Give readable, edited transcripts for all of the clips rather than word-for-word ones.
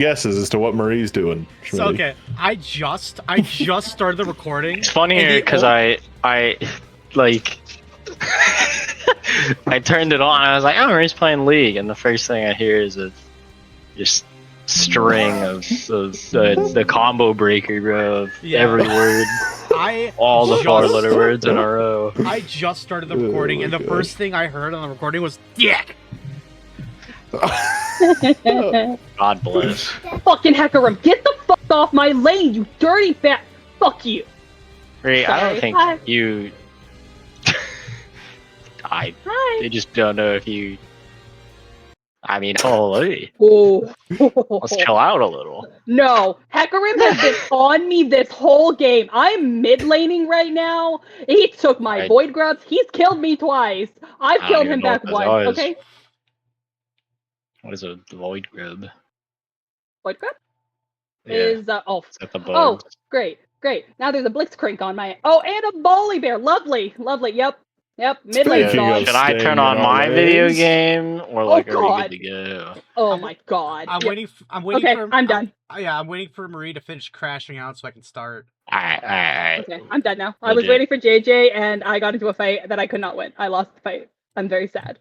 guesses as to what Marie's doing. So okay, I just started the recording. It's funnier because I like I turned it on. And I was like, "Oh, Marie's playing League," and the first thing I hear is a just string of the combo breaker, bro. Of every word, all the 4-letter words in a row. I just started the recording, and the first thing I heard on the recording was "dick." God bless. Fucking Hecarim, get the fuck off my lane, you dirty fat. Fuck you. Ray, I don't think you. I just don't know if you. I mean, holy. Oh. Let's chill out a little. No, Hecarim has been on me this whole game. I'm mid laning right now. He took my void grubs. He's killed me twice. I've killed him back once. Okay. What is a void grub? Void grub? Yeah. Is great. Now there's a blitzcrank on my and a bully bear. Lovely. Yep, mid lane. Should I turn on my video game or are we good to go? Oh my god. I'm waiting. Okay, I'm done. I'm waiting for Marie to finish crashing out so I can start. Alright. Okay, I'm done now. I was waiting for JJ and I got into a fight that I could not win. I lost the fight. I'm very sad.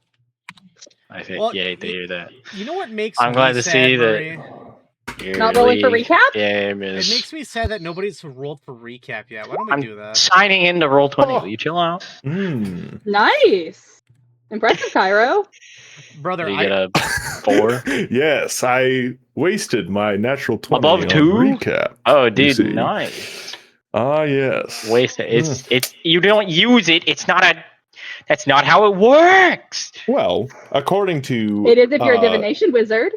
I think to hear that. You know what makes I'm me glad to sad, see Marie? that. Not rolling for recap? It makes me sad that nobody's rolled for recap yet. Why don't we do that? Signing into Roll20. Will you chill out? Nice. Impressive, Cairo. Brother, you get a 4? Yes, I wasted my natural 20 above 2 recap. Oh, dude, nice. Yes. Wasted. It's you don't use it. It's not a. That's not how it works. Well, according to it is if you're a divination wizard.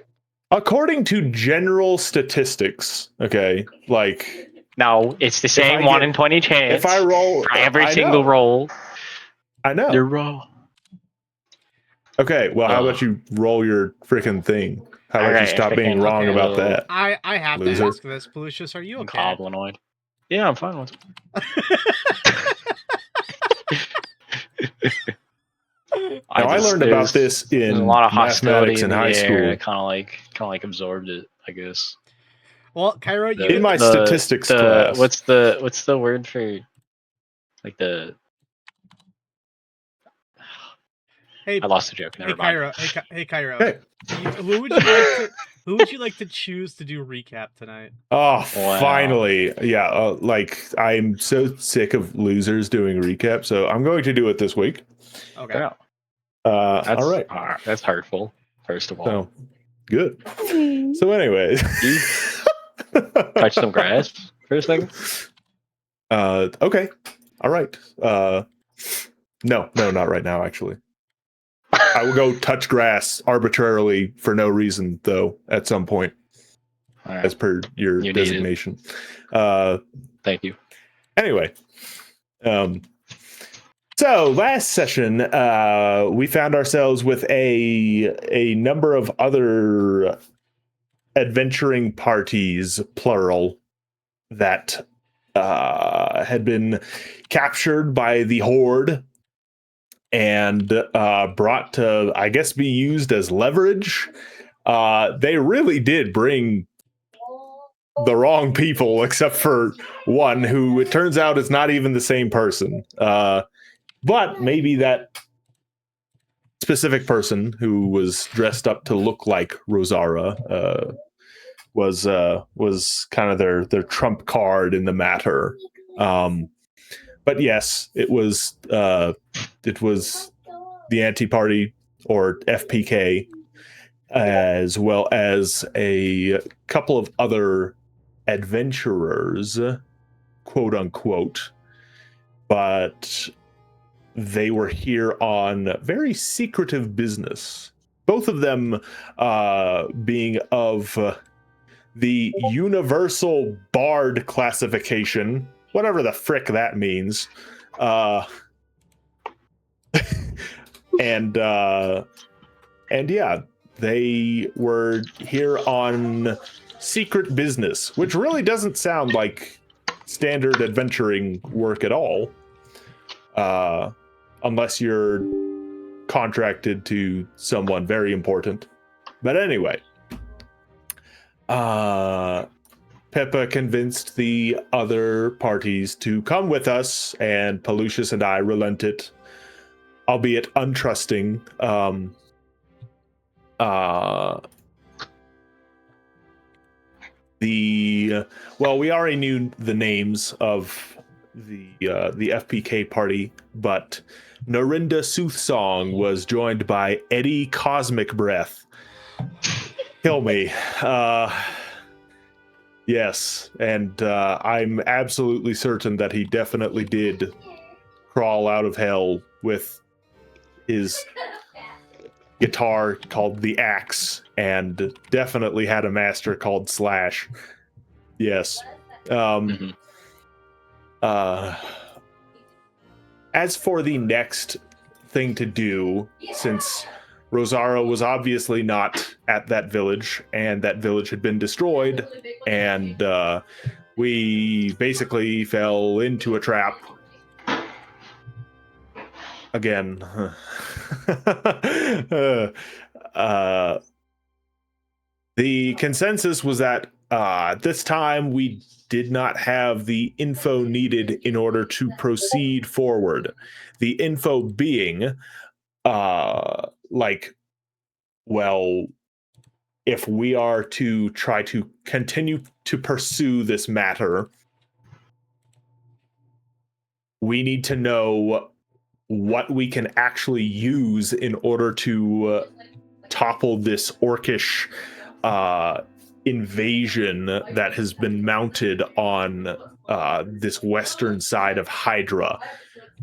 According to general statistics, okay, like no, it's the same 1 in 20 chance. If I roll for every single roll, I know. You're wrong. Okay, well, how about you roll your freaking thing? How about you stop being wrong about that? I have to ask this, Pelucius. Are you okay? Goblinoid. Yeah, I'm fine with it. I learned about this in a lot of mathematics in high school. I kind of like absorbed it, I guess. Well, Cairo, in my statistics class, what's the word for like the? Hey, I lost the joke. Never mind. Hey, Cairo. Hey. Who would you like to choose to do recap tonight? Oh, wow. Finally. Yeah, like I'm so sick of losers doing recap, so I'm going to do it this week. Okay. Yeah. All right. That's hurtful, first of all. So, good. So anyways. Touch some grass for a second? Okay. All right. No, not right now, actually. I will go touch grass arbitrarily for no reason, though, at some point, as per your designation. Thank you. Anyway, so last session, we found ourselves with a number of other adventuring parties, plural, that had been captured by the Horde and brought to, I guess, be used as leverage. They really did bring the wrong people, except for one who it turns out is not even the same person. But maybe that specific person who was dressed up to look like Rosara was kind of their trump card in the matter. But yes, it was the anti-party, or FPK, as well as a couple of other adventurers, quote unquote, but they were here on very secretive business. Both of them being of the Universal Bard classification, whatever the frick that means. And yeah, they were here on secret business, which really doesn't sound like standard adventuring work at all. Unless you're contracted to someone very important. But anyway, Peppa convinced the other parties to come with us, and Pelucius and I relented, albeit untrusting. We already knew the names of the FPK party, but Norinda Soothsong was joined by Eddie Cosmic Breath. Kill me. Yes, and I'm absolutely certain that he definitely did crawl out of hell with his guitar called the Axe, and definitely had a master called Slash. Yes. As for the next thing to do, since Rosario was obviously not at that village, and that village had been destroyed, and we basically fell into a trap. Again. The consensus was that at this time we did not have the info needed in order to proceed forward. The info being, if we are to try to continue to pursue this matter, we need to know what we can actually use in order to topple this orcish invasion that has been mounted on this western side of Hydra.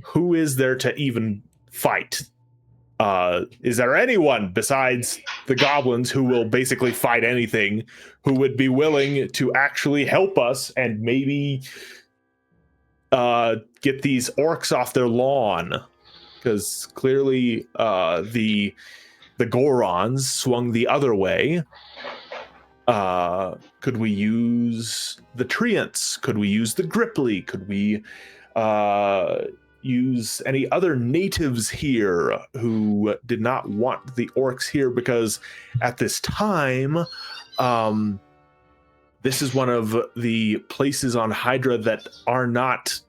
Who is there to even fight? Is there anyone besides the goblins who will basically fight anything, who would be willing to actually help us and maybe get these orcs off their lawn? Because clearly the Gorons swung the other way. Could we use the Treants? Could we use the Grippli? Could we use any other natives here who did not want the orcs here? Because at this time, this is one of the places on Hydra that are not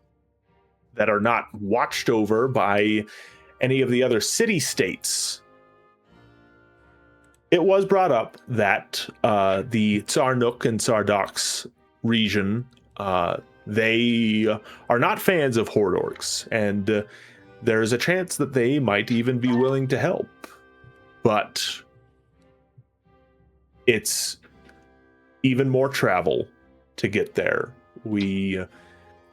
watched over by any of the other city-states. It was brought up that the Tsarnuk and Tsardox region, they are not fans of Horde orcs, and there's a chance that they might even be willing to help. But it's even more travel to get there. We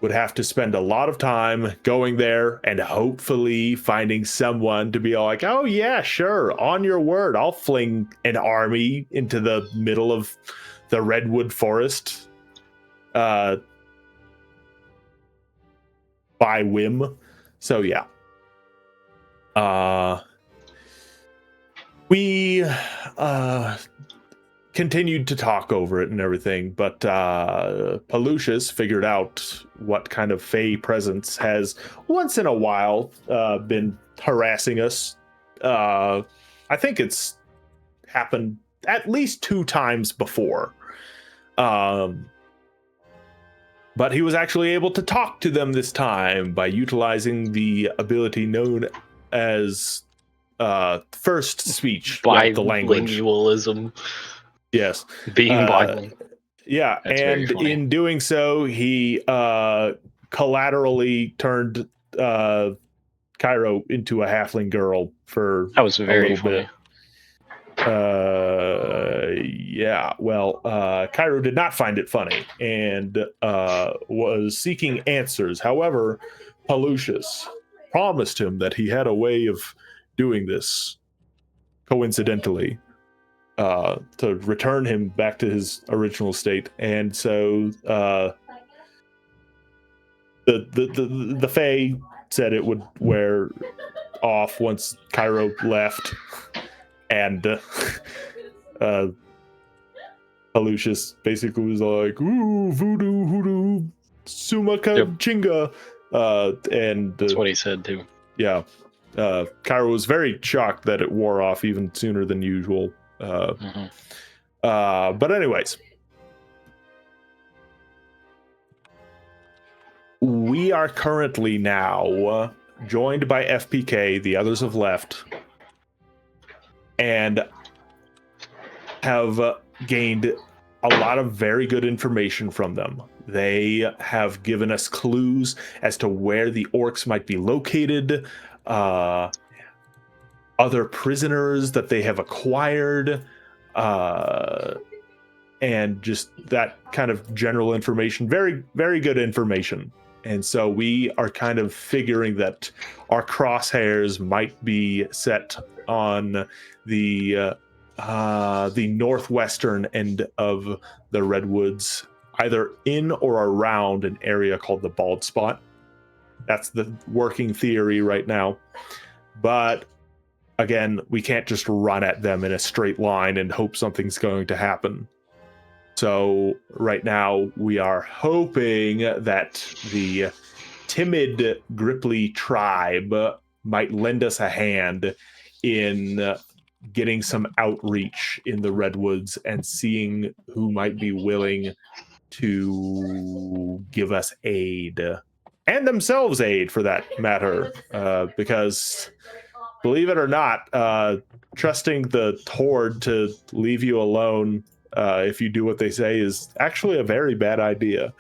would have to spend a lot of time going there and hopefully finding someone to be like, oh yeah, sure, on your word, I'll fling an army into the middle of the redwood forest by whim. So yeah. We continued to talk over it and everything, but Pelucius figured out what kind of Fey presence has once in a while been harassing us. I think it's happened at least 2 times before. But he was actually able to talk to them this time by utilizing the ability known as first speech, like the language. Bilingualism. Yes. Being bilingual. Yeah, That's and in doing so, he collaterally turned Cairo into a halfling girl for that was very a little funny. bit. Yeah, well, Cairo did not find it funny and was seeking answers. However, Pelucius promised him that he had a way of doing this coincidentally. To return him back to his original state, and so the Fae said it would wear off once Cairo left, and Pelucius basically was like, "Ooh, voodoo, hoodoo, sumaka, chinga," and that's what he said too. Yeah, Cairo was very shocked that it wore off even sooner than usual. But anyways, we are currently now joined by FPK. The others have left. And have gained a lot of very good information from them. They have given us clues as to where the orcs might be located, other prisoners that they have acquired, and just that kind of general information. Very, very good information. And so we are kind of figuring that our crosshairs might be set on the northwestern end of the Redwoods, either in or around an area called the Bald Spot. That's the working theory right now. But again, we can't just run at them in a straight line and hope something's going to happen. So right now we are hoping that the timid Grippli tribe might lend us a hand in getting some outreach in the Redwoods and seeing who might be willing to give us aid, and themselves aid for that matter, because believe it or not, trusting the horde to leave you alone if you do what they say is actually a very bad idea.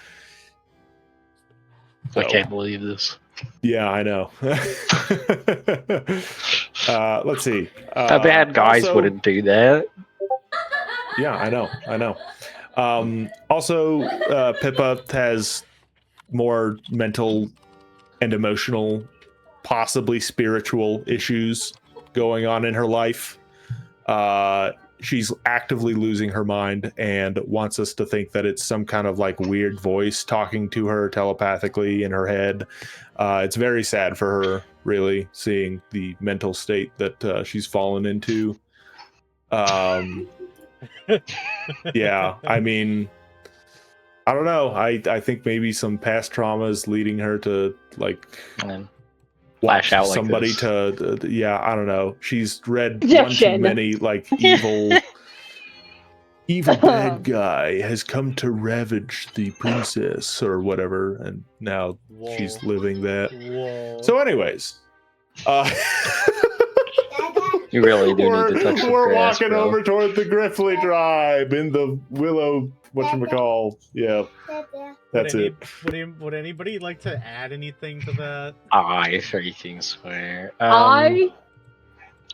I can't believe this. Yeah, I know. Let's see. The bad guys also, wouldn't do that. Yeah, I know. Also, Pippa has more mental and emotional, possibly spiritual issues going on in her life. She's actively losing her mind and wants us to think that it's some kind of like weird voice talking to her telepathically in her head. It's very sad for her, really, seeing the mental state that she's fallen into. Yeah, I mean, I don't know. I think maybe some past traumas leading her to like flash out somebody like this. to yeah, I don't know. She's read Objection. one too many like evil bad guy has come to ravage the princess or whatever, and now she's living that. So anyways, you really do need to touch the we're grass, walking bro. over toward the Grippli tribe in the willow whatchamacall. Yeah. That's it. Would anybody like to add anything to that? I freaking swear. I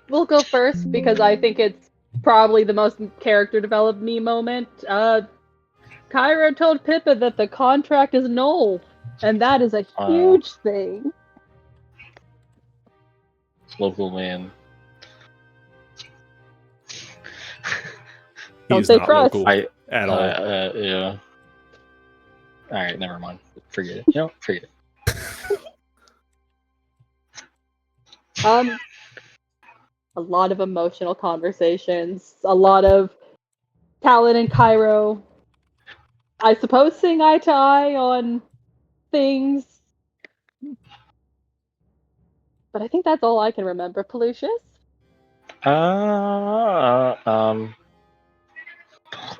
will go first because I think it's probably the most character developed me moment. Cairo told Pippa that the contract is null, and that is a huge thing. Local man. Don't say trust. At all. Yeah. All right, never mind. Forget it. Forget it. A lot of emotional conversations, a lot of Talon and Cairo, I suppose, seeing eye to eye on things. But I think that's all I can remember. Pelucius?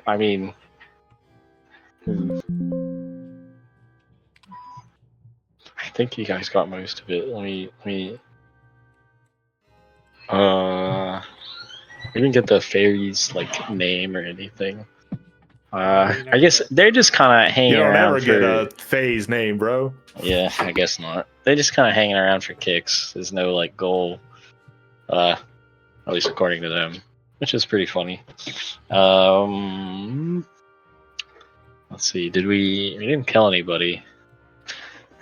I mean, I think you guys got most of it. Let me we didn't get the fairy's like name or anything. I guess they're just kind of hanging around. You don't ever get a phase name, bro. Yeah, I guess not. They're just kind of hanging around for kicks. There's no like goal, at least according to them, which is pretty funny. Let's see. We didn't kill anybody.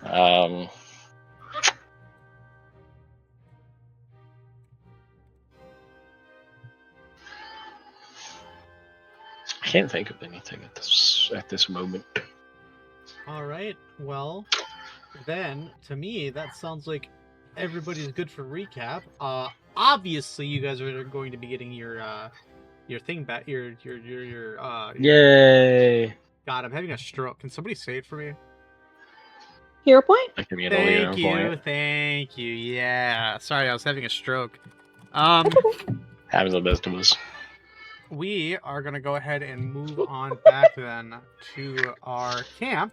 I can't think of anything at this moment. All right. Well, then to me that sounds like everybody's good for recap. Obviously, you guys are going to be getting your thing back. Your Yay! God, I'm having a stroke. Can somebody say it for me? Hero point? Thank you. Yeah. Sorry, I was having a stroke. Happens to the best of us. We are going to go ahead and move on back then to our camp,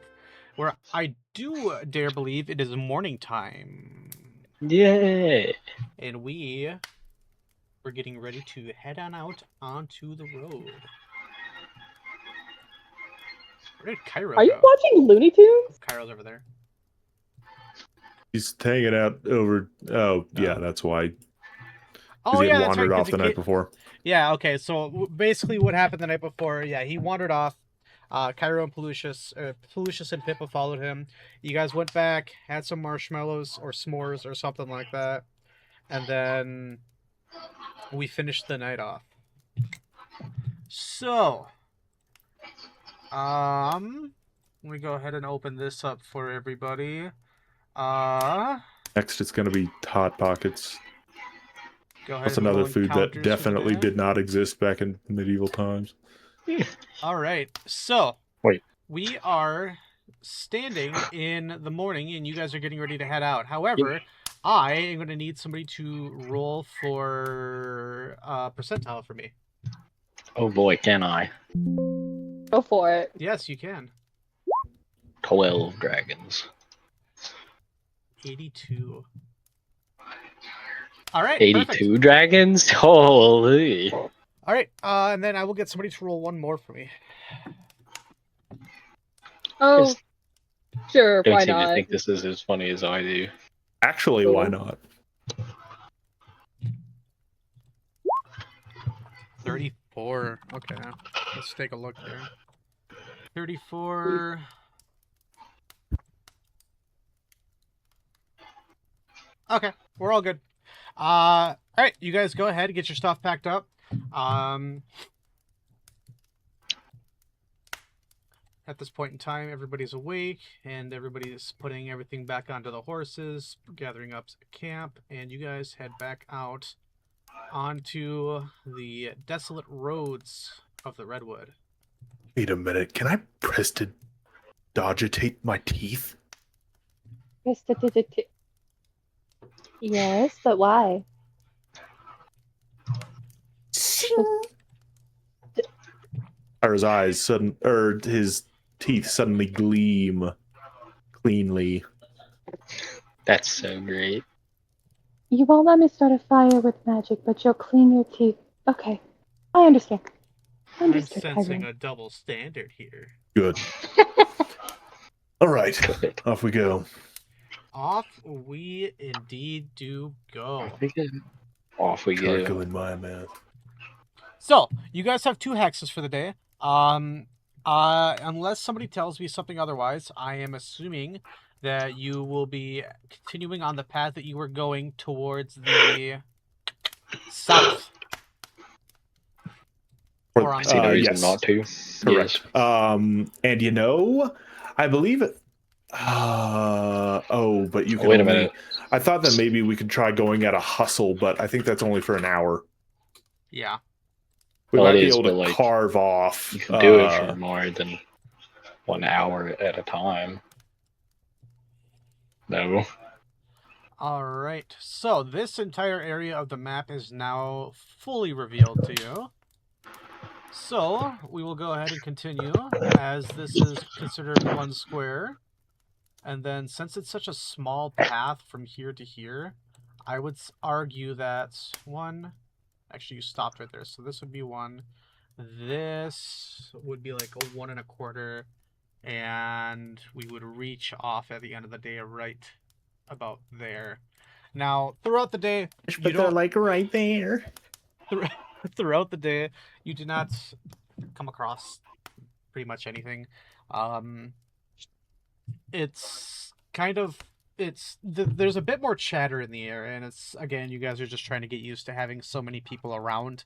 where I do dare believe it is morning time. Yay! And we're getting ready to head on out onto the road. Where did Cairo Are you go? watching Looney Tunes? Cairo's over there. He's hanging out over. Oh, yeah, that's why. Oh, he had yeah, that's wandered right. off the night before. Yeah, okay. So basically, what happened the night before? Yeah, he wandered off. Cairo and Pelusius and Pippa followed him. You guys went back, had some marshmallows or s'mores or something like that, and then we finished the night off. So, let me go ahead and open this up for everybody. Next, it's going to be Hot Pockets. Go ahead. That's and another roll food that encounters for the definitely day. did not exist back in medieval times. All right. So, Wait. we are standing in the morning, and you guys are getting ready to head out. However, I am going to need somebody to roll for percentile for me. Oh boy, can I? Go for it. Yes, you can. 12 dragons. 82. All right. 82 perfect. dragons? Holy. All right. And then I will get somebody to roll one more for me. Oh, Just sure. don't Why seem not? to think this is as funny as I do. Actually, Cool. why not? 34. Okay. Let's take a look here. 34. Okay, we're all good. All right, you guys go ahead and get your stuff packed up. At this point in time, everybody's awake, and everybody's putting everything back onto the horses, gathering up camp, and you guys head back out onto the desolate roads of the Redwood. Wait a minute. Can I prestidigitate my teeth? Yes, but why? His eyes his teeth suddenly gleam cleanly. That's so great. You won't let me start a fire with magic, but you'll clean your teeth. Okay, I understand. I'm Understood, sensing Kyron. a double standard here. Good. All right, off we go. Off we indeed do go. Off we go. Charcoal in my mouth. So, you guys have 2 hexes for the day. Unless somebody tells me something otherwise, I am assuming that you will be continuing on the path that you were going towards the south. Or on See no reason yes. not to. Correct. Yes. And I believe it. But you can Wait a only, minute. I thought that maybe we could try going at a hustle, but I think that's only for an hour. Yeah. We Well, might it be is, able but, to like, carve off. You can do it for more than 1 hour at a time. No. Alright, so this entire area of the map is now fully revealed to you. So, we will go ahead and continue, as this is considered 1 square. And then, since it's such a small path from here to here, I would argue that 1... Actually, you stopped right there, so this would be 1. This would be like a 1 1/4, and we would reach off at the end of the day right about there. Now, throughout the day, But they're like right there. Throughout the day, you do not come across pretty much anything. It's kind of there's a bit more chatter in the air, and it's, again, you guys are just trying to get used to having so many people around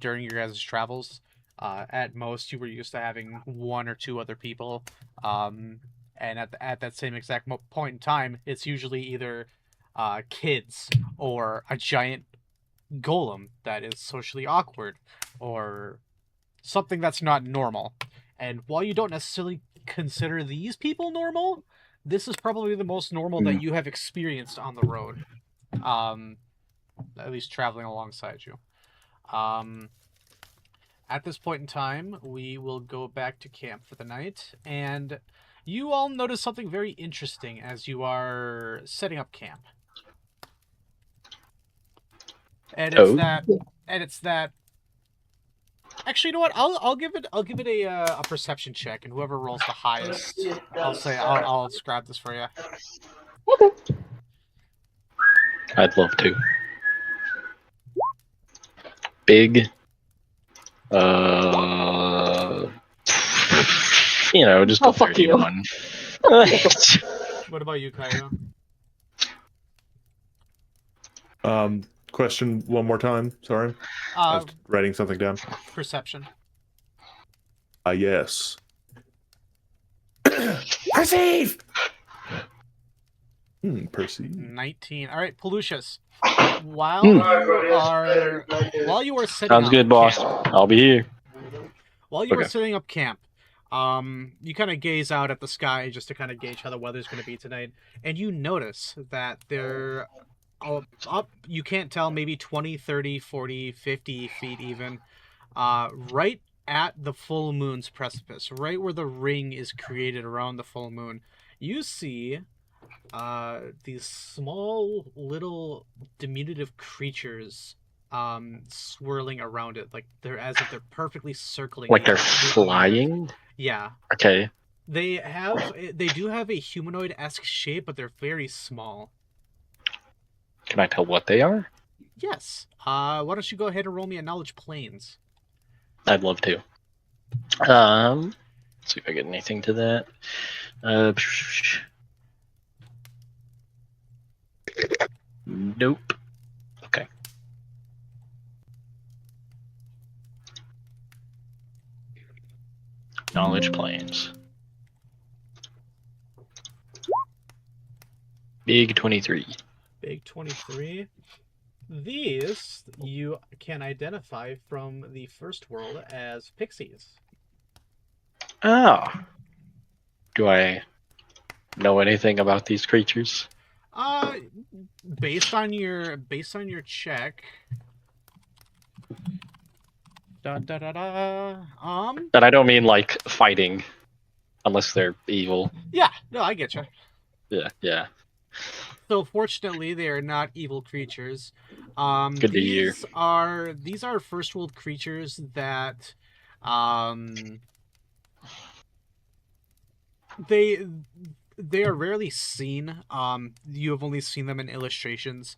during your guys' travels. At most, you were used to having 1 or 2 other people, and at that same exact point in time, it's usually either kids or a giant golem that is socially awkward or something that's not normal. And while you don't necessarily consider these people normal, this is probably the most normal that you have experienced on the road, at least traveling alongside you. At this point in time, we will go back to camp for the night, and You all notice something very interesting as you are setting up camp. And it's that. Actually, you know what? I'll give it a perception check, and whoever rolls the highest, I'll grab this for you. Okay. I'd love to. Big. Just go 31. What about you, Cairo? Question one more time. Sorry. I was writing something down. Perception. Yes. Perceive! Perceive. 19. All right, Pelucius. While you are setting Sounds up good, boss. camp, I'll be here. While you are setting up camp, you kind of gaze out at the sky just to kind of gauge how the weather's going to be tonight, and you notice that they're up, you can't tell, maybe 20, 30, 40, 50 feet even, right at the full moon's precipice, right where the ring is created around the full moon. You see these small little diminutive creatures swirling around it, like they're as if they're perfectly circling. Like they're flying? Yeah. Okay. They do have a humanoid-esque shape, but they're very small. Can I tell what they are? Yes. Why don't you go ahead and roll me a knowledge planes? I'd love to. See if I get anything to that. Nope. Okay. Knowledge planes. Big 23. Big 23. These you can identify from the first world as pixies. Oh. Do I know anything about these creatures? Based on your check. And I don't mean like fighting, unless they're evil. Yeah, no, I get you. Yeah. So fortunately, they are not evil creatures. Good to hear. These are first world creatures that, they are rarely seen. You have only seen them in illustrations.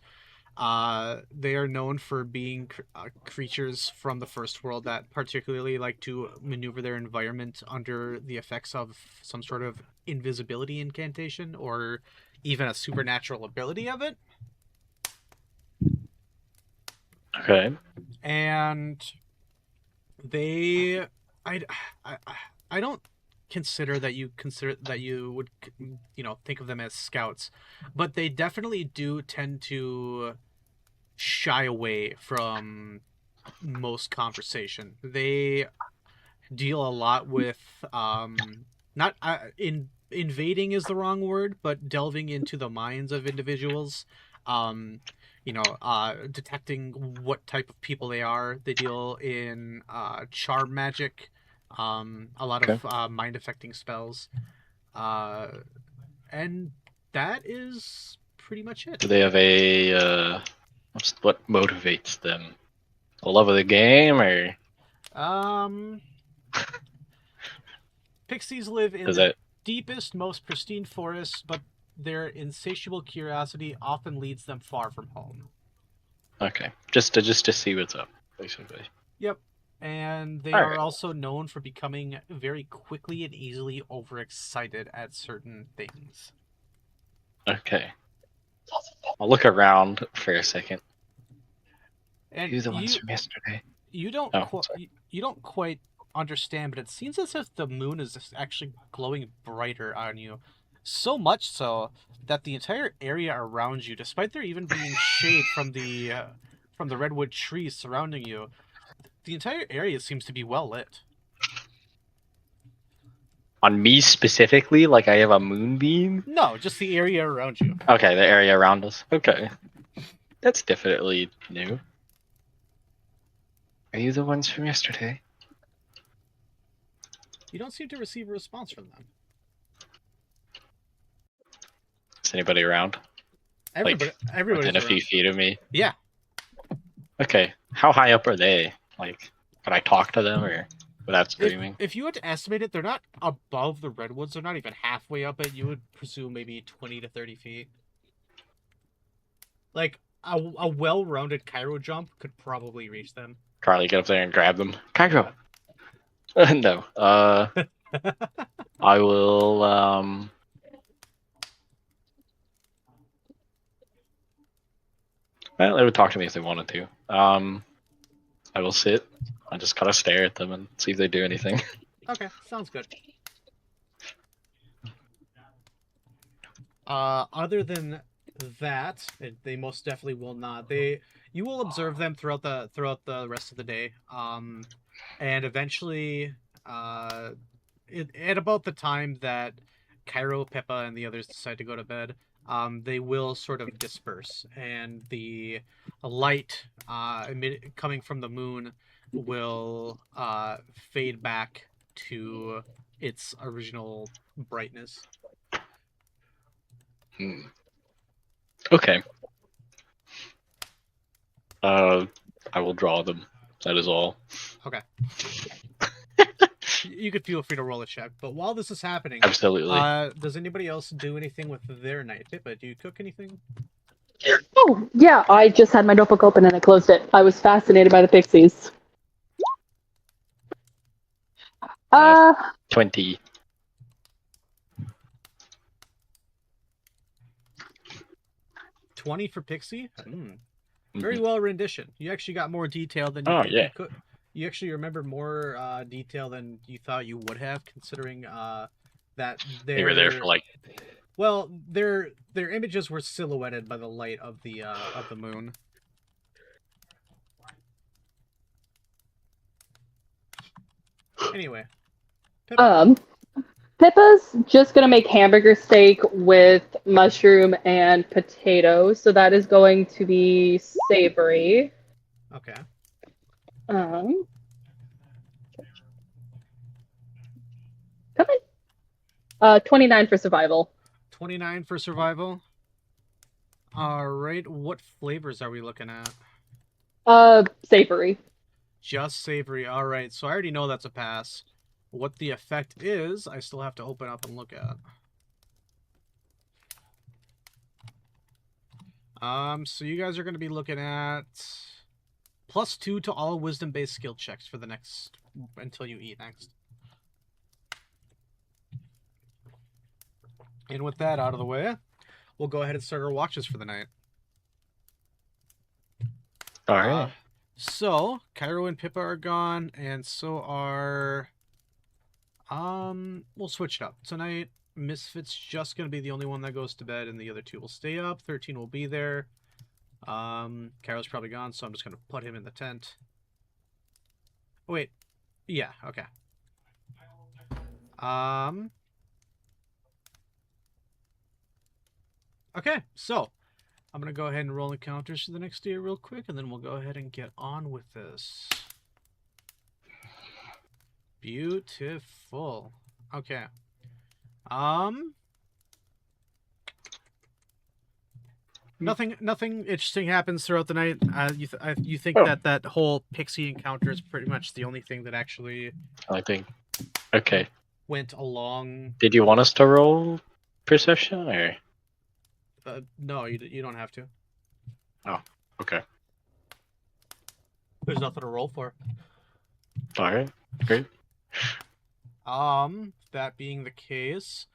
They are known for being creatures from the first world that particularly like to maneuver their environment under the effects of some sort of invisibility incantation or even a supernatural ability of it. Okay. And I don't consider that you would think of them as scouts, but they definitely do tend to shy away from most conversation. They deal a lot with not invading is the wrong word, but delving into the minds of individuals, detecting what type of people they are. They deal in charm magic, a lot of mind affecting spells, and that is pretty much it. Do they have a what motivates them? The love of the game, or pixies live in the deepest, most pristine forests, but their insatiable curiosity often leads them far from home. Okay, just to see what's up, basically. Yep, and they are also known for becoming very quickly and easily overexcited at certain things. Okay, I'll look around for a second. And you're the ones from yesterday. You don't quite understand, but it seems as if the moon is actually glowing brighter on you. So much so that the entire area around you, despite there even being shade from the redwood trees surrounding you, the entire area seems to be well lit. On me specifically, like I have a moonbeam? No, just the area around you. Okay, the area around us. Okay. That's definitely new. Are you the ones from yesterday? You don't seem to receive a response from them. anybody around? Everybody's Within a around. few feet of me? Yeah. Okay. How high up are they? Like, could I talk to them or without screaming? If you had to estimate it, they're not above the redwoods. They're not even halfway up it. You would presume maybe 20 to 30 feet. Like, a well-rounded Cairo jump could probably reach them. Carly, get up there and grab them. Cairo! No. I will, well, they would talk to me if they wanted to. I will sit. I just kind of stare at them and see if they do anything. Okay, sounds good. Other than that, they most definitely will not. You will observe them throughout the rest of the day. And eventually, at about the time that Cairo, Pippa, and the others decide to go to bed, they will sort of disperse, and the light coming from the moon will fade back to its original brightness. Okay. I will draw them. That is all. Okay. You could feel free to roll a check, but while this is happening, absolutely. Does anybody else do anything with their night? Pippa, do you cook anything? Oh, yeah, I just had my notebook open and I closed it. I was fascinated by the pixies. 20. 20 for Pixie? Very well rendition. You actually got more detail than you could. You actually remember more detail than you thought you would have, considering that they were there for like. Well, their images were silhouetted by the light of the moon. Anyway, Pippa. Pippa's just gonna make hamburger steak with mushroom and potatoes, so that is going to be savory. Okay. 29 for survival. 29 for survival. All right. What flavors are we looking at? Savory. Just savory. All right. So I already know that's a pass. What the effect is, I still have to open up and look at. So you guys are going to be looking at +2 to all wisdom-based skill checks for the next, until you eat next. And with that out of the way, we'll go ahead and start our watches for the night. All right. So Cairo and Pippa are gone, and so are. We'll switch it up tonight. Misfit's just gonna be the only one that goes to bed, and the other two will stay up. 13 will be there. Cairo's probably gone, so I'm just gonna put him in the tent. Oh, wait. Yeah. Okay. Okay, so I'm going to go ahead and roll encounters for the next day real quick, and then we'll go ahead and get on with this. Beautiful. Okay. Nothing interesting happens throughout the night. You think that whole pixie encounter is pretty much the only thing that actually I think. Okay. went along. Did you want us to roll perception or? No, you don't have to. Oh, okay. There's nothing to roll for. All right, great. That being the case,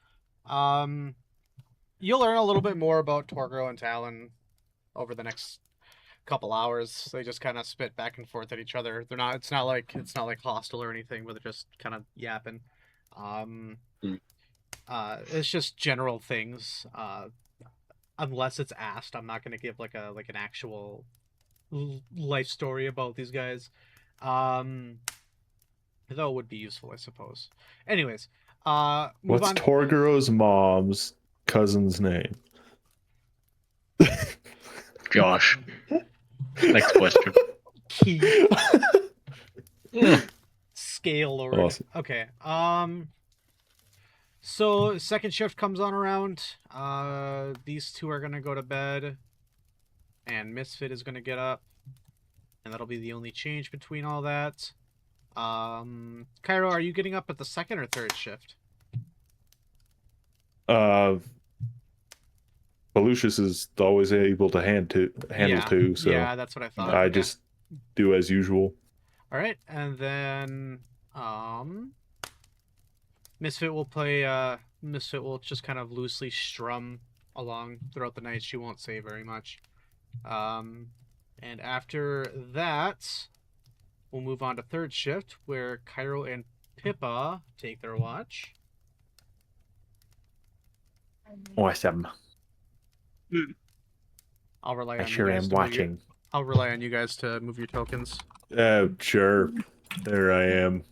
you'll learn a little bit more about Torgro and Talon over the next couple hours. They just kind of spit back and forth at each other. They're not. It's not like hostile or anything, but they're just kind of yapping. It's just general things. Unless it's asked, I'm not going to give like an actual life story about these guys. Though it would be useful, I suppose. Anyways, what's Torgro's mom's cousin's name? Josh. Next question. Key. Scale or awesome. Okay. So second shift comes on around. These two are gonna go to bed, and Misfit is gonna get up, and that'll be the only change between all that. Cairo, are you getting up at the second or third shift? Lucius is always able to handle two, so yeah, that's what I thought. I Okay. just do as usual. All right, and then Misfit will play. Misfit will just kind of loosely strum along throughout the night. She won't say very much. And after that, we'll move on to third shift, where Cairo and Pippa take their watch. Awesome. I'll rely I on sure you guys am to watching. I'll rely on you guys to move your tokens. Sure. There I am.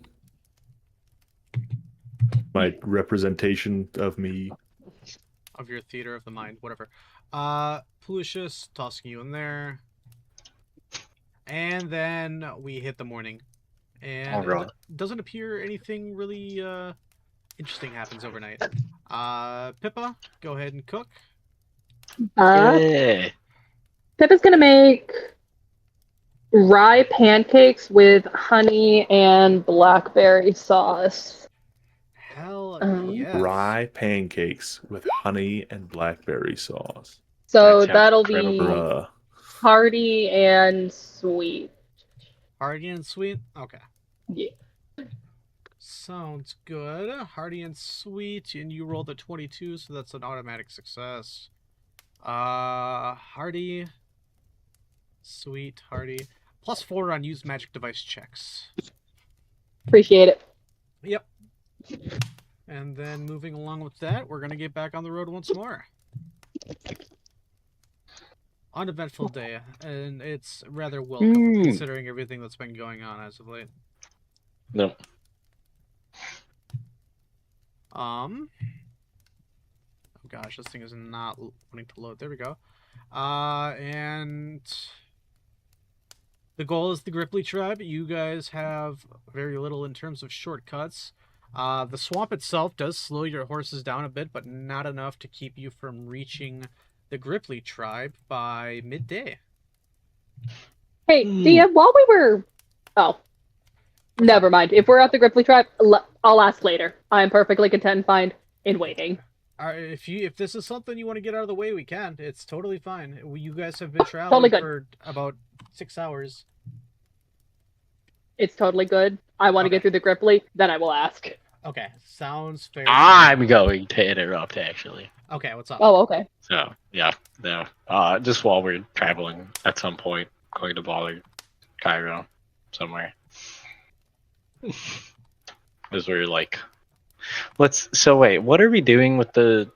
My representation of me. Of your theater of the mind, whatever. Lucius, tossing you in there. And then we hit the morning. And it doesn't appear anything really interesting happens overnight. Pippa, go ahead and cook. Yeah. Pippa's gonna make rye pancakes with honey and blackberry sauce. Hell yes. Rye pancakes with honey and blackberry sauce. So that'll be hearty and sweet. Hearty and sweet? Okay. Yeah. Sounds good. Hearty and sweet, and you rolled a 22, so that's an automatic success. Hearty, sweet, hearty. +4 on used magic device checks. Appreciate it. Yep. And then moving along with that, we're going to get back on the road once more. Uneventful day, and it's rather welcome considering everything that's been going on as of late. No. Oh gosh, this thing is not wanting to load. There we go. And the goal is the Grippli tribe. You guys have very little in terms of shortcuts. The swamp itself does slow your horses down a bit, but not enough to keep you from reaching the Grippli tribe by midday. Hey, DM, while we were... Oh. Never mind. If we're at the Grippli tribe, I'll ask later. I'm perfectly content and fine in waiting. If this is something you want to get out of the way, we can. It's totally fine. You guys have been traveling for about 6 hours. It's totally good. I want to get through the Grippli, then I will ask. Okay, sounds fair. I'm going to interrupt, actually. Okay, what's up? Oh, okay. So, yeah, no. Just while we're traveling at some point, going to bother Cairo somewhere. Because we're like, so wait, what are we doing with the...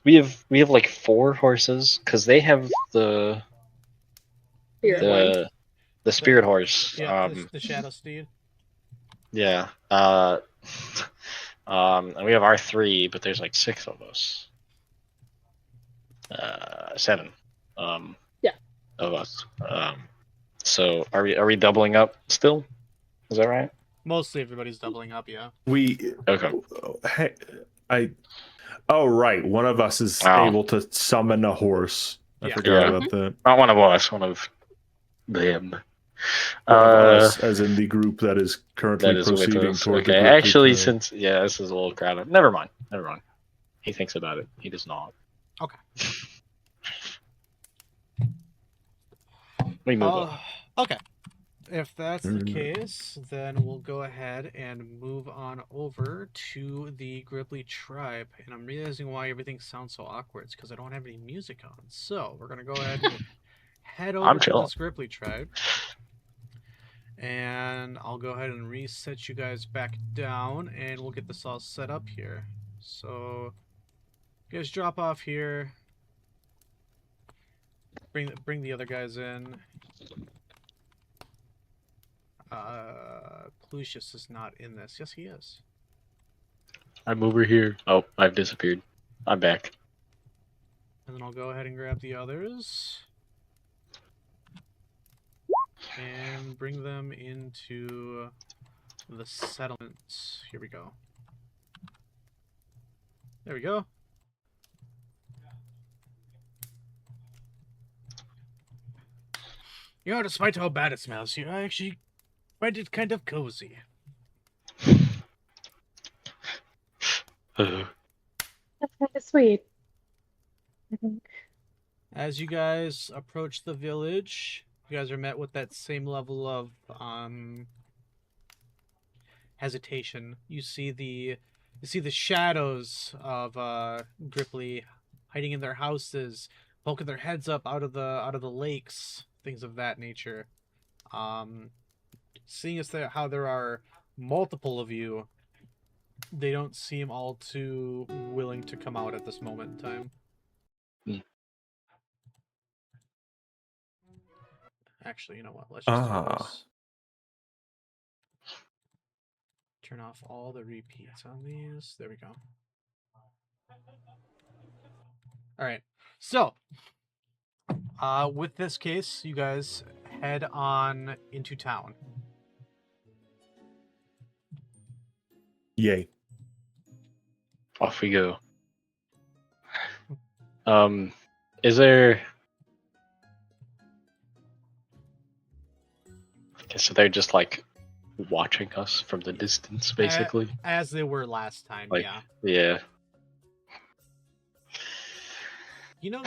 We have like 4 horses, because they have the spirit horse. Yeah, the shadow steed. Yeah. And we have our 3, but there's like 6 of us. 7. Yeah. Of us. So are we doubling up still? Is that right? Mostly everybody's doubling up, yeah. Okay. Oh, right. One of us is able to summon a horse. I forgot about that. Not one of us, one of them. One of us, as in the group that is currently proceeding toward the group. Actually, since this is a little crowded. Never mind. He thinks about it. He does not. Okay. We move on. Okay. If that's the case, then we'll go ahead and move on over to the Grippli tribe. And I'm realizing why everything sounds so awkward. It's because I don't have any music on. So we're going to go ahead and head over to this Grippli tribe. And I'll go ahead and reset you guys back down, and we'll get this all set up here. So you guys drop off here. Bring the other guys in. Lucius is not in this. Yes, he is. I'm over here. Oh, I've disappeared. I'm back. And then I'll go ahead and grab the others. And bring them into the settlements. Here we go. There we go. You know, despite how bad it smells here, I actually find it kind of cozy. That's kind of sweet, I think. As you guys approach the village, you guys are met with that same level of hesitation. You see the shadows of Grippli hiding in their houses, poking their heads up out of the lakes, things of that nature. Seeing as how there are multiple of you, they don't seem all too willing to come out at this moment in time. Actually, you know what? Let's just do this. Turn off all the repeats on these. There we go. All right. So, with this case, you guys head on into town. Yay. Off we go. Is there... Okay, so they're just like watching us from the distance, basically. As they were last time, like, yeah. Yeah. You know,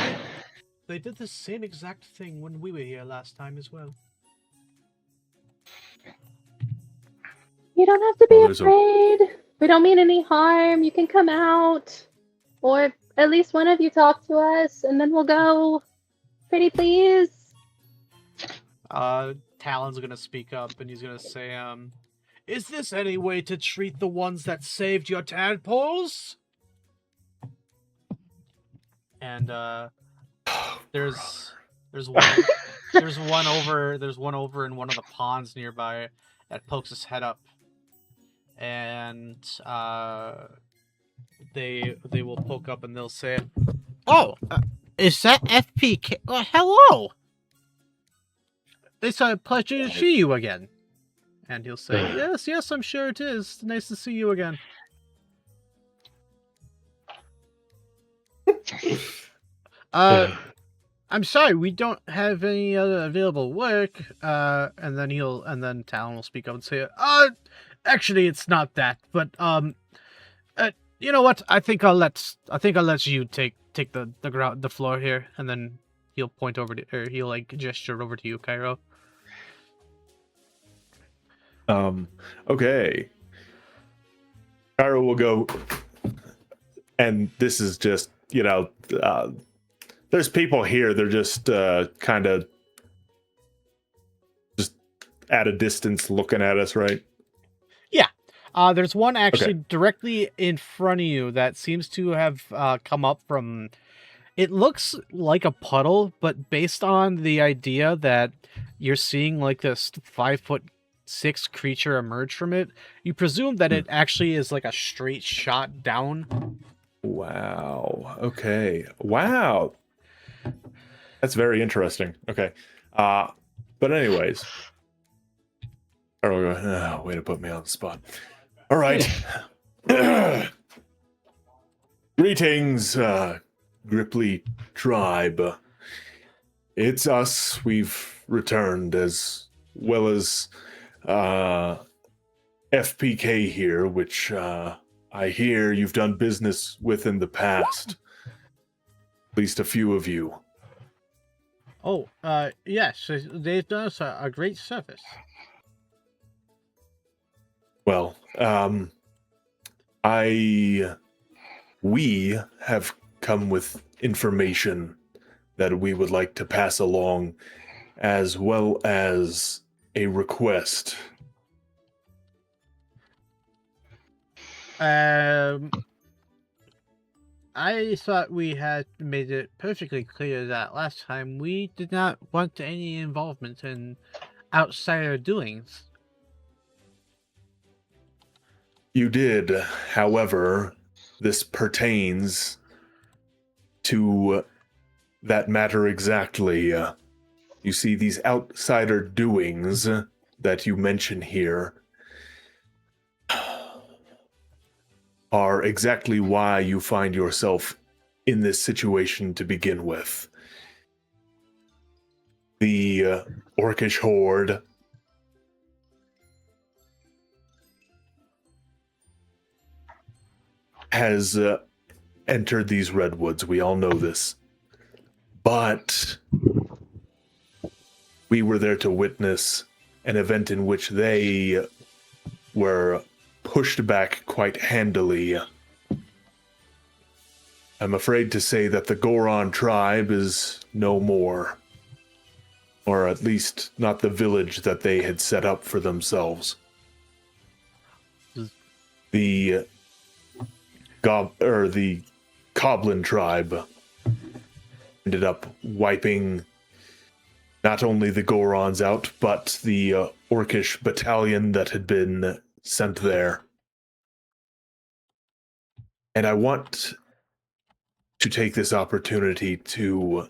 they did the same exact thing when we were here last time as well. You don't have to be afraid. We don't mean any harm. You can come out. Or at least one of you talk to us, and then we'll go. Pretty please. Talon's gonna speak up, and he's gonna say, is this any way to treat the ones that saved your tadpoles? And, there's one over in one of the ponds nearby that pokes his head up, and they will poke up and they'll say, "Oh, is that FPK? Oh, hello! It's a pleasure to see you again." And he'll say, "Yes, I'm sure it is. Nice to see you again." I'm sorry, we don't have any other available work. And then Talon will speak up and say, actually, it's not that, but you know what? I think I'll let you take the floor here, and then he'll point over to, or he'll like gesture over to you, Cairo. Okay. Cairo will go, and this is just, you know, there's people here. They're just kind of just at a distance looking at us, right? Yeah. There's one actually directly in front of you that seems to have come up from... It looks like a puddle, but based on the idea that you're seeing like this 5'6" creature emerge from it, you presume that it actually is like a straight shot down. Wow. Okay. Wow. That's very interesting. Okay. But anyways. Way to put me on the spot. All right. Greetings, Grippli tribe. It's us. We've returned, as well as FPK here, which I hear you've done business with in the past. At least a few of you. Oh, yes, they've done us a great service. Well, we have come with information that we would like to pass along, as well as a request. I thought we had made it perfectly clear that last time we did not want any involvement in outsider doings. You did, however, this pertains to that matter exactly. You see, these outsider doings that you mention here, are exactly why you find yourself in this situation to begin with. The orcish horde has entered these redwoods. We all know this. But we were there to witness an event in which they were pushed back quite handily. I'm afraid to say that the Goron tribe is no more. Or at least not the village that they had set up for themselves. The Coblin tribe ended up wiping not only the Gorons out, but the orcish battalion that had been sent there. And I want to take this opportunity to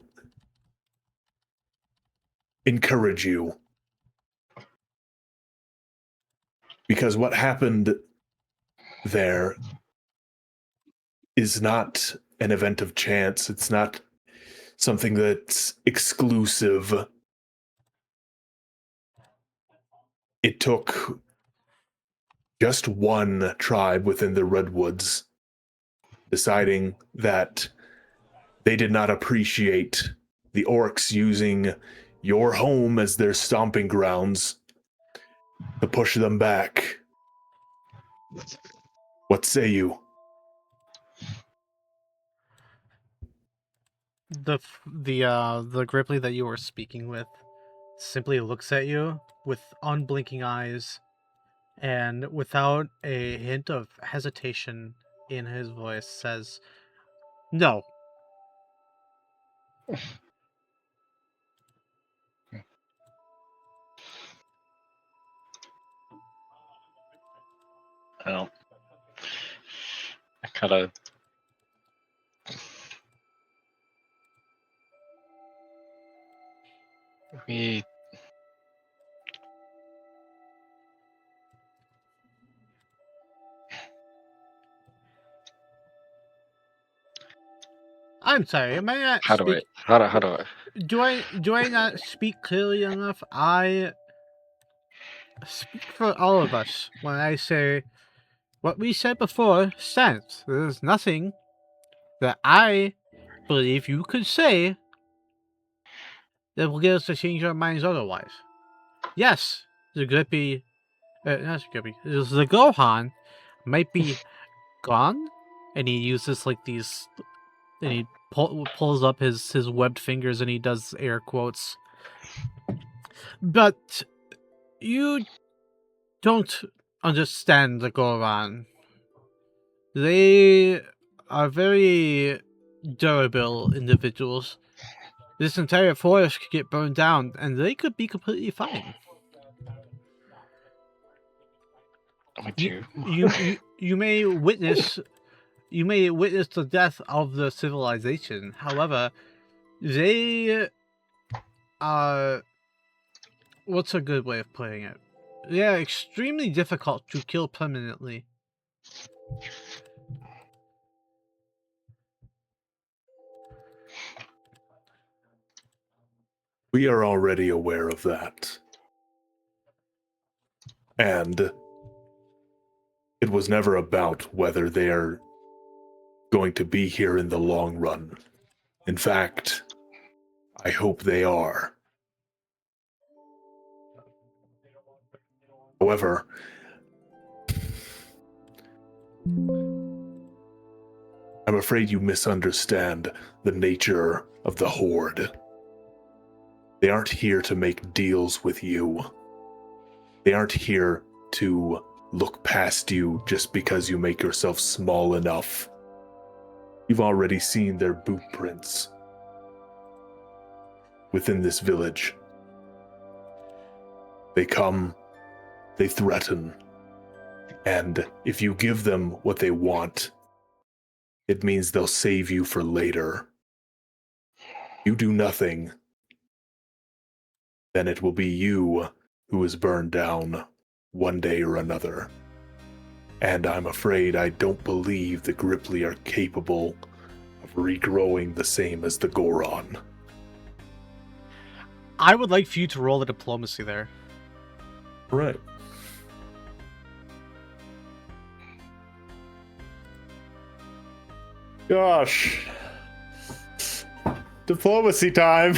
encourage you. Because what happened there is not an event of chance. It's not something that's exclusive. It took just one tribe within the Redwoods deciding that they did not appreciate the orcs using your home as their stomping grounds to push them back. What say you? The Grippli that you were speaking with simply looks at you with unblinking eyes, and without a hint of hesitation in his voice says, "No." Well, I kind of we I'm sorry. Am I not how do I Do I not speak clearly enough? I speak for all of us when I say what we said before stands. There's nothing that I believe you could say that will get us to change our minds otherwise. Yes, the Grippy, not the Grippy, the Gohan might be gone, and he uses like these, and he pulls up his webbed fingers and he does air quotes. But you don't understand the Goron. They are very durable individuals. This entire forest could get burned down, and they could be completely fine. You may witness the death of the civilization. However, they are, what's a good way of putting it? They are extremely difficult to kill permanently. We are already aware of that. And it was never about whether they are going to be here in the long run. In fact, I hope they are. However, I'm afraid you misunderstand the nature of the Horde. They aren't here to make deals with you. They aren't here to look past you just because you make yourself small enough. You've already seen their boot prints within this village. They come, they threaten, and if you give them what they want, it means they'll save you for later. You do nothing, then it will be you who is burned down one day or another. and I'm afraid I don't believe the Grippli are capable of regrowing the same as the Goron. I would like for you to roll a diplomacy there. Right. Gosh. Diplomacy time.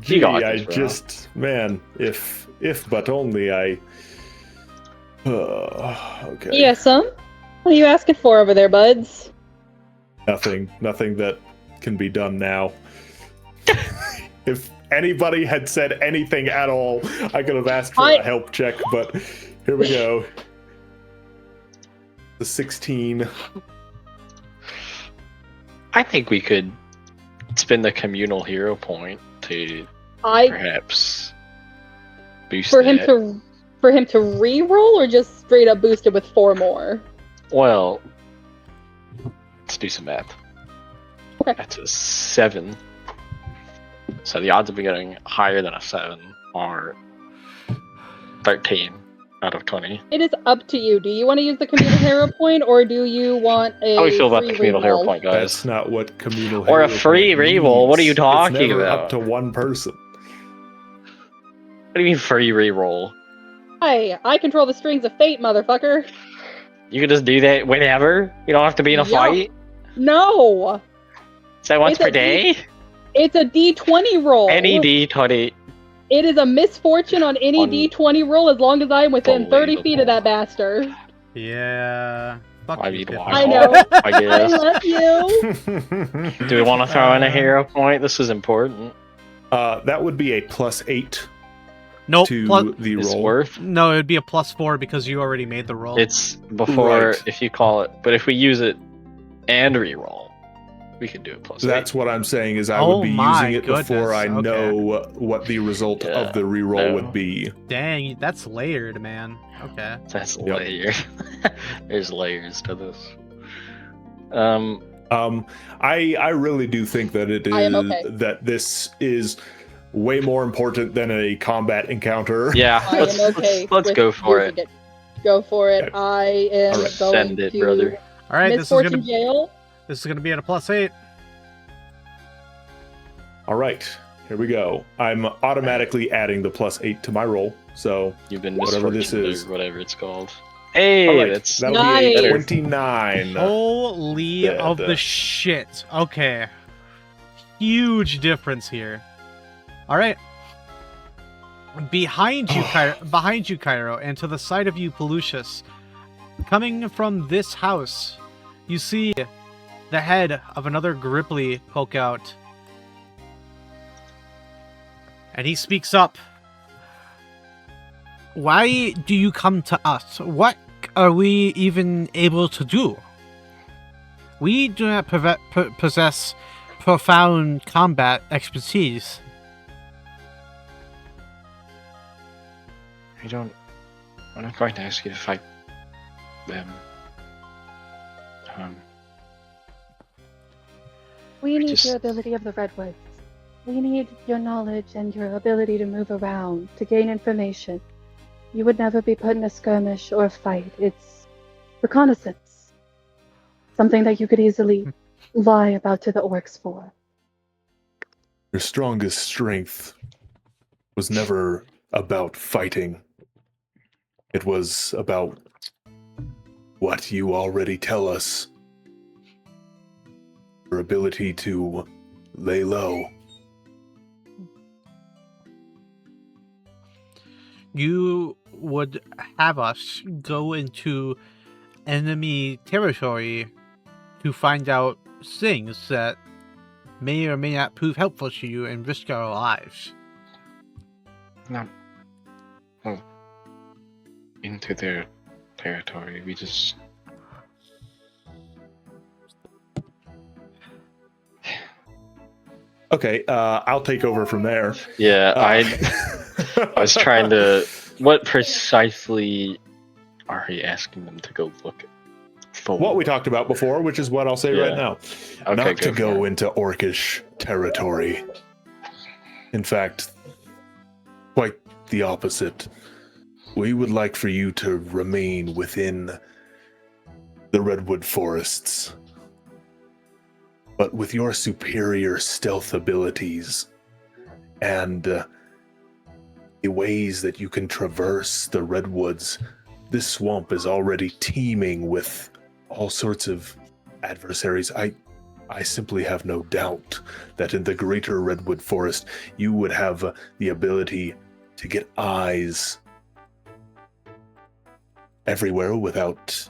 Gee, got I this, bro. just, man, if but only I. Okay. Yeah, some? What are you asking for over there, buds? Nothing that can be done now. If anybody had said anything at all, I could have asked for a help check, but here we go. The 16. I think we could spend the communal hero point to perhaps boost for that. him to re-roll or just straight up boost it with 4 more. Well, let's do some math. Okay. That's a 7. So the odds of me getting higher than a 7 are 13 out of 20. It is up to you. Do you want to use the communal hero point, or do you want a How do we feel about free the communal hero reroll? point, guys? That's not what communal Or a hero free point reroll, what are you means. talking It's never about? up to one person. What do you mean free reroll? Hi, I control the strings of fate, motherfucker. You can just do that whenever? You don't have to be in a Yeah. fight? No, Is that once It's per a day? it's a D20 roll. Any D20. It is a misfortune on any D20 roll as long as I'm within 30 feet of that bastard. Yeah. Fuck I you, mean, Pip. why I not? know. I I guess. love you. Do we want to throw in a hero point? This is important. That would be a +8 Nope. to the It's roll. worth. No, it would be a +4 because you already made the roll. It's before Right. if you call it, but if we use it and reroll, we could do it +8. That's what I'm saying is I Oh would be my using it before I goodness, know what the result Yeah, of the reroll no. would be. Dang, that's layered, man. Okay. That's Yep. layered. There's layers to this. I really do think that it is I am okay. that this is way more important than a combat encounter. Yeah, I let's, am okay. let's with go for using it. Go for it. Okay. I am All right, going send it, to brother. All right, misfortune jail. this is gonna be at a +8. All right, here we go. I'm automatically adding the +8 to my roll. So You've been whatever this misfortuned is. or whatever it's called. Hey, all right, that's that'll be a Nice. 29. Holy Dead. of the shit. Okay. Huge difference here. All right. Behind you, Cairo, and to the side of you, Pelucius. Coming from this house, you see the head of another Grippli poke out. And he speaks up. Why do you come to us? What are we even able to do? We do not possess profound combat expertise. I'm not going to ask you to fight them. We need just- your ability of the Redwoods. We need your knowledge and your ability to move around, to gain information. You would never be put in a skirmish or a fight. It's reconnaissance. Something that you could easily lie about to the orcs for. Your strongest strength was never about fighting. It was about what you already tell us. Your ability to lay low. You would have us go into enemy territory to find out things that may or may not prove helpful to you and risk our lives. Not into their territory. We just Okay, I'll take over from there. yeah. Uh, I was trying to. What precisely are you asking them to go look for? What we talked about before, which is what I'll say right Yeah. now. Okay, Not to for go it. into orcish territory. In fact, quite the opposite. We would like for you to remain within the redwood forests. But with your superior stealth abilities and the ways that you can traverse the redwoods, this swamp is already teeming with all sorts of adversaries. I simply have no doubt that in the greater redwood forest, you would have the ability to get eyes everywhere without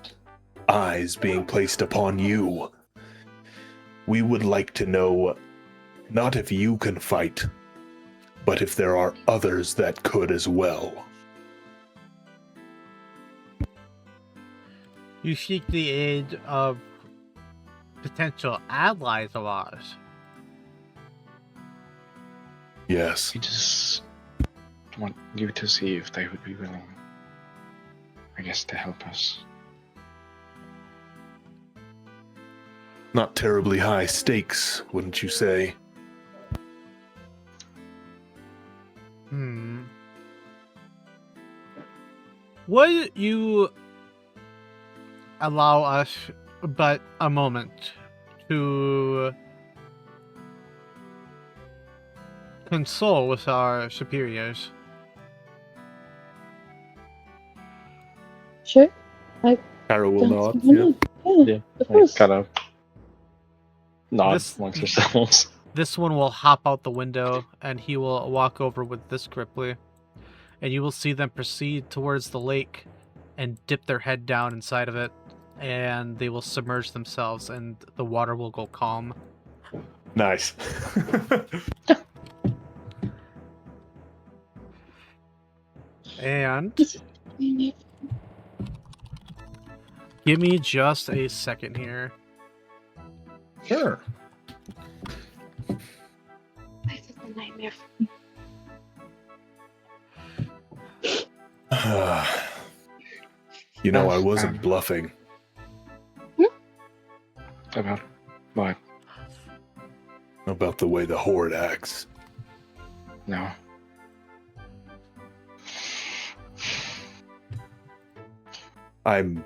eyes being placed upon you. We would like to know not if you can fight, but if there are others that could as well. You seek the aid of potential allies of ours. Yes. We just want you to see if they would be willing, I guess, to help us. Not terribly high stakes, wouldn't you say? Would you allow us but a moment to console with our superiors? Sure. Cairo will nod. Yeah. Yeah, Of course. kind of nod This- amongst ourselves. This one will hop out the window and he will walk over with this Grippli. And you will see them proceed towards the lake and dip their head down inside of it. And they will submerge themselves and the water will go calm. Nice. And give me just a second here. Sure. This is a nightmare. You know, I wasn't bluffing. About what? About the way the Horde acts. No. I'm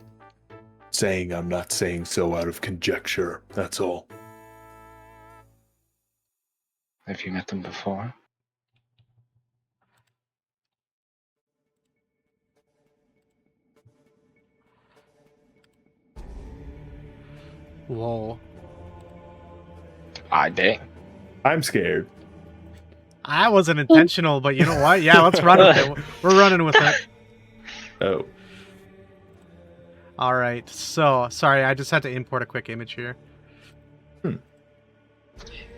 saying I'm not saying so out of conjecture, that's all. Have you met them before? Whoa. I did. I'm scared. I wasn't intentional, but you know what? Yeah, let's run with it. We're running with it. Oh. All right. So, sorry, I just had to import a quick image here.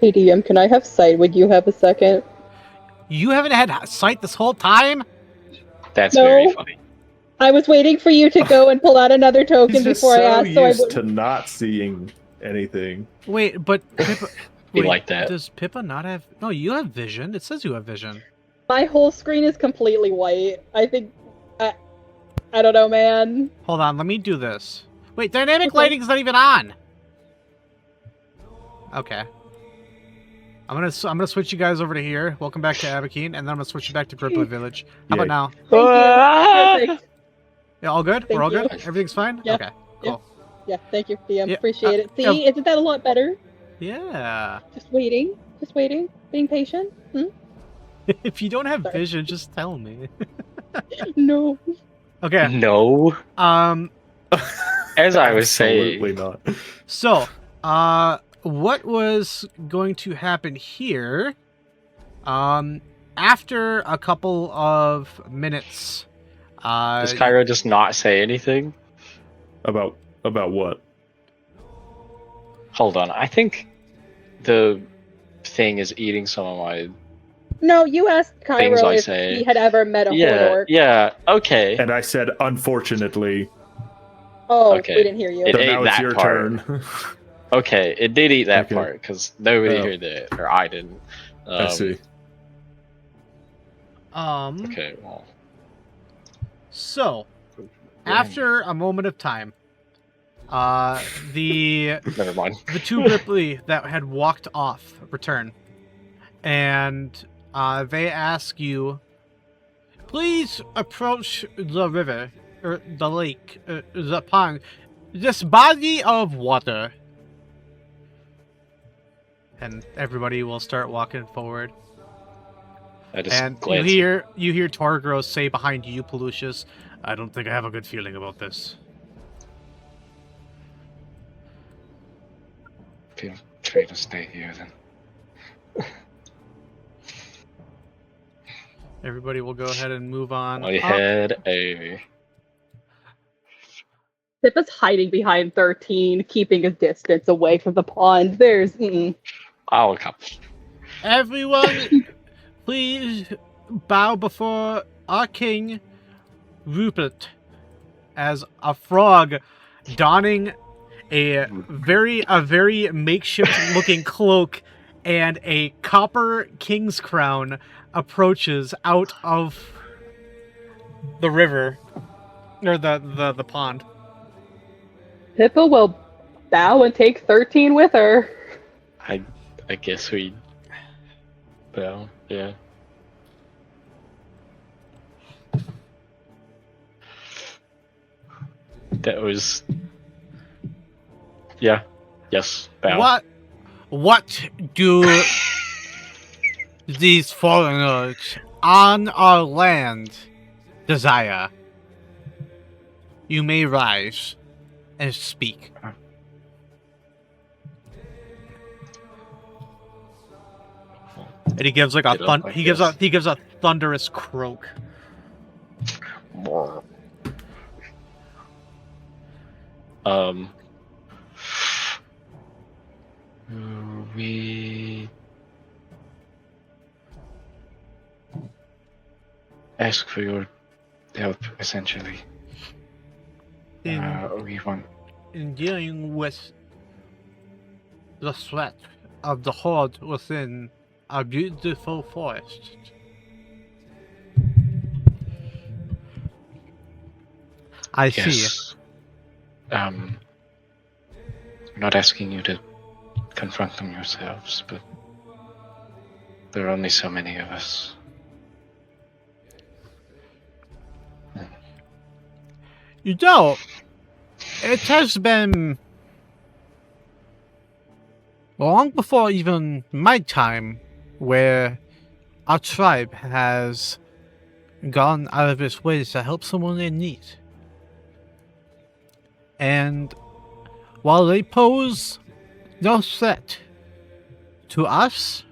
Hey DM, can I have sight? Would you have a second? You haven't had sight this whole time? That's No. very funny. I was waiting for you to go and pull out another token He's just before I so asked, so I used would. to not seeing anything. Wait, but Pippa, Be like that. Does Pippa not have? No, you have vision. It says you have vision. My whole screen is completely white. I think. I don't know, man. Hold on, let me do this. Wait, dynamic Okay. lighting's not even on. Okay. I'm gonna switch you guys over to here. Welcome back to Abakeen, and then I'm gonna switch you back to Grippli Village. How about now? Thank you. Perfect. Yeah, all good? Thank We're all you. good? Everything's fine? Yeah. Okay, cool. Yeah, thank you, DM. Yeah, Appreciate it. See, yeah. isn't that a lot better? Yeah. Just waiting. Being patient. If you don't have Sorry. vision, just tell me. No. Okay. No. As I was saying, Absolutely not. So, what was going to happen here? After a couple of minutes, does Cairo just not say anything? About what? Hold on. I think the thing is eating some of my. No, you asked Things Cairo I if say. he had ever met a Yeah. Horde. Yeah. Okay. And I said, unfortunately. Oh, Okay. we didn't hear you. It So ate now it's that your part. turn. Okay. It did eat that Okay. part because nobody Oh. heard it, or I didn't. I see. Okay. Well. So, after a moment of time, the Never mind. the two Grippli that had walked off return, and they ask you, please approach the river, or the lake, the pond, this body of water. And everybody will start walking forward. And you hear Torgros say behind you, Pelucius, I don't think I have a good feeling about this. Feel free to stay here then. Everybody will go ahead and move on. I had a... Pippa's hiding behind 13, keeping a distance away from the pond. There's... I'll come. Everyone, please bow before our king, Rupert, as a frog donning a very makeshift-looking cloak and a copper king's crown approaches out of the river, or the pond. Pippa will bow and take 13 with her. I guess we... Well, yeah. That was... Yeah. Yes. Bow. What do these foreigners on our land desire? You may rise and speak. And he gives like he gives a thunderous croak. We ask for your help, essentially. We want... In dealing with the threat of the horde within our beautiful forest. I see. I'm not asking you to confront them yourselves, but there are only so many of us. You know, it has been long before even my time where our tribe has gone out of its way to help someone in need. And while they pose no threat to us,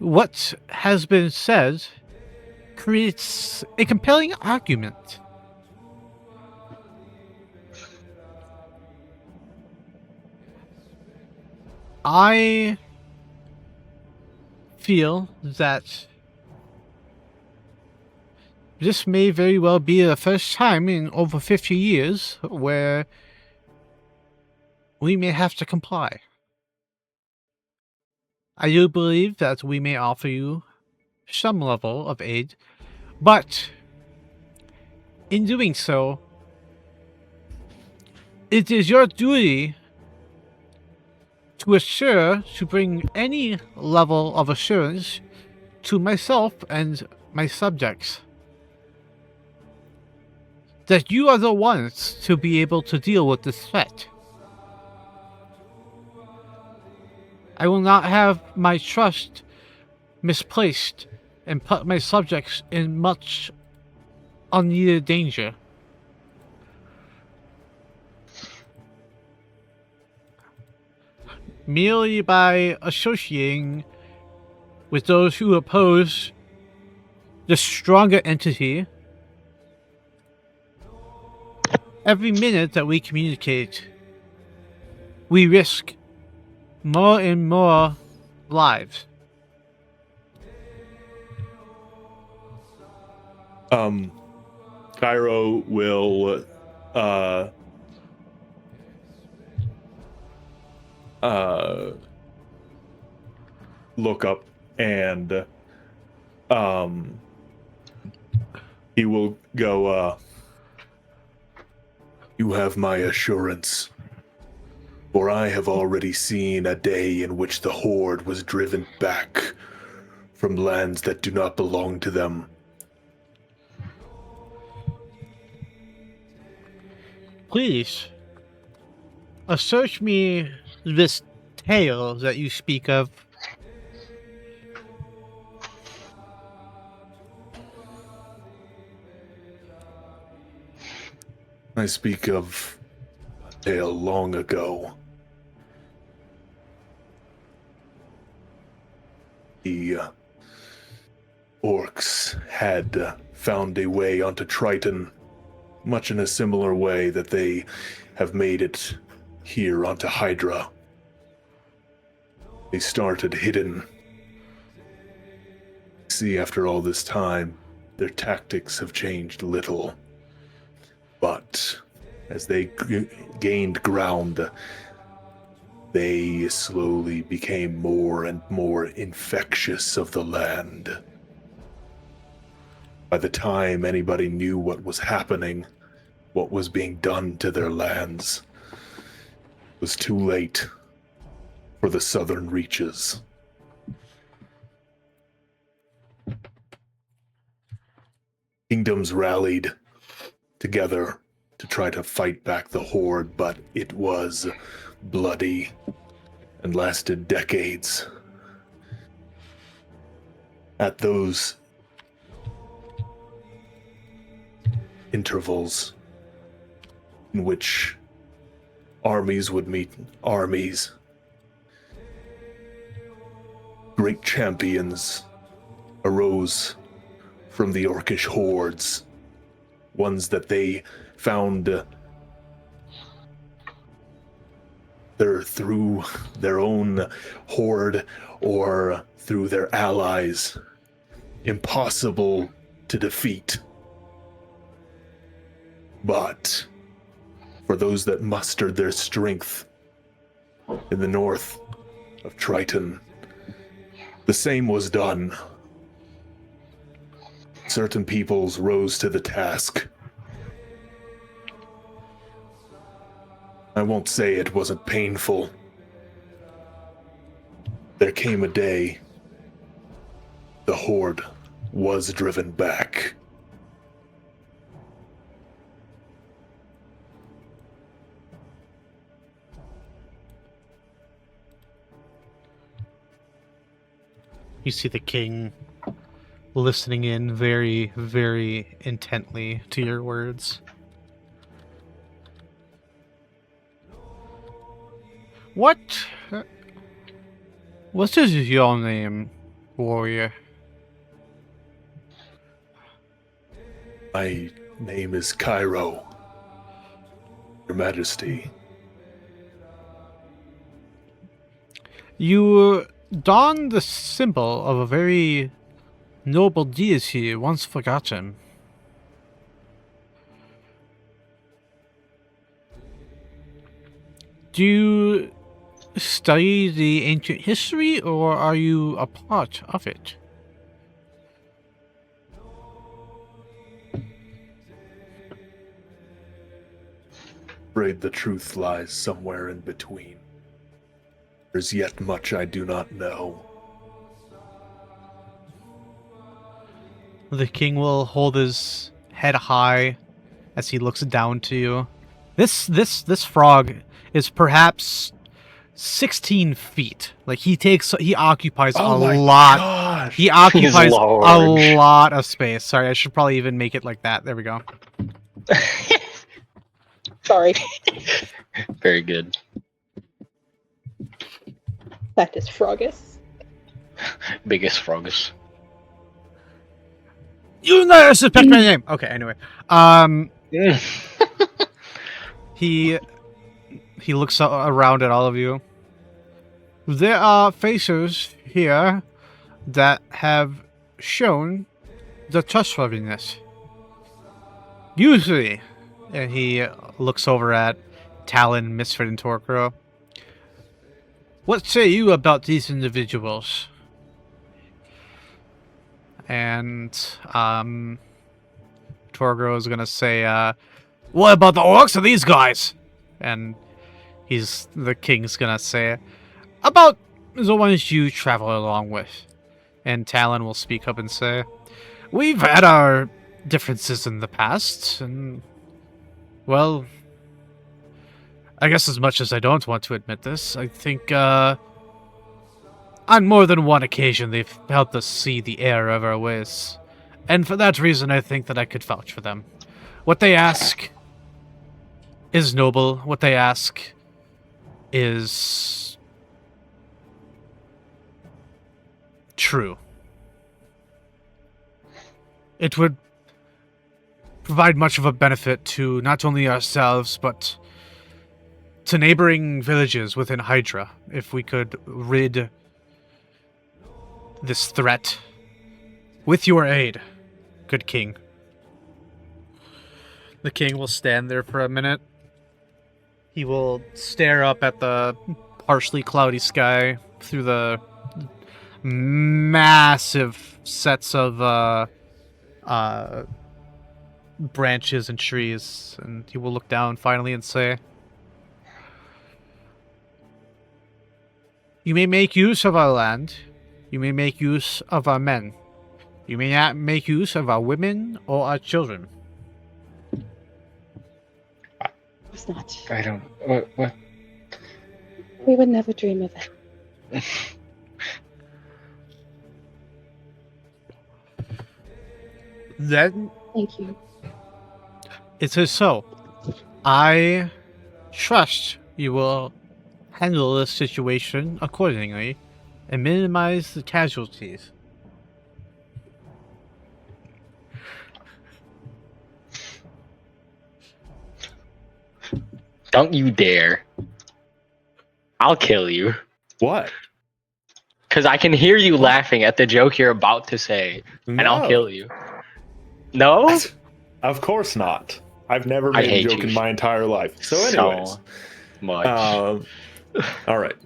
what has been said creates a compelling argument. I feel that this may very well be the first time in over 50 years where we may have to comply. I do believe that we may offer you some level of aid, but in doing so, it is your duty to bring any level of assurance to myself and my subjects that you are the ones to be able to deal with this threat. I will not have my trust misplaced and put my subjects in much unneeded danger. Merely by associating with those who oppose the stronger entity, every minute that we communicate, we risk more and more lives. Cairo will look up and he will go, you have my assurance, for I have already seen a day in which the horde was driven back from lands that do not belong to them Please, assert me this tale that you speak of. I speak of a tale long ago. The orcs had found a way onto Triton, much in a similar way that they have made it here onto Hydra. They started hidden. See, after all this time, their tactics have changed little. But as they gained ground, they slowly became more and more infectious of the land. By the time anybody knew what was happening, what was being done to their lands, it was too late for the southern reaches. Kingdoms rallied together to try to fight back the horde, but it was bloody and lasted decades. At those intervals in which armies would meet armies, great champions arose from the orcish hordes, ones that they found through their own horde or through their allies, impossible to defeat. But for those that mustered their strength in the north of Triton, the same was done. Certain peoples rose to the task. I won't say it wasn't painful. There came a day the horde was driven back. You see the king listening in very, very intently to your words. What is your name, warrior? My name is Cairo, Your Majesty. You don the symbol of a very noble deity once forgotten. Do you study the ancient history, or are you a part of it? Afraid the truth lies somewhere in between. There's yet much I do not know. The king will hold his head high as he looks down to you. This frog is perhaps 16 feet. Like he occupies a lot. Gosh. He occupies a large. lot of space. Sorry, I should probably even make it like that. There we go. Sorry. Very good. That is Frogus. Biggest frogus. You never suspect my name. Okay, anyway. He looks around at all of you. There are faces here that have shown the trustworthiness. Usually, and he looks over at Talon, Misfit, and Torquero. What say you about these individuals? And Torquero is gonna say, what about the orcs of these guys? And the king's gonna say, about the ones you travel along with. And Talon will speak up and say, we've had our differences in the past, and, well, I guess as much as I don't want to admit this, I think, on more than one occasion they've helped us see the error of our ways. And for that reason, I think that I could vouch for them. What they ask is noble. What they ask is true. It would provide much of a benefit to not only ourselves, but to neighboring villages within Hydra, if we could rid this threat with your aid, good king. The king will stand there for a minute. He will stare up at the partially cloudy sky through the massive sets of branches and trees, and he will look down finally and say, "You may make use of our land. You may make use of our men. You may not make use of our women or our children." It's not. I don't. What? We would never dream of it. Then Thank you. it is so. I trust you will handle this situation accordingly and minimize the casualties. Don't you dare. I'll kill you. What? Because I can hear you laughing at the joke you're about to say, and I'll kill you. No? Of course not. I've never I made a hate joke you in my entire life. So anyways. So much. All right.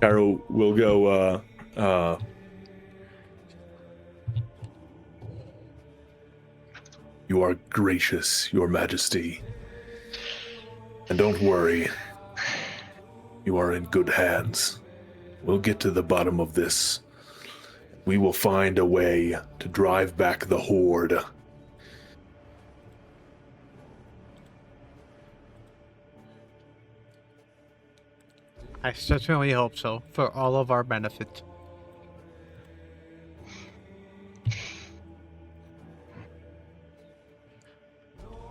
Cairo will go, You are gracious, your majesty. And don't worry. You are in good hands. We'll get to the bottom of this. We will find a way to drive back the horde. I certainly hope so, for all of our benefit.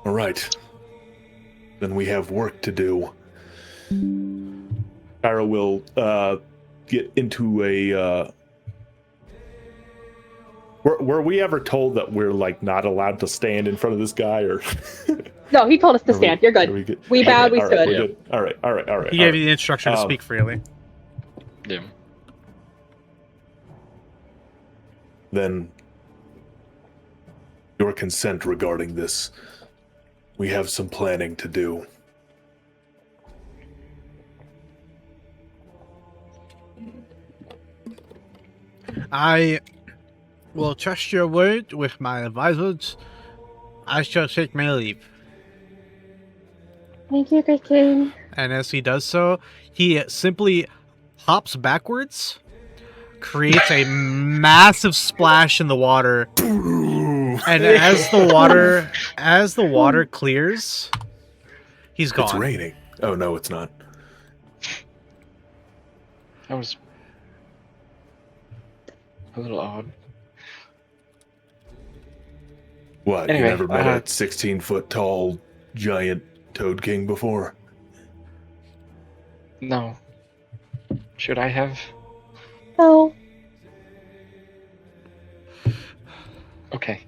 All right. Then we have work to do. Cairo will get into a... Were we ever told that we're, like, not allowed to stand in front of this guy, or... No, he told us to stand. You're good. We bowed, we all stood. right, we're good. All right. He gave you the instruction to speak freely. Yeah. Then, your consent regarding this. We have some planning to do. I will trust your word with my advisors. I shall take my leave. Thank you, Great King. And as he does so, he simply hops backwards, creates a massive splash in the water, and as the water clears, he's gone. It's raining. Oh no, it's not. That was a little odd. What, Anyway, you never met a 16-foot tall giant Toad King before? No. Should I have? No. Okay.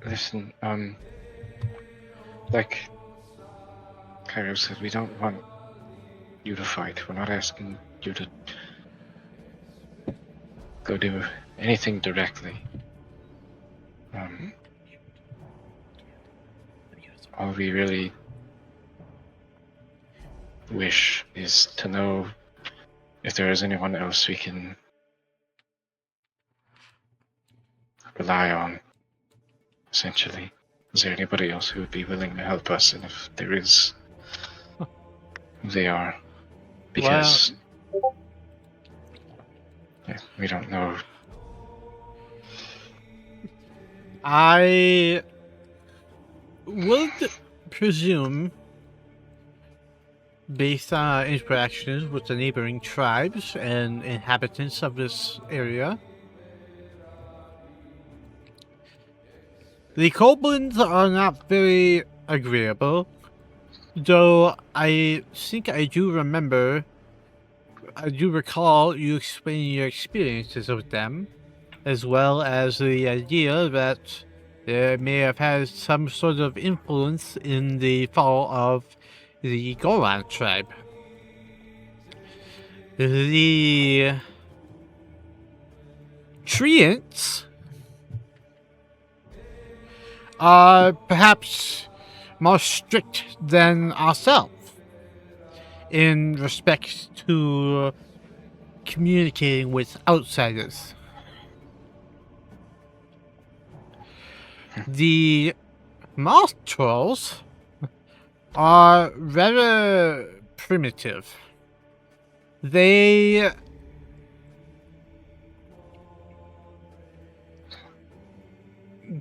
Listen, like Cairo said, we don't want you to fight. We're not asking you to go do anything directly. All we really wish is to know if there is anyone else we can rely on, essentially. Is there anybody else who would be willing to help us? And if there is, who they are. Because we don't know. I would presume, based on interactions with the neighboring tribes and inhabitants of this area, the kobolds are not very agreeable, though I think I do recall you explaining your experiences with them, as well as the idea that they may have had some sort of influence in the fall of the Golan tribe. The Treants are perhaps more strict than ourselves in respect to communicating with outsiders. The moth trolls are rather primitive. They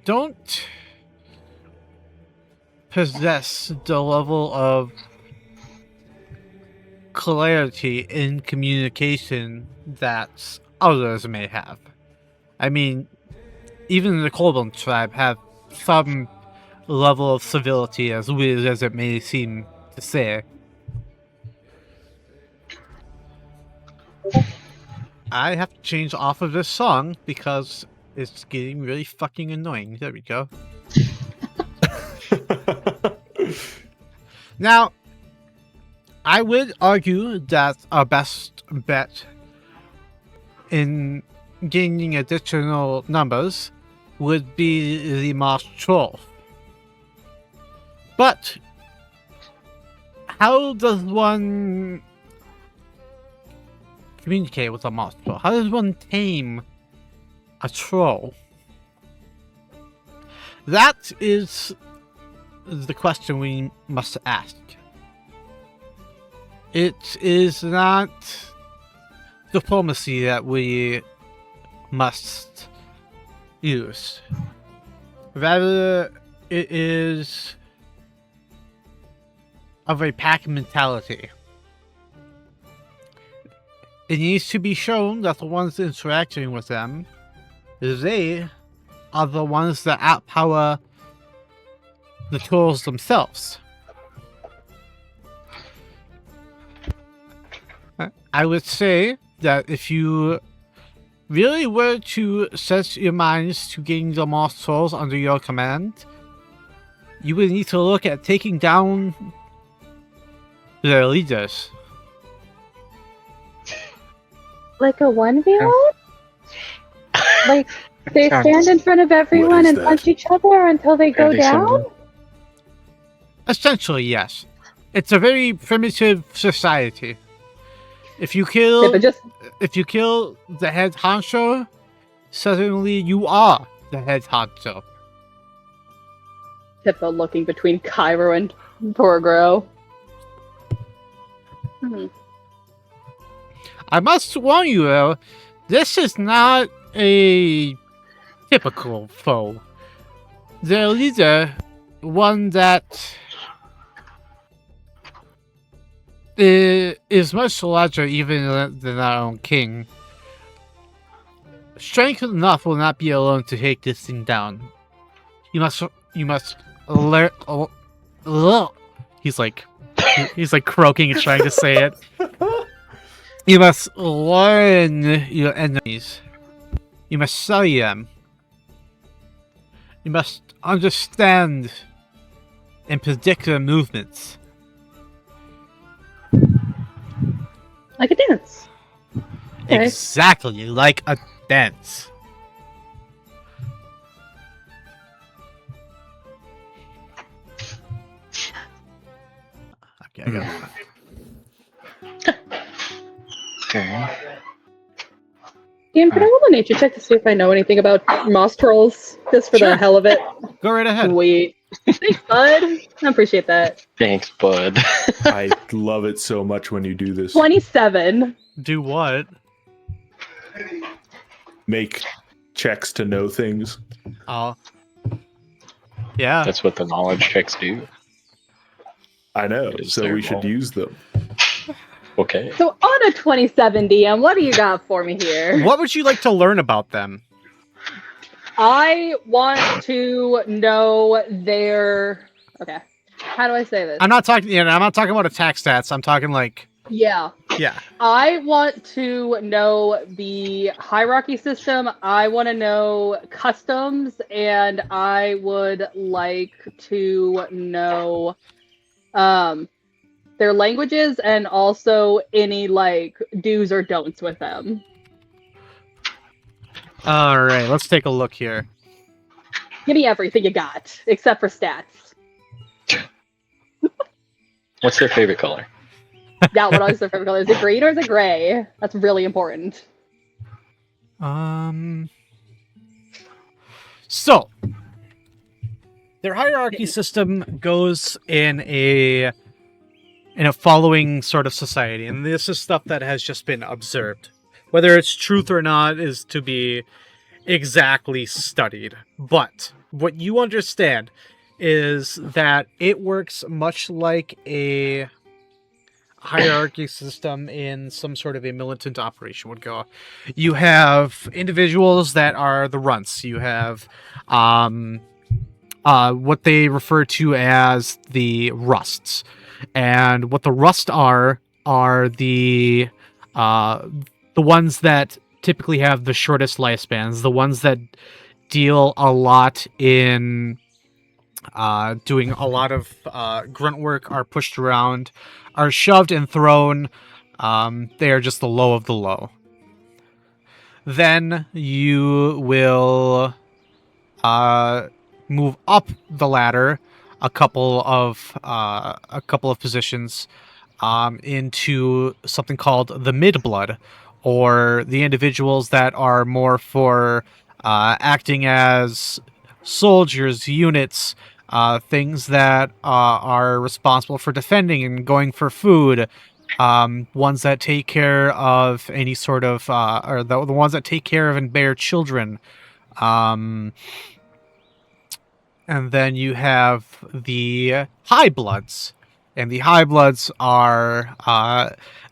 don't possess the level of clarity in communication that others may have. I mean, even the Kobold tribe have some level of civility, as weird as it may seem to say. I have to change off of this song because it's getting really fucking annoying. There we go. Now, I would argue that our best bet in gaining additional numbers would be the Moss Troll. But how does one communicate with a Moss Troll? How does one tame a troll? That is the question we must ask. It is not diplomacy that we must use. Rather, it is of a pack mentality. It needs to be shown that the ones interacting with them, they are the ones that outpower the trolls themselves. I would say that if you really were to set your minds to getting the Moss Trolls under your command, you would need to look at taking down their leaders. Like a 1v1? Like, they stand in front of everyone and punch each other until they go down? Essentially, yes. It's a very primitive society. If you kill the head honcho, suddenly you are the head honcho. Pippa looking between Cairo and Borgro. I must warn you, though, this is not a typical foe. Their leader, one that is much larger even than our own king. Strength enough will not be alone to take this thing down. You must learn. He's like croaking and trying to say it. You must learn your enemies. You must study them. You must understand and predict their movements. Like a dance. Okay. Exactly, like a dance. Okay, I got it. Okay. Ian, can I roll a nature check to see if I know anything about moss trolls? Just for the hell of it. Go right ahead. Sweet. Thanks, bud. I appreciate that. Thanks, bud. I love it so much when you do this. 27. Do what? Make checks to know things. Oh. Yeah. That's what the knowledge checks do. I know, Is so there we should more? use them. Okay. So on a 27 DM, what do you got for me here? What would you like to learn about them? I want to know their. Okay, how do I say this? I'm not talking about attack stats. I'm talking like Yeah. yeah. I want to know the hierarchy system. I want to know customs, and I would like to know their languages and also any like do's or don'ts with them. All right, let's take a look here. Give me everything you got, except for stats. What's their favorite color? Yeah, what is their favorite color? Is it green or is it gray? That's really important. So their hierarchy system goes in a following sort of society, and this is stuff that has just been observed. Whether it's truth or not is to be exactly studied. But what you understand is that it works much like a hierarchy system in some sort of a militant operation would go. You have individuals that are the runts. You have what they refer to as the rusts. And what the rust are the ones that typically have the shortest lifespans, the ones that deal a lot in doing a lot of grunt work, are pushed around, are shoved and thrown. They are just the low of the low. Then you will move up the ladder a couple of positions into something called the mid-blood, or the individuals that are more for acting as soldiers, units, things that are responsible for defending and going for food, ones that take care of any sort of, or the ones that take care of and bear children. And then you have the high bloods. And the high bloods are,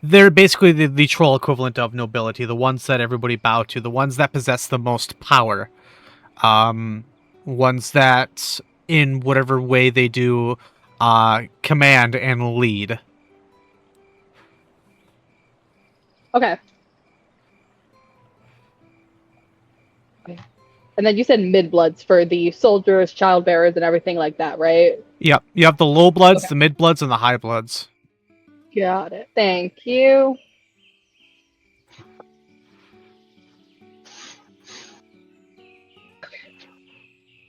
they're basically the troll equivalent of nobility, the ones that everybody bow to, the ones that possess the most power. Ones that, in whatever way they do, command and lead. Okay. And then you said mid-bloods for the soldiers, childbearers, and everything like that, right? Yep. You have the low bloods, Okay. the mid bloods, and the high bloods. Got it. Thank you.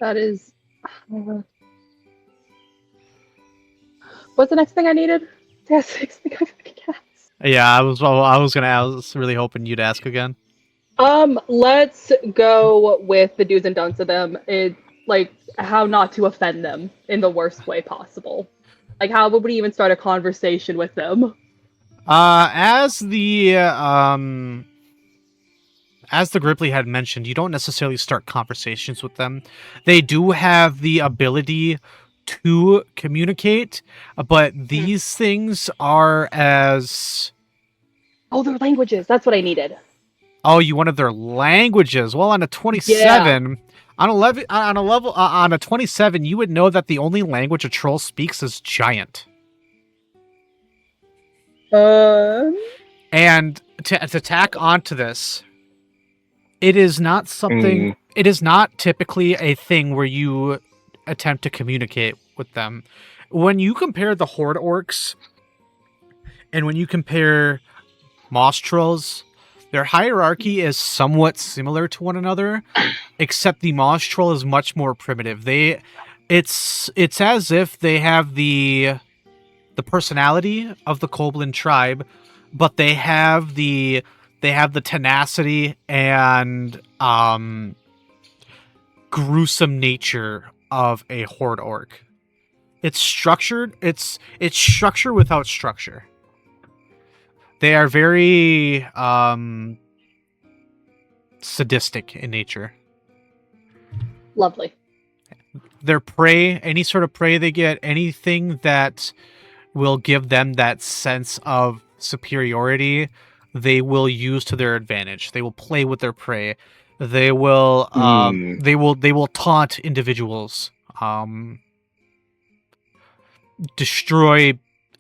That is... what's the next thing I needed? That's the next thing I fucking asked. Yeah, I was really hoping you'd ask again. Let's go with the do's and don'ts of them. It, like, how not to offend them in the worst way possible. Like, how would we even start a conversation with them? As the Grippli had mentioned, you don't necessarily start conversations with them. They do have the ability to communicate, but these things are as... Oh, their languages. That's what I needed. Oh, you wanted their languages. Well, on a 27, on a 27, you would know that the only language a troll speaks is giant. And to tack onto this, it is not something. It is not typically a thing where you attempt to communicate with them. When you compare the horde orcs, and when you compare moss trolls, their hierarchy is somewhat similar to one another, except the moss troll is much more primitive. It's as if they have the personality of the Koblin tribe, but they have the tenacity and gruesome nature of a horde orc. It's structured. It's structure without structure. They are very sadistic in nature. Lovely. Their prey, any sort of prey they get, anything that will give them that sense of superiority, they will use to their advantage. They will play with their prey. They will they will taunt individuals. Destroy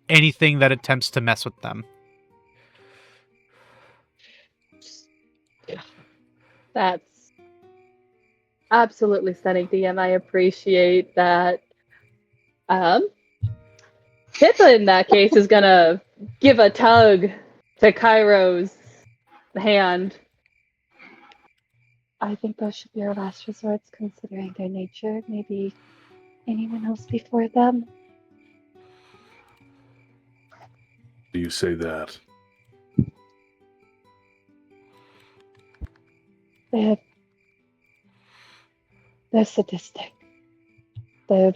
anything that attempts to mess with them. That's absolutely stunning, DM. I appreciate that. Pippa, in that case, is gonna give a tug to Cairo's hand. I think those should be our last resorts, considering their nature. Maybe anyone else before them? Do you say that? They're sadistic. They're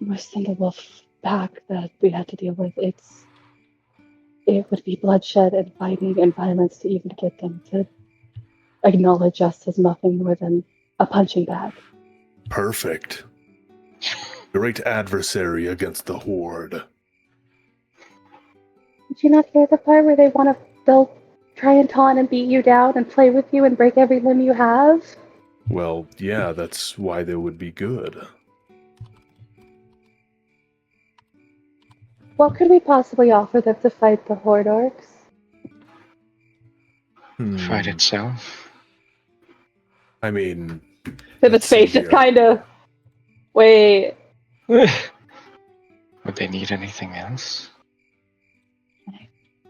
worse than the wolf pack that we had to deal with. It would be bloodshed and fighting and violence to even get them to acknowledge us as nothing more than a punching bag. Perfect. Great adversary against the Horde. Did you not hear the part where they'll try and taunt and beat you down and play with you and break every limb you have? Well, yeah, that's why they would be good. What could we possibly offer them to fight the Horde orcs? Fight itself. I mean... Pippa's face just kind of... Wait. Would they need anything else?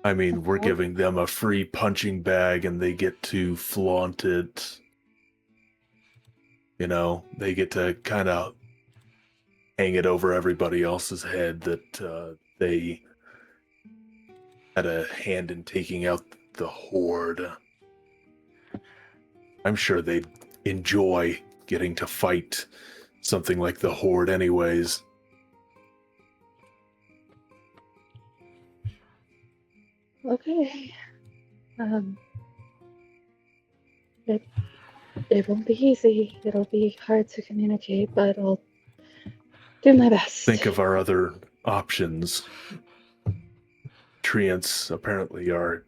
I mean, we're giving them a free punching bag and they get to flaunt it. You know, they get to kind of hang it over everybody else's head that they had a hand in taking out the Horde. I'm sure they'd enjoy getting to fight something like the Horde anyways. Okay. It won't be easy. It'll be hard to communicate, but I'll do my best. Think of our other options. Treants apparently are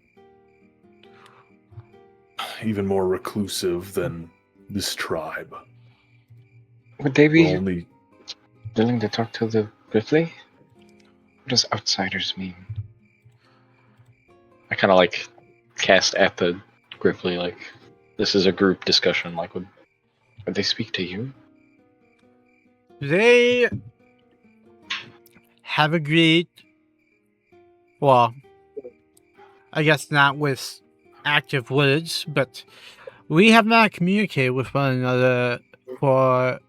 even more reclusive than this tribe. Would they be Only willing to talk to the Grippli? What does outsiders mean? I kind of like cast at the Grippli, like, this is a group discussion. Like, would they speak to you? They have agreed. Well, I guess not with active words, but we have not communicated with one another for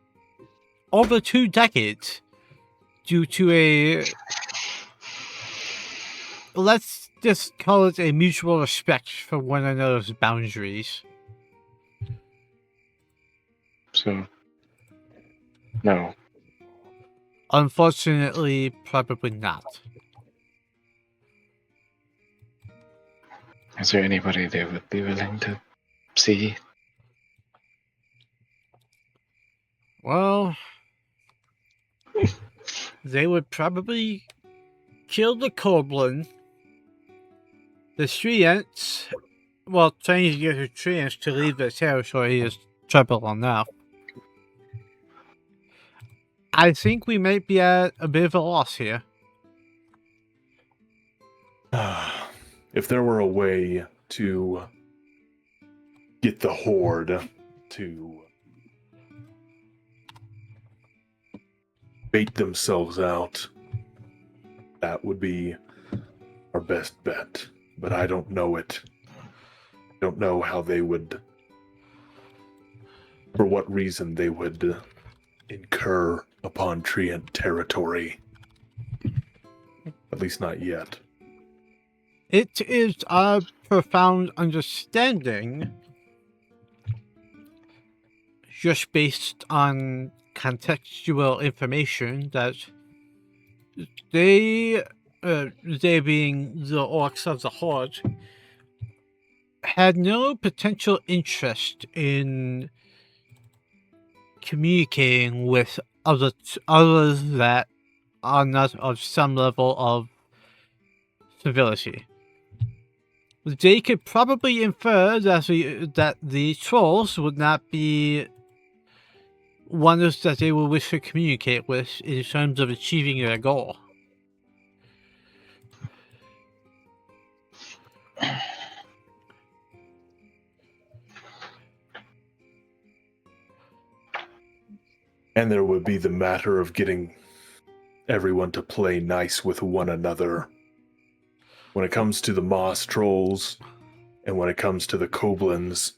over 2 decades due to a, let's just call it a mutual respect for one another's boundaries. So, no. Unfortunately, probably not. Is there anybody they would be willing to see? Well, they would probably kill the Koblin. The Treants, well, trying to get the Treants to leave the territory is trouble enough. I think we might be at a bit of a loss here. if there were a way to get the Horde to bait themselves out, that would be our best bet. But I don't know it. I don't know how they would, for what reason they would incur upon Treant territory. At least not yet. It is a profound understanding, just based on contextual information, that they being the orcs of the Horde, had no potential interest in communicating with others that are not of some level of civility. They could probably infer that the trolls would not be ones that they will wish to communicate with in terms of achieving their goal. And there would be the matter of getting everyone to play nice with one another. When it comes to the Moss Trolls, and when it comes to the Koblins,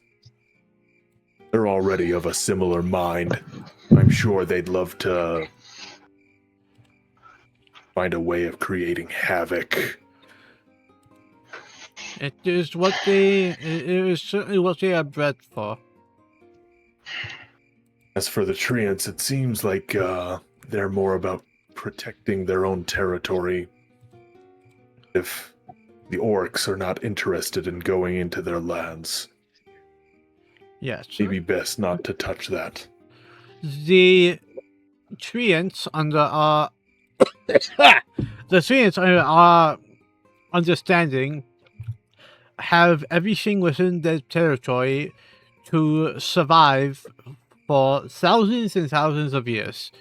they're already of a similar mind. I'm sure they'd love to find a way of creating havoc. It is certainly what they are bred for. As for the Treants, it seems like they're more about protecting their own territory. If the orcs are not interested in going into their lands, yes, maybe best not to touch that. The Treants under our understanding have everything within their territory to survive for thousands and thousands of years.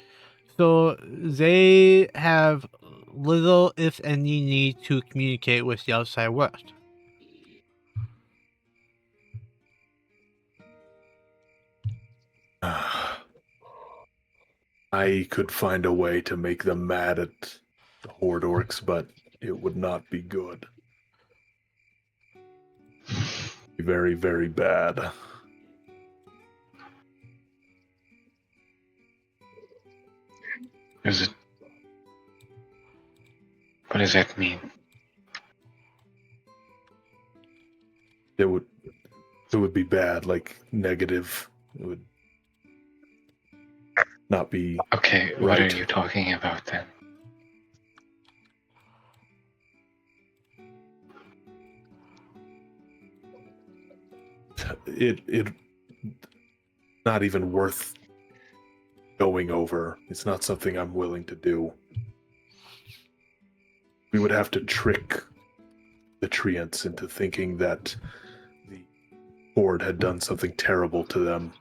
So they have little, if any, need to communicate with the outside world. I could find a way to make them mad at the Horde Orcs, but it would not be good. Be very, very bad. Is it? What does that mean? It would be bad, like negative. It would not be okay. right. What are you talking about then? It not even worth going over. It's not something I'm willing to do. We would have to trick the Treants into thinking that the Horde had done something terrible to them.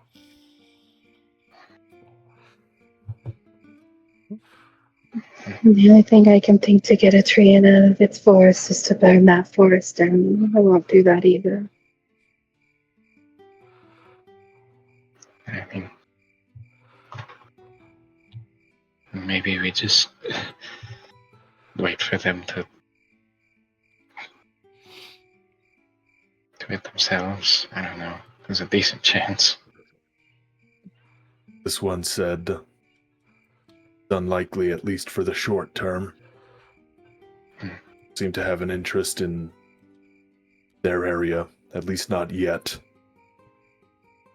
The only thing I can think to get a tree out of its forest is to burn that forest down. I won't do that either. I mean, maybe we just wait for them to do it themselves. I don't know. There's a decent chance. This one said, unlikely, at least for the short term. Seem to have an interest in their area, at least not yet.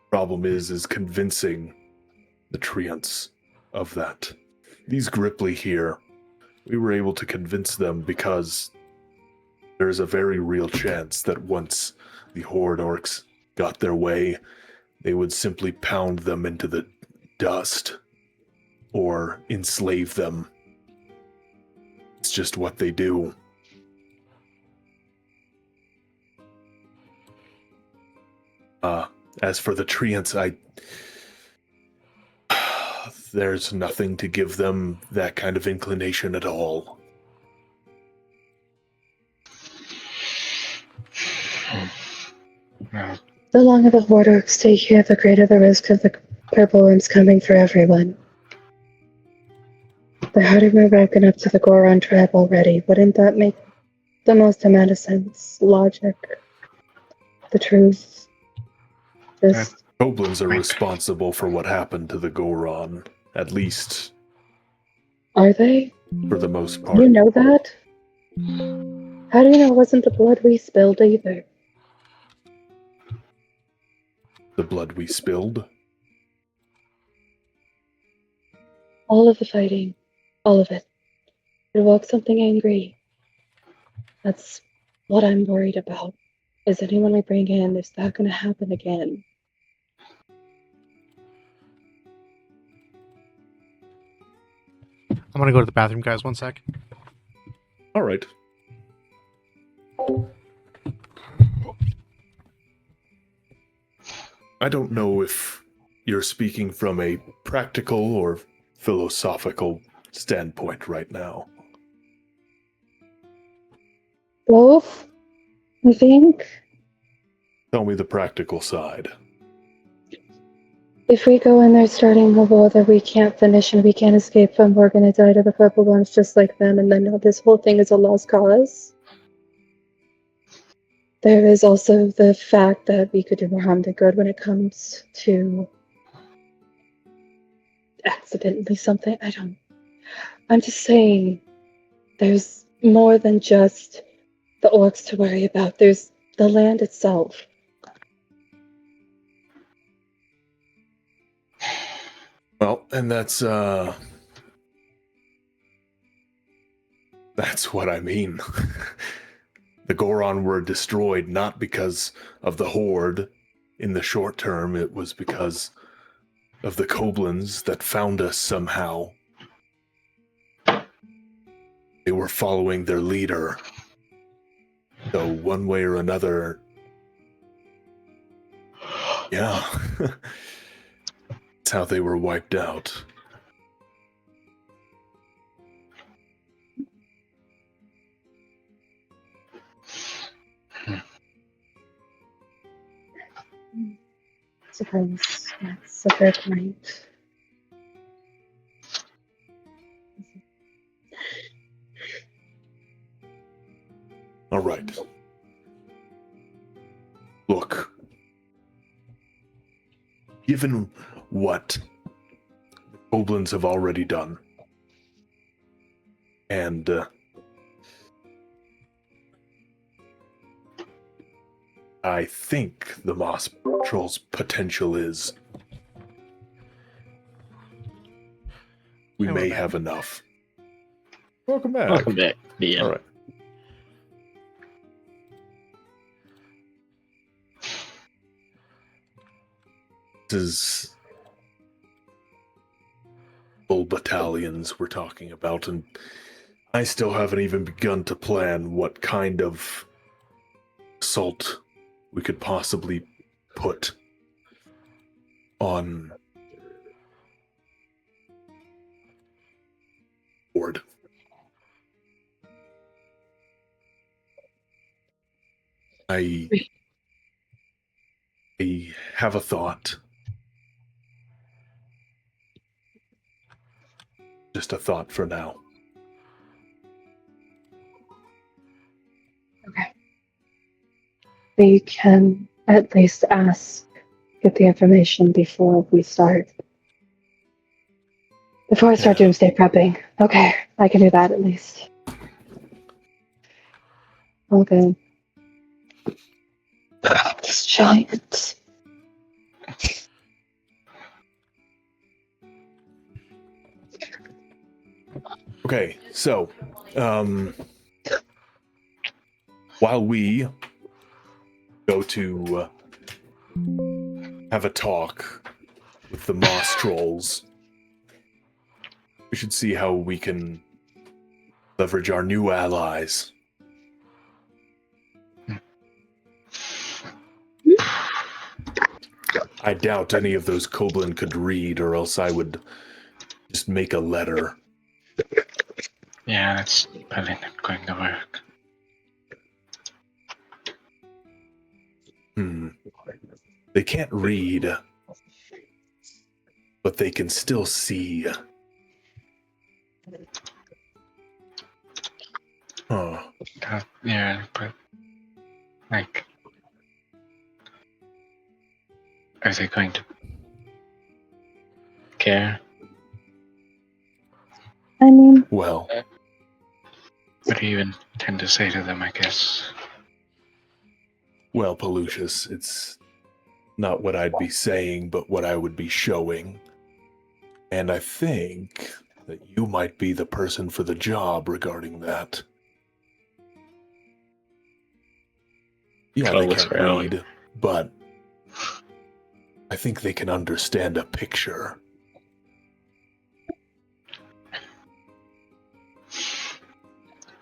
Problem is convincing the Treants of that. These Grippli here, we were able to convince them because there's a very real chance that once the Horde Orcs got their way, they would simply pound them into the dust or enslave them. It's just what they do. As for the Treants, there's nothing to give them that kind of inclination at all. Well, The longer the Horde Orcs stay here, the greater the risk of the purple worms coming for everyone. They're hardly broken up to the Goron tribe already. Wouldn't that make the most amount of sense? Logic. The truth. Just... Goblins are responsible for what happened to the Goron, at least. Are they? For the most part. You know that? How do you know it wasn't the blood we spilled either? The blood we spilled? All of the fighting. All of it. It evoked something angry. That's what I'm worried about. Is anyone we bring in, is that going to happen again? I'm want to go to the bathroom, guys. 1 sec. All right. I don't know if you're speaking from a practical or philosophical standpoint right now. Both, I think. Tell me the practical side. If we go in there starting a war that we can't finish and we can't escape from, we're gonna die to the purple ones just like them, and then this whole thing is a lost cause. There is also the fact that we could do more harm than good when it comes to accidentally something. I'm just saying, there's more than just the orcs to worry about. There's the land itself. Well, and that's what I mean. The Goron were destroyed not because of the Horde in the short term, it was because of the Koblins that found us somehow. They were following their leader. So one way or another, yeah, that's how they were wiped out. Suppose that's a fair point. All right. Look, given what the Koblins have already done, and I think the Moss Patrol's potential is we may have enough. Welcome back. Welcome back. Yeah. All right. This is full battalions we're talking about, and I still haven't even begun to plan what kind of assault we could possibly put on board. I have a thought. Just a thought for now. Okay. We can at least get the information before I start doomsday prepping. Okay, I can do that at least. Okay. This giant. Okay, so, while we go to have a talk with the Moss Trolls, we should see how we can leverage our new allies. I doubt any of those Koblin could read, or else I would just make a letter. Yeah, that's probably not going to work. They can't read, but they can still see. Huh. Yeah, but like, are they going to care? I mean, Well, What do you intend to say to them, I guess? well, Pelucius, it's not what I'd be saying, but what I would be showing. And I think that you might be the person for the job regarding that. Yeah, they can't read, but I think they can understand a picture.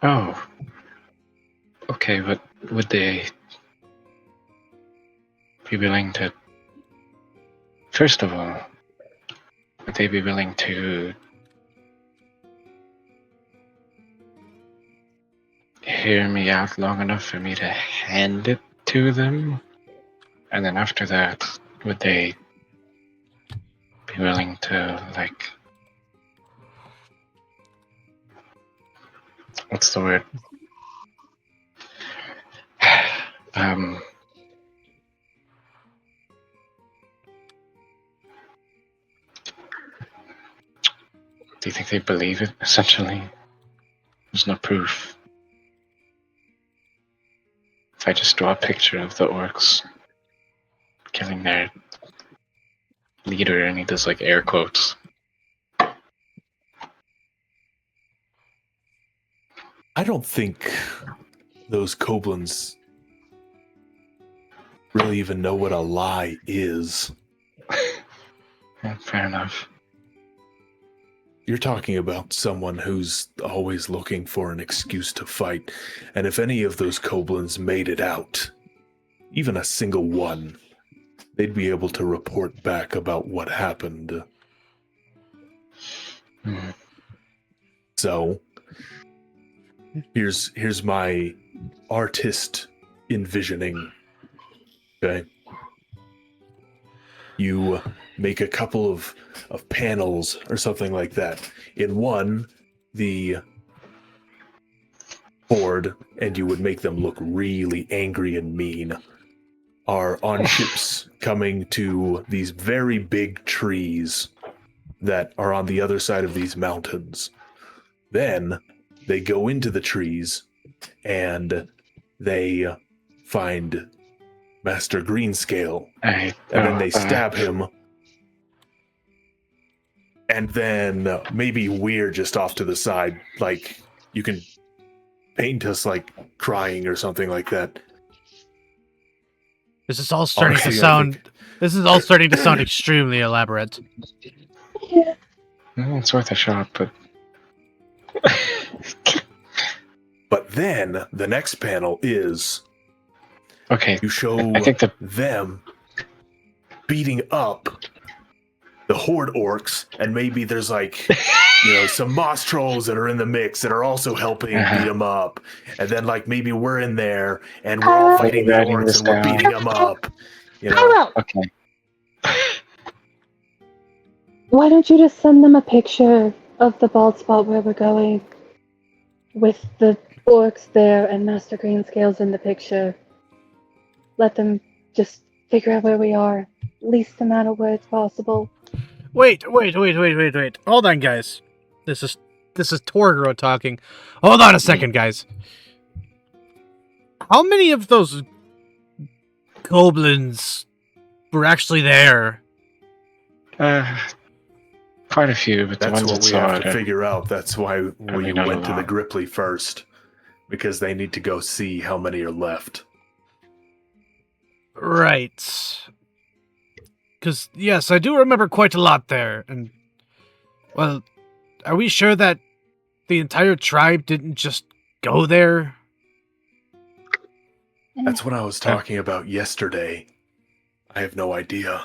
Oh. Okay, but would they be willing to... First of all, would they be willing to hear me out long enough for me to hand it to them? And then after that, would they be willing to, like... What's the word? Do you think they believe it, essentially? There's no proof. If I just draw a picture of the orcs killing their leader and he does like air quotes. I don't think those kobolins really even know what a lie is. Yeah, fair enough. You're talking about someone who's always looking for an excuse to fight, and if any of those kobolins made it out, even a single one, they'd be able to report back about what happened. Hmm. So, here's my artist envisioning. Okay? You make a couple of panels or something like that. In one, the horde, and you would make them look really angry and mean, are on ships coming to these very big trees that are on the other side of these mountains. Then they go into the trees and they find Master Greenscale, and then they stab him. And then maybe we're just off to the side, like you can paint us like crying or something like that. This is all starting Honestly, to sound. This is all starting to sound extremely elaborate. Yeah. It's worth a shot, but But then the next panel is okay. you show I think them beating up the horde orcs, and maybe there's like, some moss trolls that are in the mix that are also helping beat them up, and then like maybe we're in there and we're all fighting the orcs and we're beating them up. Okay. Why don't you just send them a picture of the bald spot where we're going, with the orcs there and Master Greenscales in the picture? Let them just figure out where we are. Least amount of words possible. Wait. Hold on, guys. This is Torgro talking. Hold on a second, guys. How many of those goblins were actually there? Quite a few, but That's the ones what that we saw have to it. figure out. That's why we not a went to the lot. Grippli first, because they need to go see how many are left. Right. Because, yes, I do remember quite a lot there. And, well, are we sure that the entire tribe didn't just go there? That's what I was talking about yesterday. I have no idea.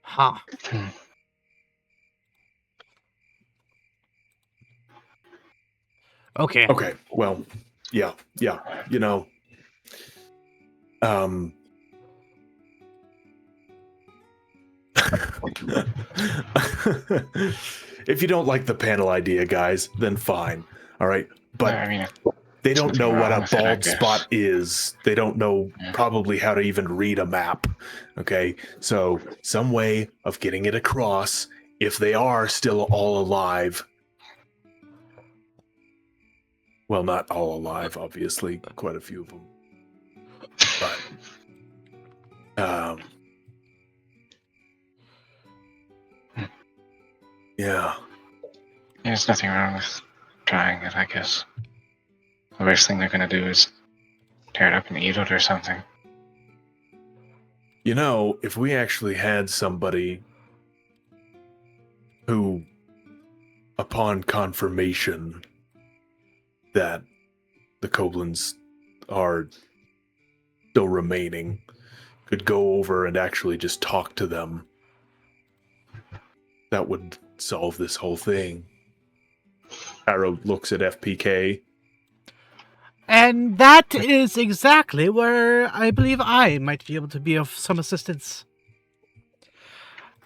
Huh. Okay. Okay, well, yeah. If you don't like the panel idea, guys, then fine. All right, but I mean, they don't know what a with it, I bald guess. spot is. They don't know probably how to even read a map. Okay, so some way of getting it across, if they are still all alive. Well, not all alive, obviously. Quite a few of them. But, yeah. There's nothing wrong with trying it, I guess. The worst thing they're gonna do is tear it up and eat it or something. If we actually had somebody who upon confirmation that the Koblins are still remaining, could go over and actually just talk to them, that would solve this whole thing. Arrow looks at FPK. And that is exactly where I believe I might be able to be of some assistance.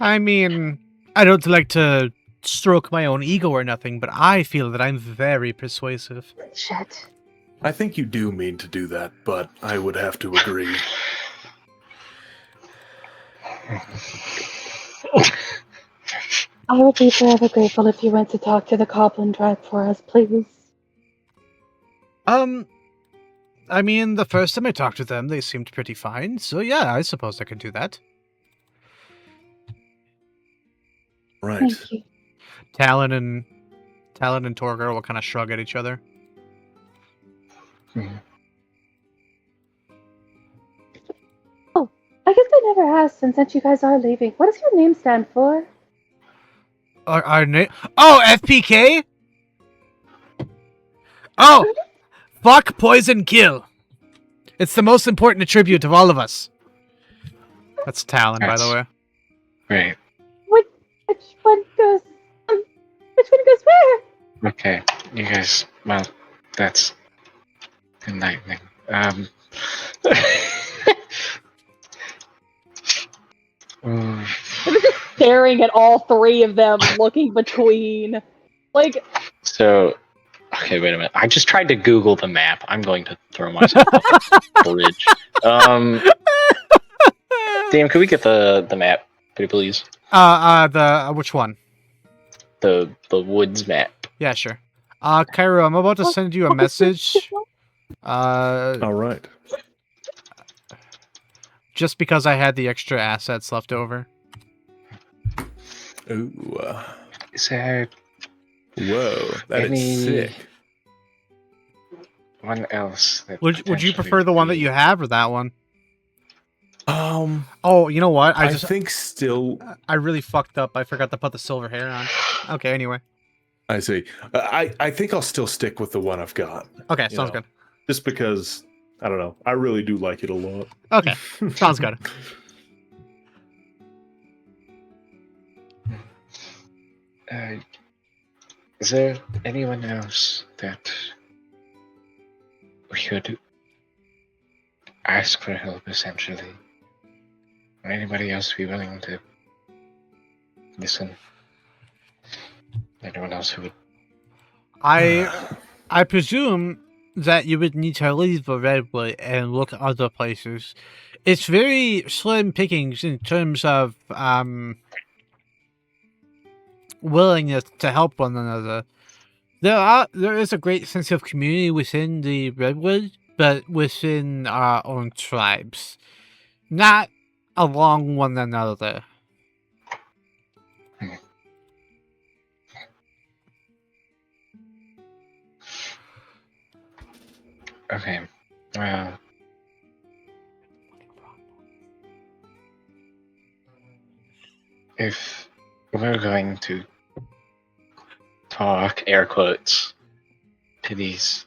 I mean, I don't like to stroke my own ego or nothing, but I feel that I'm very persuasive. Shit. I think you do mean to do that, but I would have to agree. I would be forever grateful if you went to talk to the Goblin Tribe for us, please. I mean, the first time I talked to them, they seemed pretty fine, so yeah, I suppose I could do that. Right. Thank you. Talon and Torgar will kind of shrug at each other. Oh, I guess I never asked, and since you guys are leaving, what does your name stand for? Our name? Oh, FPK? Oh, fuck, poison, kill. It's the most important attribute of all of us. That's Talon, by the way. Great. Which one goes where? Okay, you guys. Well, that's enlightening. I was just staring at all three of them, looking between. Like. So, okay, wait a minute. I just tried to Google the map. I'm going to throw myself off the bridge. Damn, could we get the map, pretty please? Which one? The woods map. Yeah, sure. Cairo, I'm about to send you a message. All right. Just because I had the extra assets left over. Ooh. Is there Whoa, that is sick. one else that Would you prefer the one that you have or that one? Oh, you know what? I think still. I really fucked up. I forgot to put the silver hair on. Okay, anyway. I see. I think I'll still stick with the one I've got. Okay, sounds good. Just because, I don't know, I really do like it a lot. Okay, sounds good. Is there anyone else that we could ask for help, essentially? Or anybody else be willing to listen? Anyone else who would... I presume that you would need to leave the Redwood and look other places. It's very slim pickings in terms of willingness to help one another. There is a great sense of community within the Redwood, but within our own tribes, not along one another. Okay, well... if we're going to talk, air quotes, to these,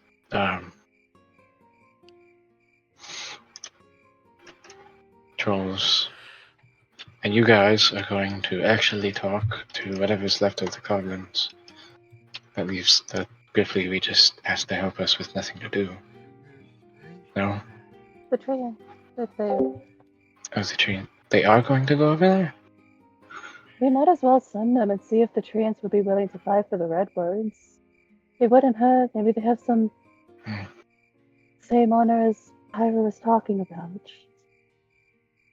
trolls, and you guys are going to actually talk to whatever's left of the goblins, that leaves the Grippli we just asked to help us with nothing to do. No? The Treant. That they... Oh, the Treant. They are going to go over there? We might as well send them and see if the Treants would be willing to fight for the Redwoods. It wouldn't hurt. Maybe they have some same honor as Pyra was talking about.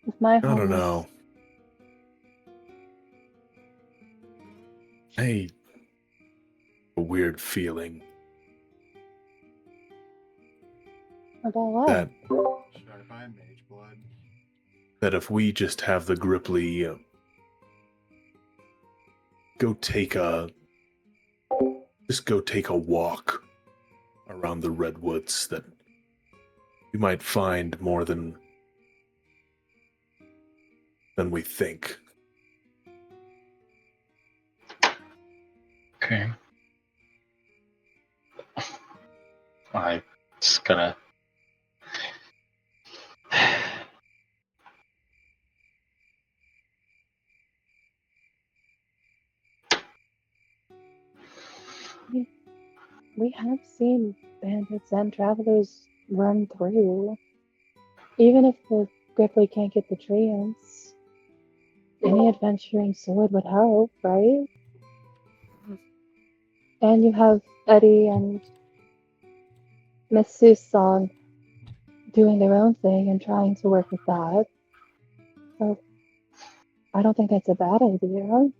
With my I don't know. A weird feeling About what? that if we just have the Grippli go take a walk around the redwoods, that we might find more than we think. Okay. I just gotta. We have seen bandits and travelers run through. Even if the Grippli can't get the treants, any adventuring sword would help, right? And you have Eddie and Miss Susan doing their own thing and trying to work with that. So I don't think that's a bad idea.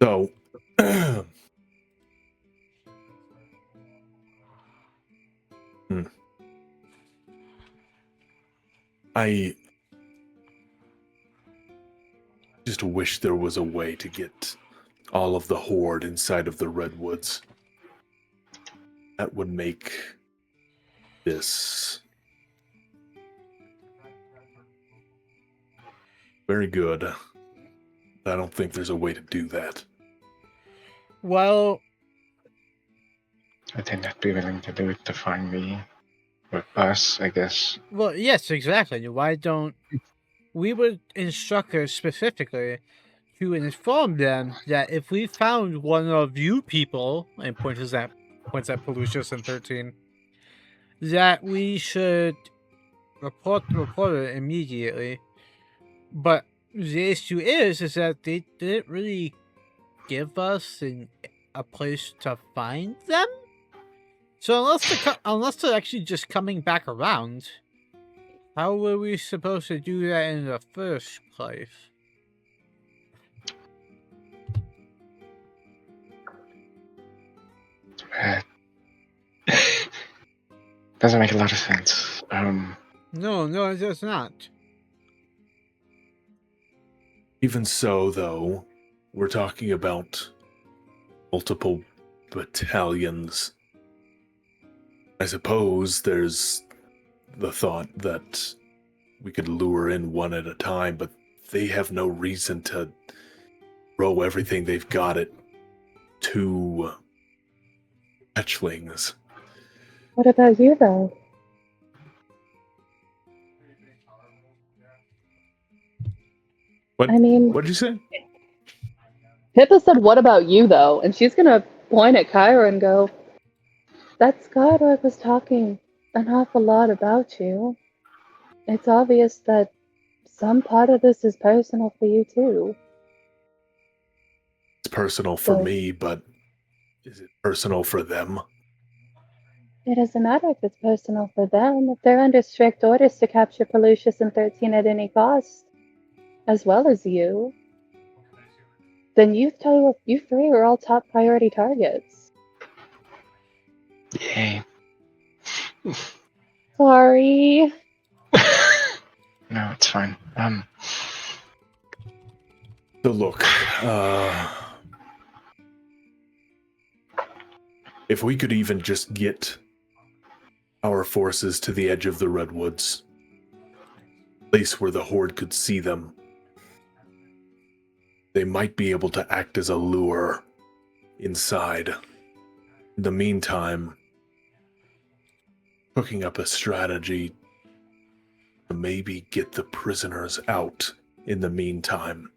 So, I just wish there was a way to get all of the horde inside of the redwoods. That would make this very good. I don't think there's a way to do that. Well, I think I'd be willing to do it to find me. Or us, I guess. well, yes, exactly. Why don't we would instruct her specifically to inform them that if we found one of you people, and points at Pelucius and 13, that we should report it immediately. But the issue is that they didn't really give us a place to find them. So unless they're actually just coming back around, how were we supposed to do that in the first place? Doesn't make a lot of sense. No, it does not. Even so, though, we're talking about multiple battalions. I suppose there's the thought that we could lure in one at a time, but they have no reason to throw everything they've got at 2 hatchlings. What about you, though? What'd you say? Pippa said, "What about you, though?" And she's gonna point at Kyra and go, That Skydork was talking an awful lot about you. It's obvious that some part of this is personal for you, too. It's personal for So- me, but is it personal for them? It doesn't matter if it's personal for them. If they're under strict orders to capture Pelucius and 13 at any cost, as well as you, then you three are all top priority targets. Yay. Sorry. No, it's fine. So look, if we could even just get our forces to the edge of the redwoods, place where the horde could see them, they might be able to act as a lure inside. In the meantime, cooking up a strategy to maybe get the prisoners out in the meantime.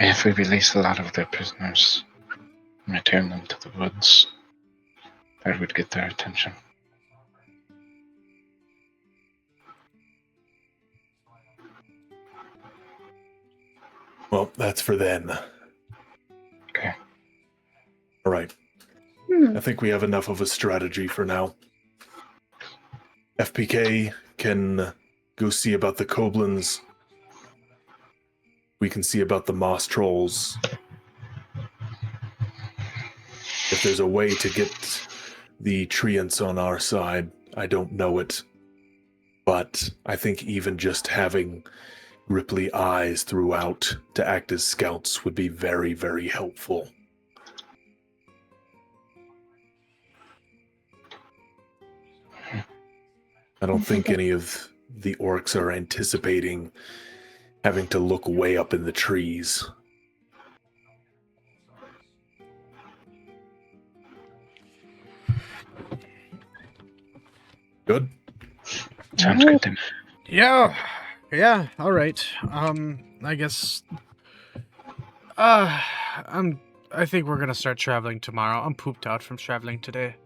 If we release a lot of their prisoners and return them to the woods, that would get their attention. Well, that's for then. Okay. All right. I think we have enough of a strategy for now. FPK can go see about the Koblins. We can see about the Moss Trolls. If there's a way to get the Treants on our side, I don't know it. But I think even just having Grippli eyes throughout to act as scouts would be very, very helpful. I don't think any of the orcs are anticipating having to look way up in the trees. Good? Sounds good to me. Yeah, all right. I guess I think we're going to start traveling tomorrow. I'm pooped out from traveling today.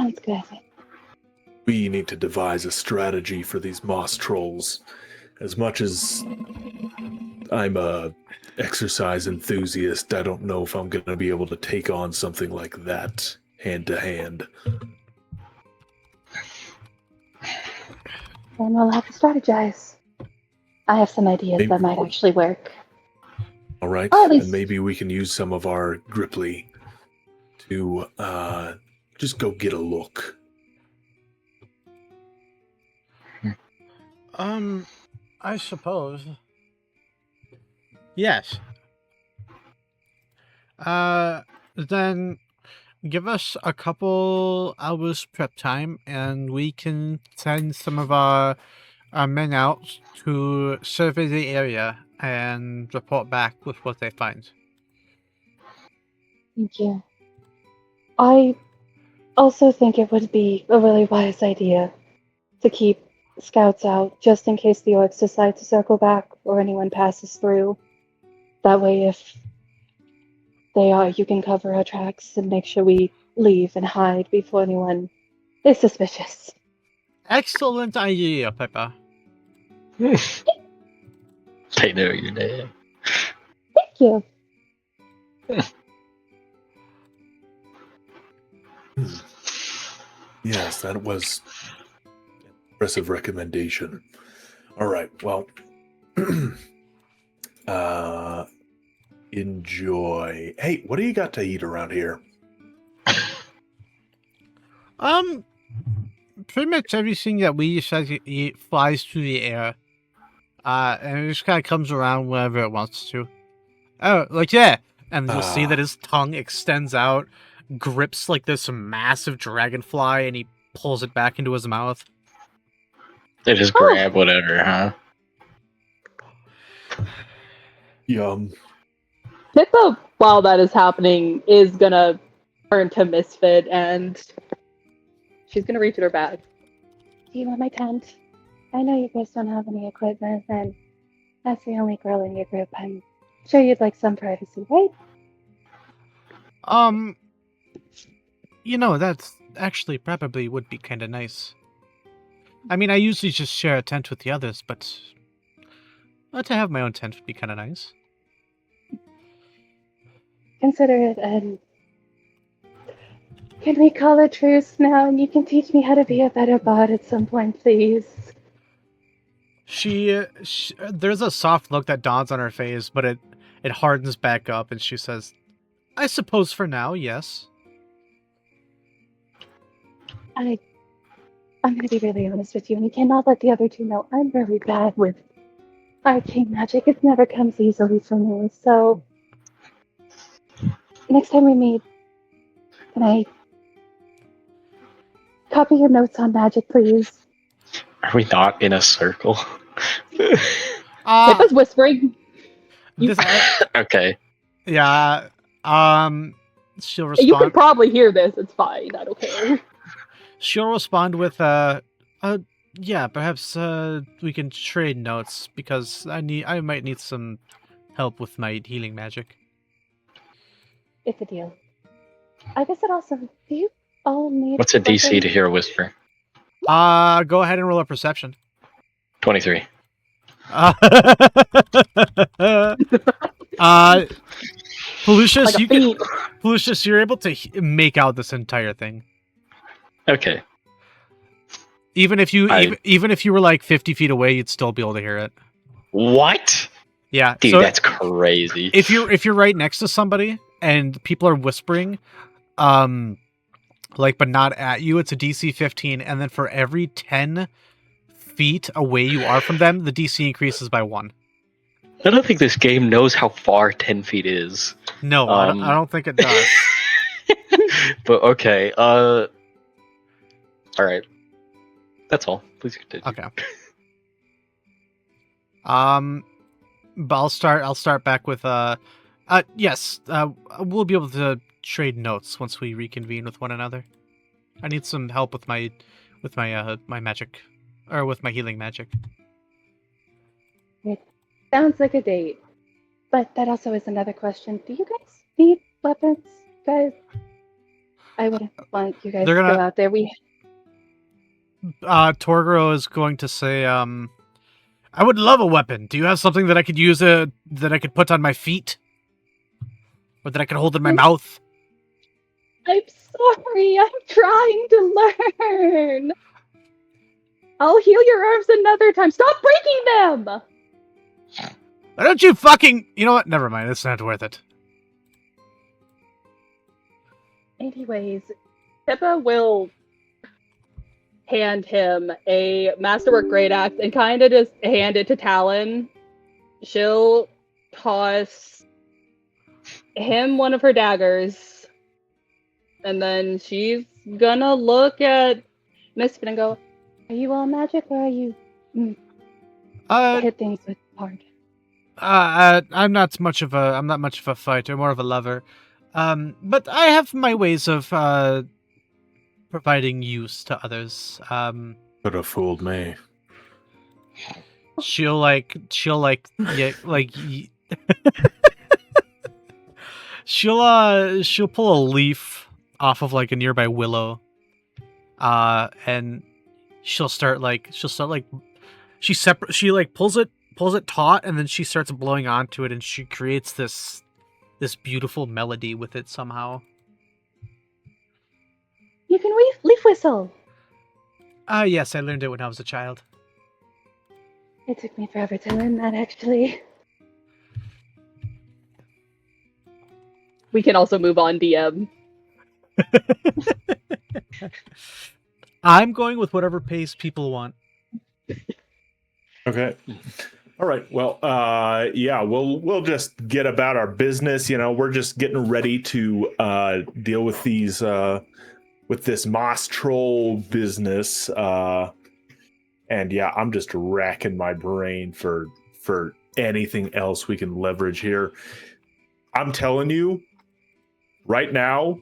Sounds good. We need to devise a strategy for these moss trolls. As much as I'm a exercise enthusiast, I don't know if I'm going to be able to take on something like that hand to hand. Then we'll have to strategize. I have some ideas that might actually work. All right, Oh, at least... and maybe we can use some of our Grippli to just go get a look. I suppose. Yes. Then give us a couple hours prep time, and we can send some of our men out to survey the area and report back with what they find. Thank you. I also think it would be a really wise idea to keep scouts out, just in case the orcs decide to circle back or anyone passes through. That way, if they are, you can cover our tracks and make sure we leave and hide before anyone is suspicious. Excellent idea, Peppa. They know your name. Thank you. Yes, that was an impressive recommendation. All right, well, enjoy. Hey, what do you got to eat around here? Pretty much everything that we decide to eat flies through the air. And it just kind of comes around whenever it wants to. Oh, like, yeah. And you'll see that his tongue extends out, grips like this massive dragonfly, and he pulls it back into his mouth. They just grab whatever, huh? Yum. Pippa, while that is happening, is gonna turn to Misfit and she's gonna reach in her bag. Do you want my tent? I know you guys don't have any equipment, and as the only girl in your group, I'm sure you'd like some privacy, right? That's actually probably would be kind of nice. I mean, I usually just share a tent with the others, but to have my own tent would be kind of nice. Consider it, and can we call a truce now, and you can teach me how to be a better bard at some point, please? She there's a soft look that dawns on her face, but it hardens back up, and she says, I suppose for now, yes. I'm going to be really honest with you, and you cannot let the other two know I'm really bad with arcane magic. It never comes easily for me, so next time we meet, can I copy your notes on magic, please? Are we not in a circle? Pippa's whispering. Okay. Yeah. She'll respond. You can probably hear this. It's fine. I don't care. She'll respond with, yeah, perhaps, we can trade notes, because I might need some help with my healing magic. It's a deal. I guess it also, do you all need... What's a DC to hear a whisper? Go ahead and roll a perception. 23. Lucius, like Lucius, you're able to make out this entire thing. Okay. Even if you were like 50 feet away, you'd still be able to hear it. What? Yeah, dude, so that's crazy. If you're right next to somebody and people are whispering, but not at you, it's a DC 15, and then for every 10 feet away you are from them, the DC increases by 1. I don't think this game knows how far 10 feet is. No, I don't think it does. But okay, All right. That's all. Please continue. Okay. But I'll start back with yes. We'll be able to trade notes once we reconvene with one another. I need some help with my my magic, or with my healing magic. It sounds like a date. But that also is another question. Do you guys need weapons, guys? I wouldn't want you guys to go out there. Torgro is going to say, I would love a weapon. Do you have something that I could use that I could put on my feet? Or that I could hold in my mouth? I'm sorry, I'm trying to learn. I'll heal your arms another time. Stop breaking them! Why don't you fucking... You know what? Never mind. It's not worth it. Anyways, Pippa will hand him a masterwork great axe and kind of just hand it to Talon. She'll toss him one of her daggers, and then she's gonna look at Misfit and go, "Are you all magic, or are you hit things with hard?" I'm not much of a fighter, more of a lover. But I have my ways of providing use to others. Could have fooled me. She'll she'll pull a leaf off of like a nearby willow, and she pulls it taut, and then she starts blowing onto it, and she creates this beautiful melody with it somehow. You can leaf whistle. Yes, I learned it when I was a child. It took me forever to learn that, actually. We can also move on, DM. I'm going with whatever pace people want. Okay. All right. Well, yeah, we'll just get about our business. You know, we're just getting ready to deal with these with this moss troll business. And yeah, I'm just racking my brain for anything else we can leverage here. I'm telling you, right now,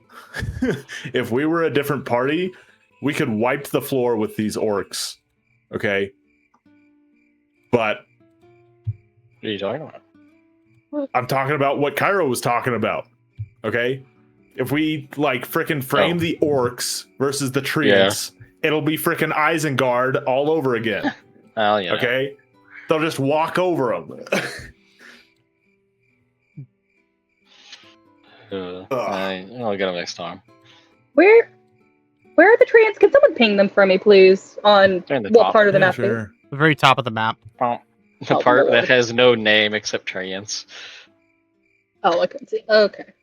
if we were a different party, we could wipe the floor with these orcs. Okay. But what are you talking about? I'm talking about what Cairo was talking about. Okay? If we like frickin' frame the orcs versus the treants, it'll be frickin' Isengard all over again. Well, yeah. Okay? They'll just walk over them. I'll get them next time. Where are the trains? Can someone ping them for me, please? On what top. part of the map? Sure. The very top of the map. The part that has no name except Trans. Oh, I can see. Okay.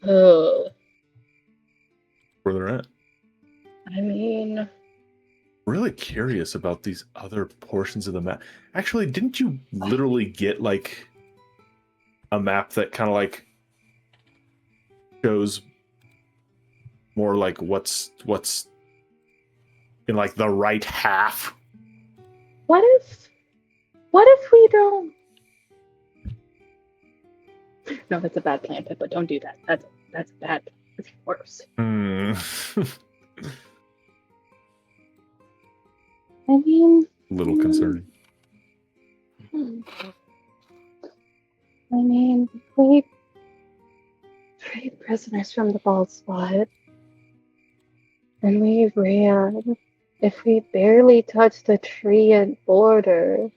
Where they're at. I mean, Really curious about these other portions of the map. Actually, didn't you literally get like a map that kind of like shows more like what's in like the right half? What if we don't? no, that's a bad plan, Pippa. Don't do that. That's bad. It's worse. I mean, A little concerning. I mean, we freed prisoners from the bald spot, and we ran. If we barely touched the tree and border,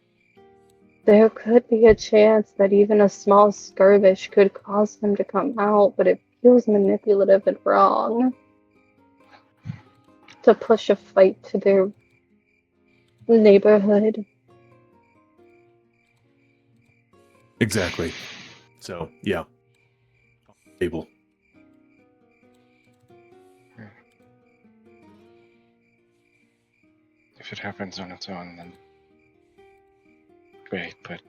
there could be a chance that even a small skirmish could cause them to come out, but it feels manipulative and wrong to push a fight to their neighborhood. Exactly. So, yeah. Table. If it happens on its own, then great, but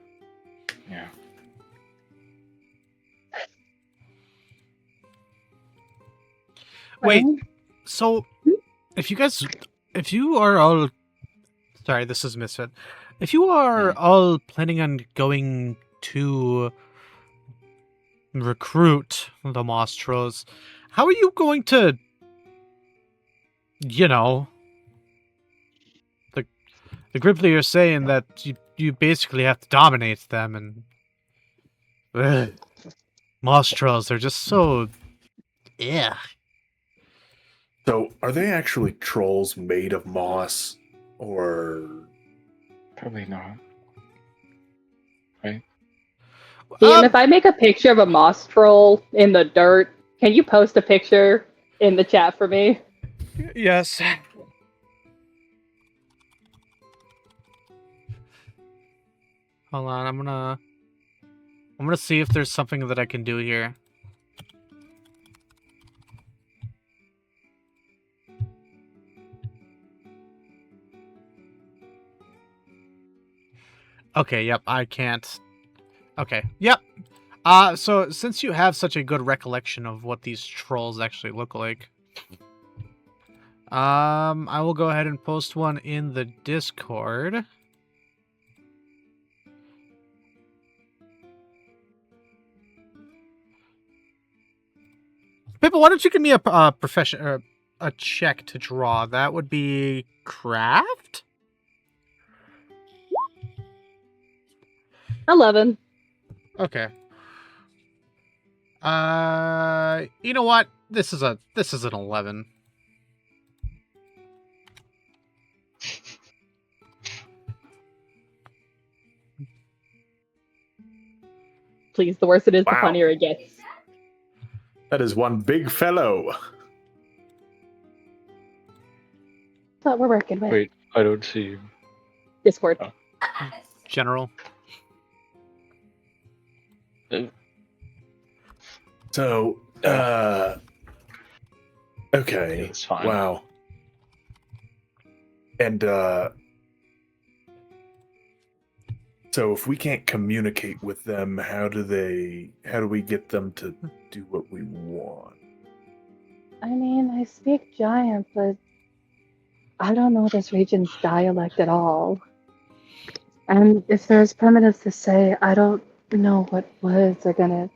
yeah. Wait, so if you are all, sorry, this is Misfit. If you are all planning on going to recruit the Moss Trolls, how are you going to, the Grippli are saying that you basically have to dominate them, and Moss Trolls, they're just so, yeah. So, are they actually trolls made of moss, or Probably not. Right? Ian, if I make a picture of a moss troll in the dirt, can you post a picture in the chat for me? Yes. Hold on, I'm gonna see if there's something that I can do here. Okay, yep, I can't. Okay, yep. So since you have such a good recollection of what these trolls actually look like, I will go ahead and post one in the Discord. Pippa, why don't you give me a profession or a check to draw? That would be craft. 11. Okay. You know what? This is an 11. Please, the worse it is, the Wow. funnier it gets. that is one big fellow? That's what we're working with. Wait, I don't see you. Discord. Oh. General. So, okay. It's fine. Wow. And, so if we can't communicate with them, how do we get them to do what we want? I mean, I speak giant, but I don't know this region's dialect at all. And if there's primitives to say, I don't know what words are gonna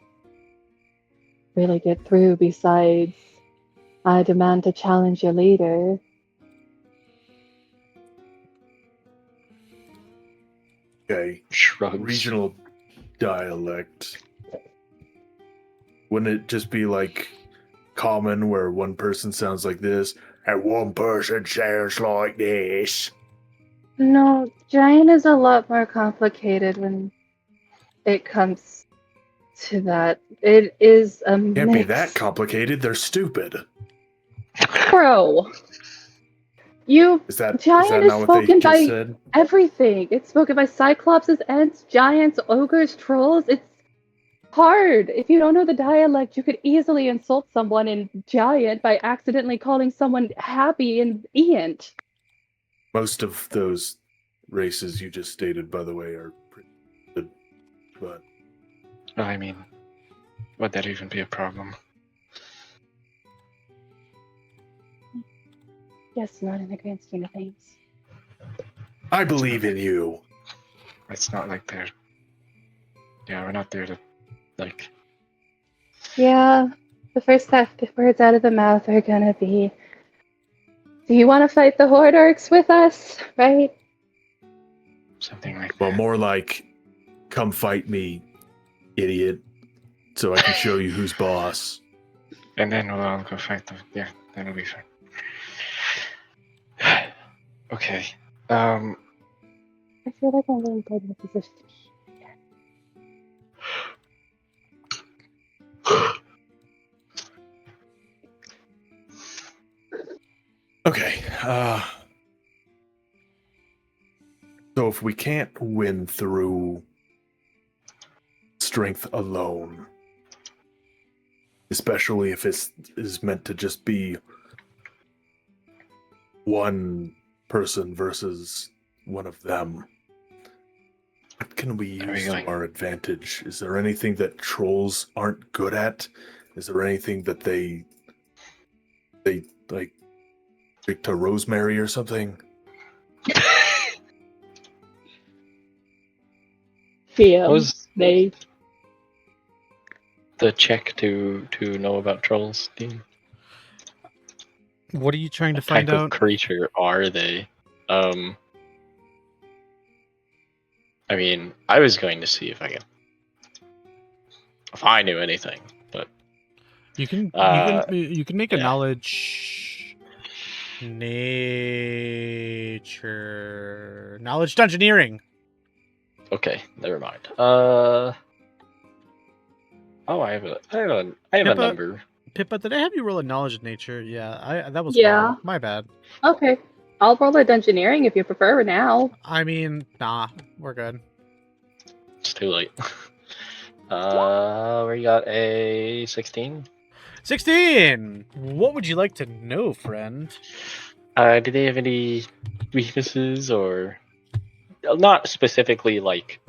really get through besides, I demand to challenge your leader. Okay. Shrugs. Regional dialect. Wouldn't it just be like common where one person sounds like this and one person sounds like this? No, giant is a lot more complicated when it comes to that. It is a Can't mix. be that complicated. They're stupid. Bro. Is that Giant is not what they spoken just by said? everything. It's spoken by cyclopses, ents, giants, ogres, trolls. It's hard. If you don't know the dialect, you could easily insult someone in giant by accidentally calling someone happy in ent. Most of those races you just stated, by the way, are pretty good. But I mean, would that even be a problem? Yes, not in the grand scheme of things. I believe in you. It's not like they're... Yeah, we're not there to, like... Yeah, the first words out of the mouth are gonna be, do you want to fight the Horde Orcs with us? Right? Something like Well, that. more like, come fight me, idiot, so I can show you who's boss. And then we'll all go fight them. Yeah, that'll be fine. Okay. I feel like I'm really good in a position. Okay. So if we can't win through strength alone, especially if it is meant to just be one person versus one of them, what can we use to our advantage? Is there anything that trolls aren't good at? Is there anything that they like Drink to rosemary or something. DM. Was They. the check to know about trolls, Dean? What are you trying to What find type out? of creature are they? I mean, I was going to see if I knew anything, but You can make a yeah. knowledge dungeoneering. Okay, never mind. Oh, I have a Pippa? number. Pippa, did I have you roll a knowledge of nature? Yeah, that was Yeah. wrong. My bad. Okay. I'll roll a dungeoneering if you prefer now. I mean, nah, we're good. It's too late. We got a 16. 16! What would you like to know, friend? Do they have any weaknesses or not specifically like,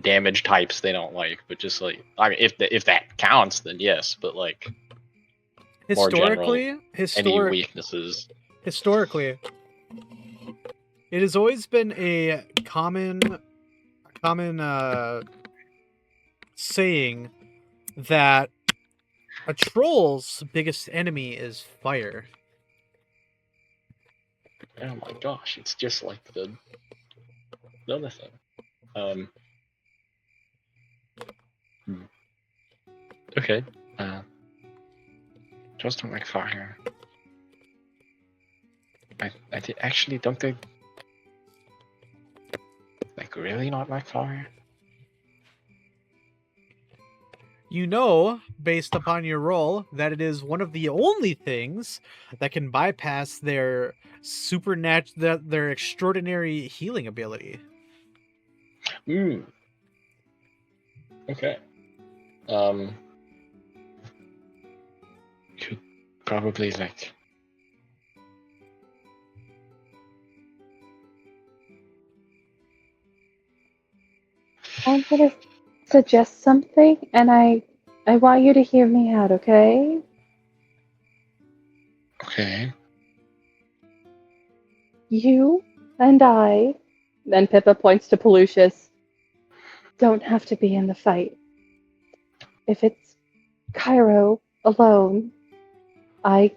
damage types they don't like, but just like, I mean, if that counts, then yes, but like more general, any weaknesses. Historically, it has always been a common saying that a troll's biggest enemy is fire. Oh my gosh, it's just like the other thing. Okay. Just don't like fire. I actually don't they like really not like fire? You know, based upon your roll, that it is one of the only things that can bypass their their extraordinary healing ability. Okay. Could probably like. I'm gonna suggest something, and I want you to hear me out, okay? Okay. You and I, Then Pippa points to Pelucius. don't have to be in the fight. If it's Cairo alone, I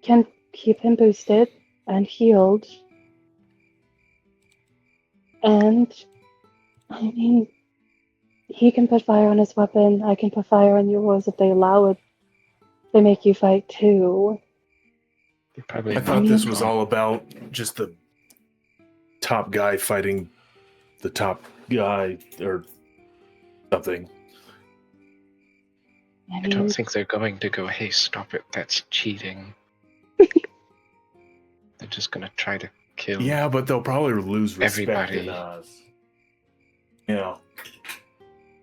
can keep him boosted and healed. And, I mean, he can put fire on his weapon, I can put fire on yours if they allow it. They make you fight too. Probably I thought this was all about just the top guy fighting the top guy or something. I don't think they're going to go, hey, stop it, that's cheating. They're just gonna try to kill. Yeah, but they'll probably lose respect everybody. in us. Yeah.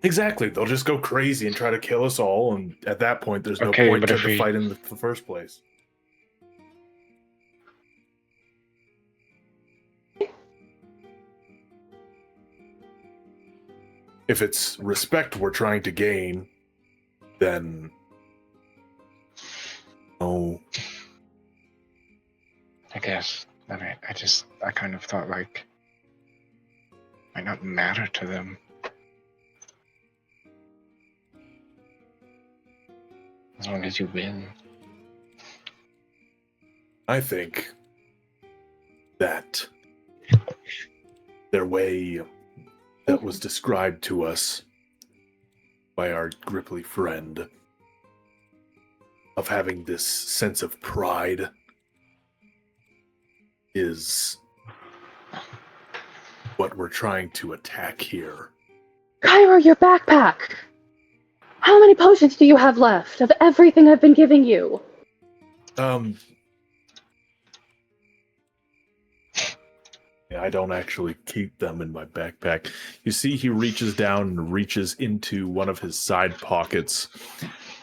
Exactly. They'll just go crazy and try to kill us all, and at that point, there's no Okay, point but to if the we- fight in the first place. If it's respect we're trying to gain, then oh, I guess. I kind of thought like might not matter to them. As long as you win. I think that their way that was described to us by our Grippli friend of having this sense of pride is what we're trying to attack here. Cairo, your backpack! How many potions do you have left of everything I've been giving you? Yeah, I don't actually keep them in my backpack. You see, he reaches down and reaches into one of his side pockets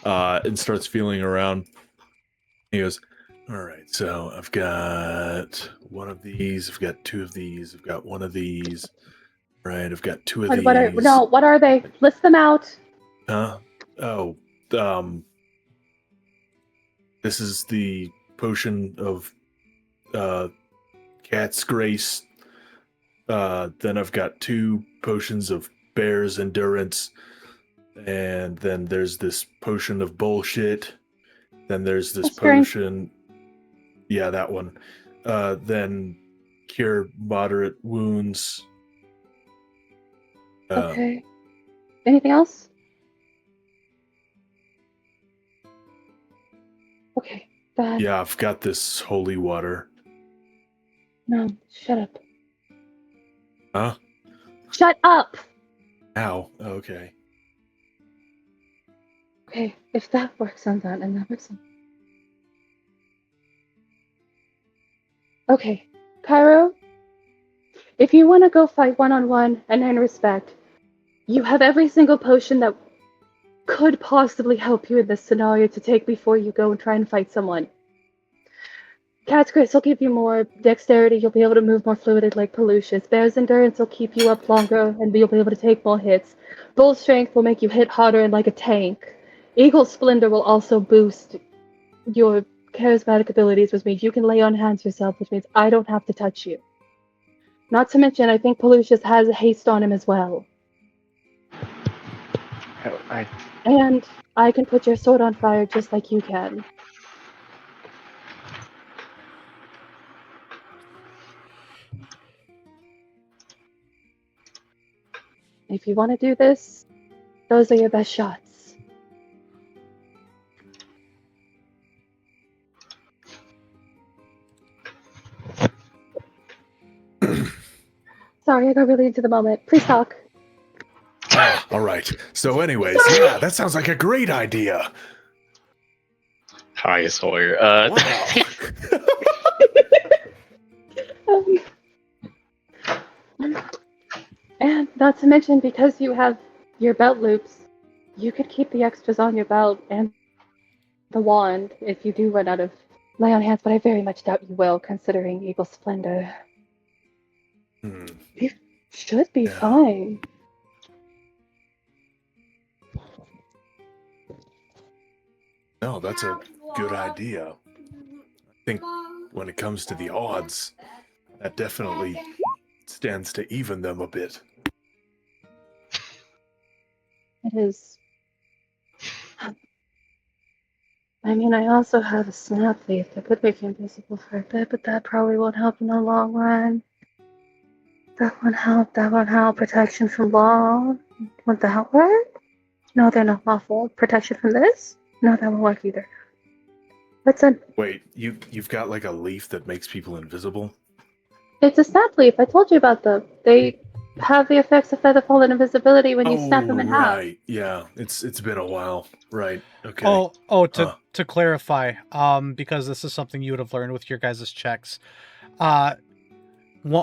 and starts feeling around. He goes, all right, so I've got one of these, I've got two of these, I've got one of these. Right, I've got two of these. What are they? List them out. Huh? Oh, this is the potion of Cat's Grace. Then I've got 2 potions of Bear's Endurance. And then there's this potion of bullshit. Then there's this potion. Yeah, that one. Then cure moderate wounds. Okay. Anything else? Okay, go ahead. Yeah, I've got this holy water. No, shut up. Huh? Shut up! Ow. Okay. Okay, if that works on that, and that works on... Okay, Cairo, if you want to go fight one-on-one and earn respect, you have every single potion that could possibly help you in this scenario to take before you go and try and fight someone. Cat's Grace will give you more dexterity, you'll be able to move more fluid like Pollucious. Bear's Endurance will keep you up longer and you'll be able to take more hits. Bull Strength will make you hit harder and like a tank. Eagle Splendor will also boost your charismatic abilities, which means you can lay on hands yourself, which means I don't have to touch you. Not to mention, I think Pollucious has a haste on him as well. And I can put your sword on fire just like you can. If you want to do this, those are your best shots. Sorry, I got really into the moment. Please talk. All right. So anyways, yeah, that sounds like a great idea. Hi, Sawyer. And not to mention, because you have your belt loops, you could keep the extras on your belt and the wand if you do run out of lay on hands, but I very much doubt you will, considering Eagle Splendor. You should be fine. No, that's a good idea. I think when it comes to the odds, that definitely stands to even them a bit. It is. I mean, I also have a snap leaf that could make you invisible for a bit, but that probably won't help in the long run. That won't help. That won't help. Protection from law. Would that work? No, they're not lawful. Protection from this? No, that won't work either. What's in? Wait, you've got like a leaf that makes people invisible? It's a snap leaf. I told you about them. They have the effects of featherfall and invisibility when you snap them in half. Right. Yeah, it's been a while. Right. Okay. To clarify, because this is something you would have learned with your guys' checks.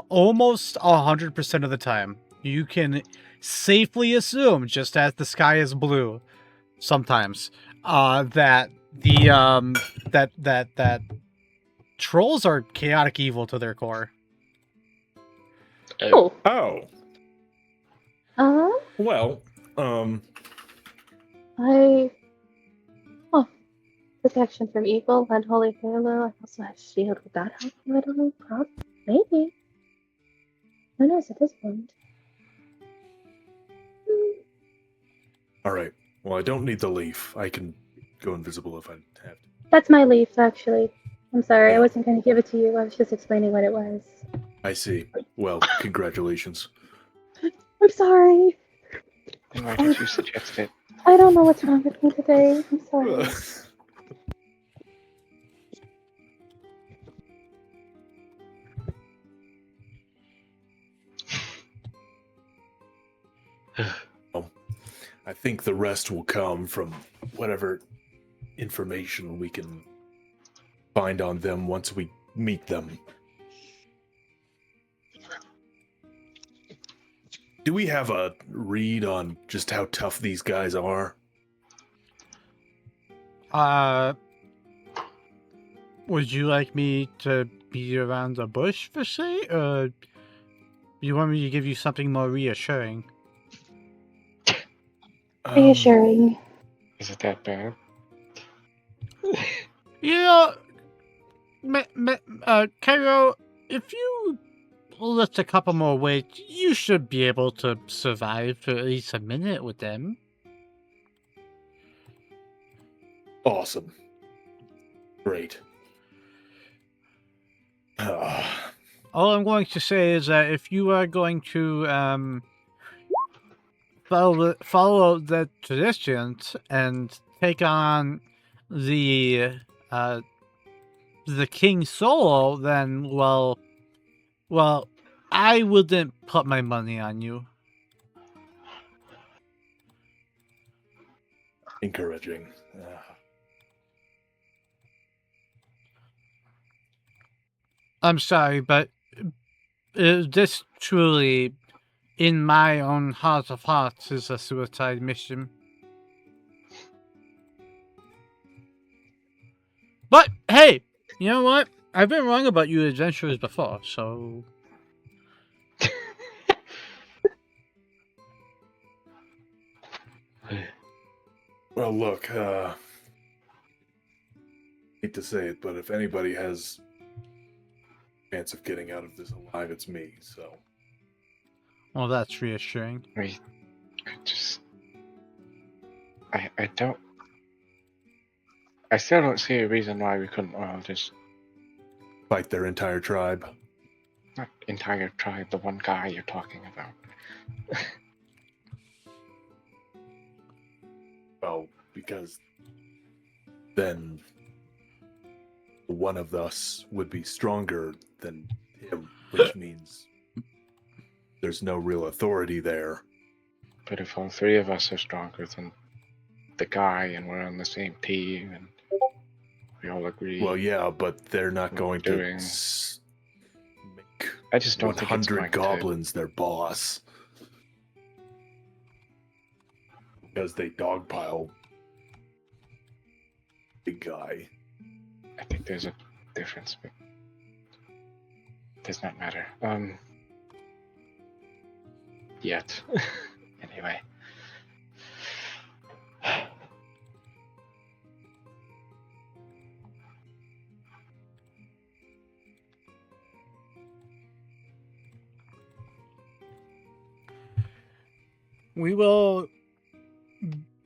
Almost 100% of the time, you can safely assume, just as the sky is blue, sometimes, that the that trolls are chaotic evil to their core. Oh. Well, protection from evil and holy halo. I also have shield. Would that help you? I don't know. Probably. Maybe. Who knows at this point? all right. Well, I don't need the leaf. I can go invisible if I have to. That's my leaf, actually. I'm sorry, I Yeah. wasn't going to give it to you. I was just explaining what it was. I see. Well, congratulations. I'm sorry. Then why did you suggest it? I don't know what's wrong with me today. I'm sorry. I think the rest will come from whatever information we can find on them once we meet them. Do we have a read on just how tough these guys are? Would you like me to be around the bush for say? You want me to give you something more reassuring? Reassuring. Is it that bad? Yeah, Cairo, if you lift a couple more weights, you should be able to survive for at least a minute with them. Awesome. Great. All I'm going to say is that if you are going to follow the traditions and take on the king solo, then well, I wouldn't put my money on you. Encouraging. I'm sorry, but this truly, in my own heart of hearts, is a suicide mission. But, hey, you know what? I've been wrong about you adventurers before, so... Well, look, hate to say it, but if anybody has a chance of getting out of this alive, it's me, so... Well, that's reassuring. I still don't see a reason why we couldn't all just... Fight their entire tribe. Not entire tribe, the one guy you're talking about. Well, because then one of us would be stronger than him, which means there's no real authority there. But if all three of us are stronger than the guy and we're on the same team and we all agree... Well, yeah, but they're not going to make I just don't think it's 100 goblins their boss. Because they dogpile big guy. I think there's a difference, but it does not matter. Yet. Anyway. We will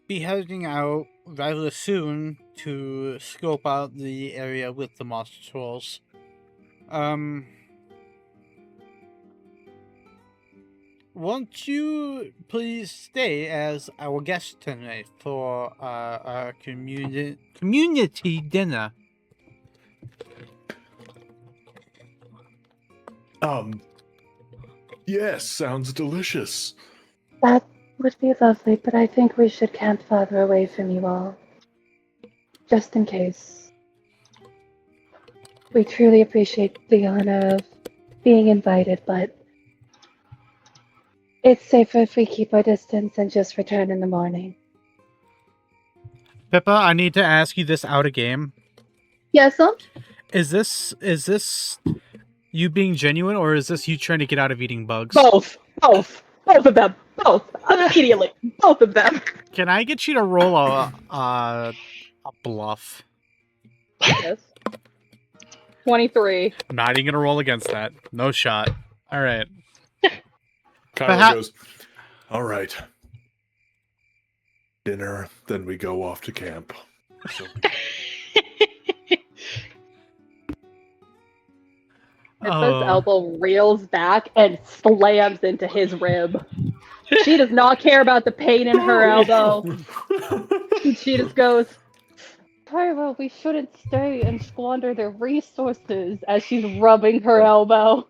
be heading out rather soon to scope out the area with the monster trolls. Won't you please stay as our guest tonight for our community dinner? Yes, sounds delicious. That would be lovely, but I think we should camp farther away from you all. Just in case. We truly appreciate the honor of being invited, but it's safer if we keep our distance and just return in the morning. Pippa, I need to ask you this out of game. Yes, sir? Is this you being genuine, or is this you trying to get out of eating bugs? Both of them. Both. Immediately. Both of them. Can I get you to roll a bluff? Yes. 23. I'm not even gonna roll against that. No shot. All right. Kyla goes, all right. Dinner, then we go off to camp. So... Pippa's elbow reels back and slams into his rib. She does not care about the pain in her elbow. She just goes, Pyro, we shouldn't stay and squander their resources, as she's rubbing her elbow.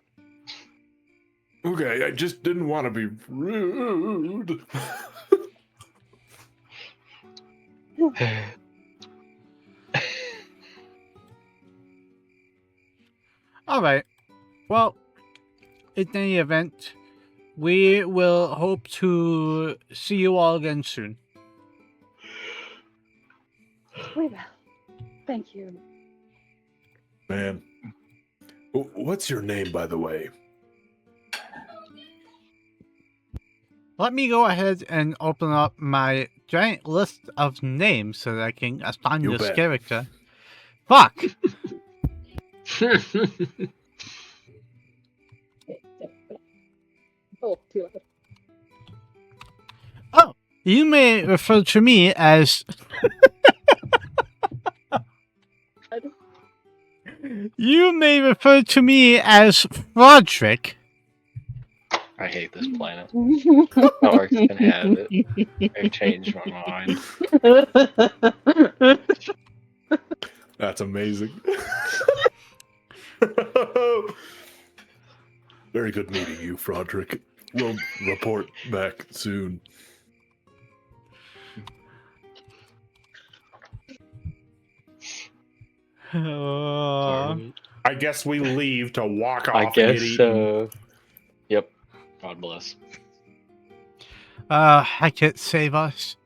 Okay, I just didn't want to be rude. All right. Well, in any event, we will hope to see you all again soon. We will. Thank you. Man, what's your name, by the way? Let me go ahead and open up my giant list of names so that I can assign You this bet. character. Fuck! Oh, too loud. Oh, you may refer to me as. You may refer to me as Frodrick. I hate this planet. Orcs can have it. I've changed my mind. That's amazing. Very good meeting you, Frodrick. We'll report back soon. I guess we leave to walk off. I and get guess eaten. so. Yep. God bless. I can't save us.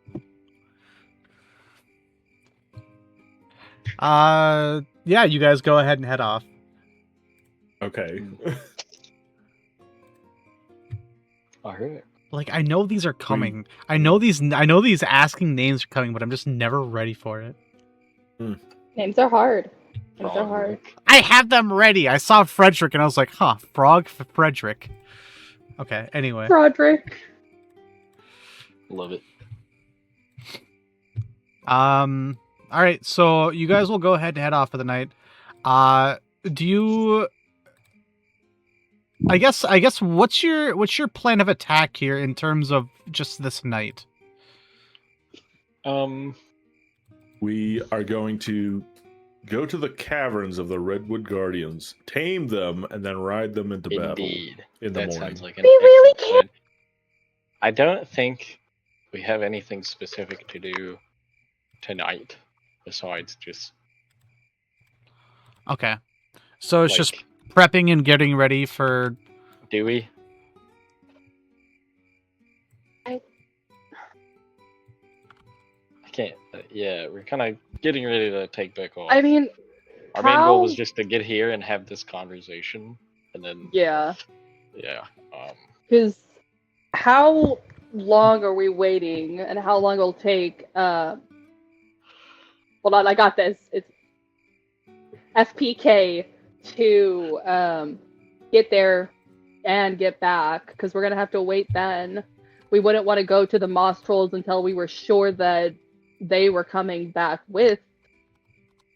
Yeah, you guys go ahead and head off. Okay. Alright. Like, I know these are coming. I know these asking names are coming, but I'm just never ready for it. Names are hard. Names are hard. I have them ready. I saw Frederick and I was like, huh, Frog for Frederick. Okay, anyway. Broderick. Love it. Alright, so you guys will go ahead and head off for the night. Do you... I guess what's your plan of attack here in terms of just this night? We are going to go to the caverns of the Redwood Guardians, tame them, and then ride them into battle Indeed. in the That morning. sounds like an We really excellent plan. I don't think we have anything specific to do tonight besides just Okay. So it's like, just prepping and getting ready for... do we? I can't. Yeah, we're kind of getting ready to take back off. I mean, our main goal was just to get here and have this conversation, and then yeah. Because how long are we waiting, and how long it'll take? Hold on, I got this. It's FPK to get there and get back, because we're gonna have to wait. Then we wouldn't want to go to the Moss Trolls until we were sure that they were coming back with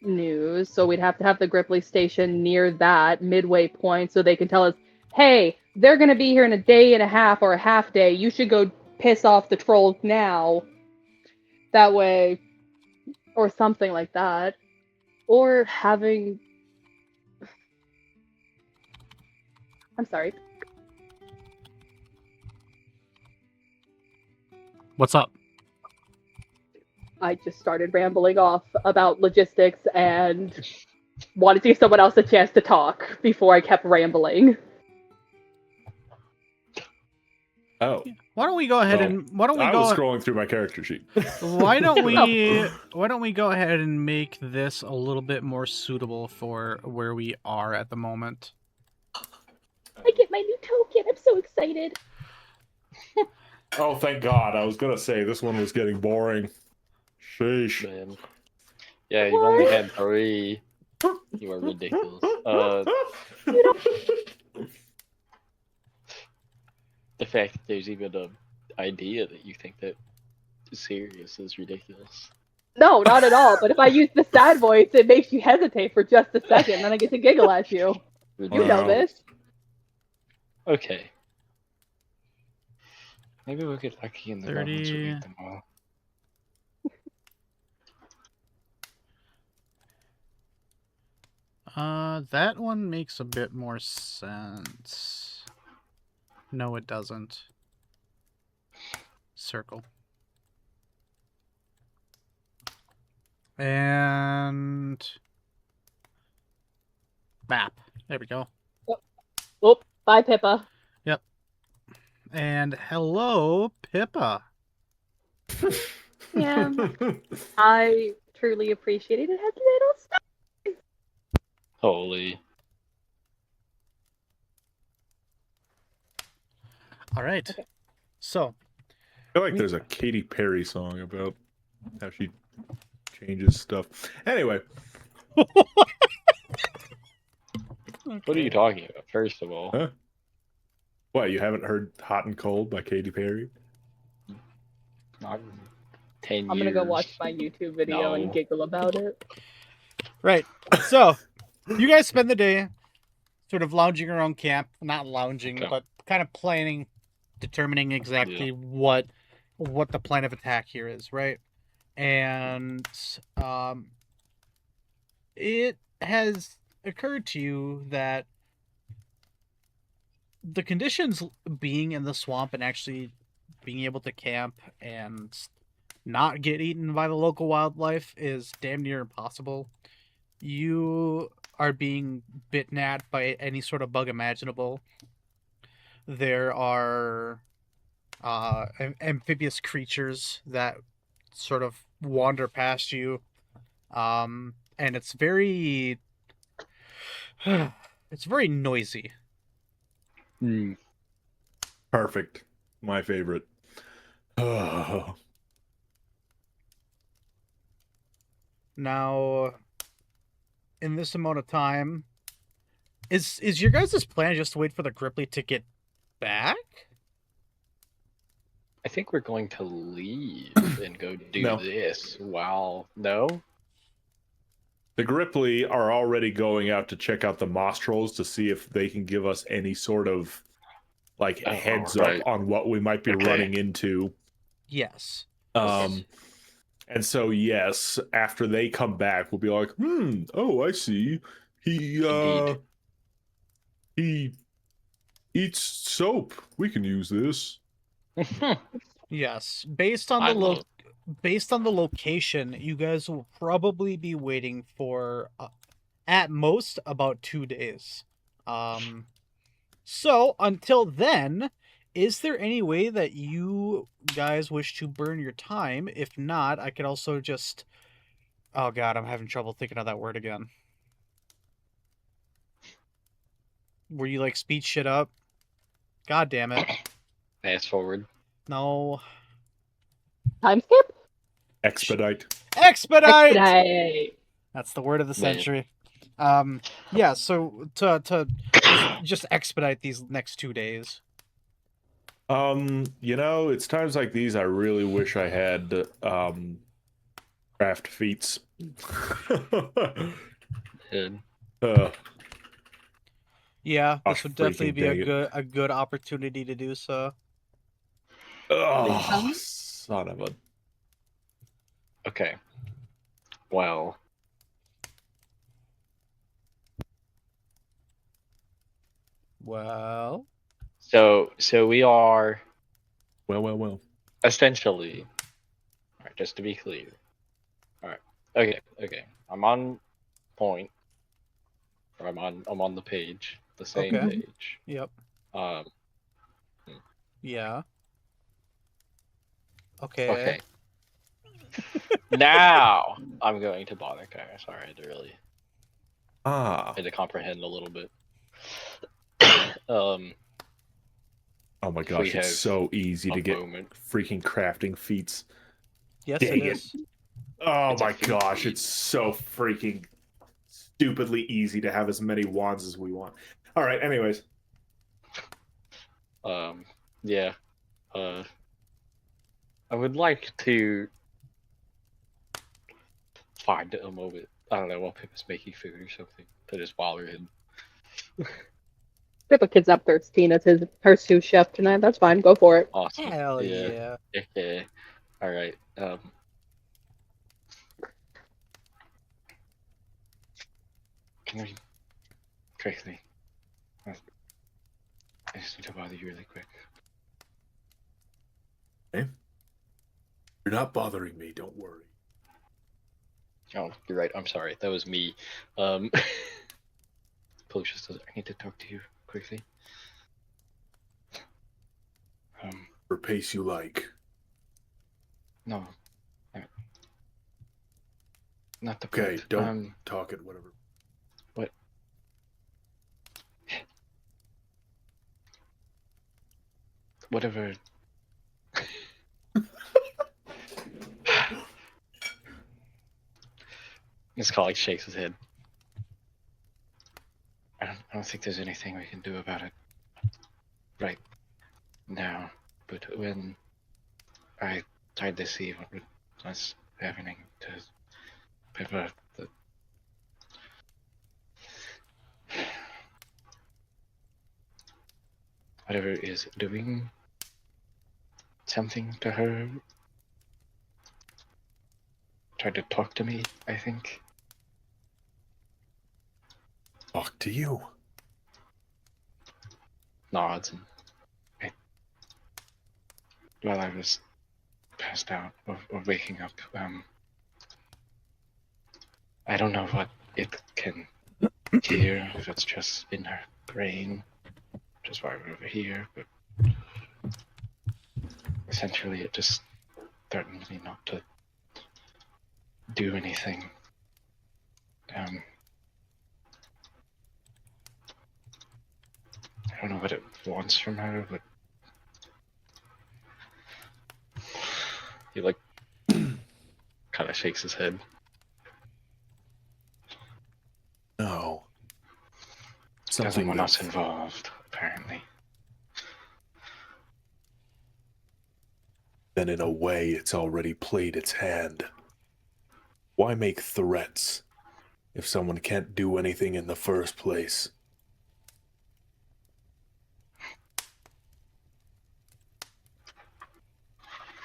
news, so we'd have to have the Grippli station near that midway point so they can tell us, hey, they're going to be here in a day and a half or a half day. You should go piss off the trolls now. That way, or something like that. Or having... I'm sorry. What's up? I just started rambling off about logistics and wanted to give someone else a chance to talk before I kept rambling. Oh. Why don't we go ahead I was scrolling through my character sheet. Why don't we go ahead and make this a little bit more suitable for where we are at the moment? I get my new token. I'm so excited. Oh, thank God. I was going to say this one was getting boring. Sheesh. man, yeah, you've only had 3. You are ridiculous. The fact that there's even an idea that you think that is serious is ridiculous. No, not at all. But if I use the sad voice, it makes you hesitate for just a second, then I get to giggle at you. You know this. Okay. Maybe we'll get lucky in the moments we eat them all. That one makes a bit more sense. No, it doesn't. Circle. And... map. There we go. Oh, bye, Pippa. Yep. And hello, Pippa. Yeah, I truly appreciate it. It has little stuff. Holy. All right. Okay. So. I feel like there's a Katy Perry song about how she changes stuff. Anyway. What are you talking about, first of all? Huh? What, you haven't heard Hot and Cold by Katy Perry? Not 10 years. I'm gonna go watch my YouTube video and giggle about it. Right. So, you guys spend the day sort of lounging around camp. Not lounging, but kind of planning, determining exactly what the plan of attack here is, right? And it has occurred to you that the conditions being in the swamp and actually being able to camp and not get eaten by the local wildlife is damn near impossible. You are being bitten at by any sort of bug imaginable. There are amphibious creatures that sort of wander past you, and it's very noisy. Perfect. My favorite. Oh. Now, in this amount of time, is your guys' plan just to wait for the Grippli to get back? I think we're going to leave and go do No. this while... No? The Grippli are already going out to check out the moss trolls to see if they can give us any sort of heads up on what we might be running into. Yes. And so yes, after they come back, we'll be like, oh, I see. He eats soap. We can use this. Yes. Based on the location, you guys will probably be waiting for at most about 2 days. So until then, is there any way that you guys wish to burn your time? If not, I could also just... Oh god, I'm having trouble thinking of that word again. Were you speed shit up? God damn it. Fast forward. No. Time skip? Expedite. Expedite! That's the word of the century. Yeah, so to just expedite these next 2 days. It's times like these I really wish I had craft feats. Yeah, this would definitely be a good opportunity to do so. Oh, son of a... Okay. Well. So we are... Well. Essentially. Alright, just to be clear. Alright. Okay. I'm on point. Or I'm on the page. The same page. Yep. Yeah. Okay. Now I'm going to bother Kyra. Sorry, I had to really had to comprehend a little bit. Oh my gosh, it's so easy to get freaking crafting feats. Yes, it is. Oh my gosh, it's so freaking stupidly easy to have as many wands as we want. All right, anyways. Yeah. I would like to find a moment. I don't know, while Pippa's making food or something to just bother him. Pippa Kid's up thirsty. It's her sous chef tonight. That's fine. Go for it. Awesome. Hell yeah. Okay. All right. Can we quickly? I just need to bother you really quick. Okay. You're not bothering me. Don't worry. Oh, you're right. I'm sorry. That was me. Policious, I need to talk to you quickly. For pace you like. No. Not the Okay, point. don't talk it, whatever. What? Whatever. His colleague shakes his head. I don't think there's anything we can do about it right now. But when I tried to see what was happening to Pippa, whatever is doing something to her tried to talk to me, I think. Talk to you. Nods, and while I was passed out or waking up, I don't know what it can hear, if it's just in her brain, which is why we're over here, but essentially it just threatened me not to do anything. I don't know what it wants from her, but he like kind of shakes his head. No. Doesn't want us involved, apparently. Then in a way, it's already played its hand. Why make threats if someone can't do anything in the first place?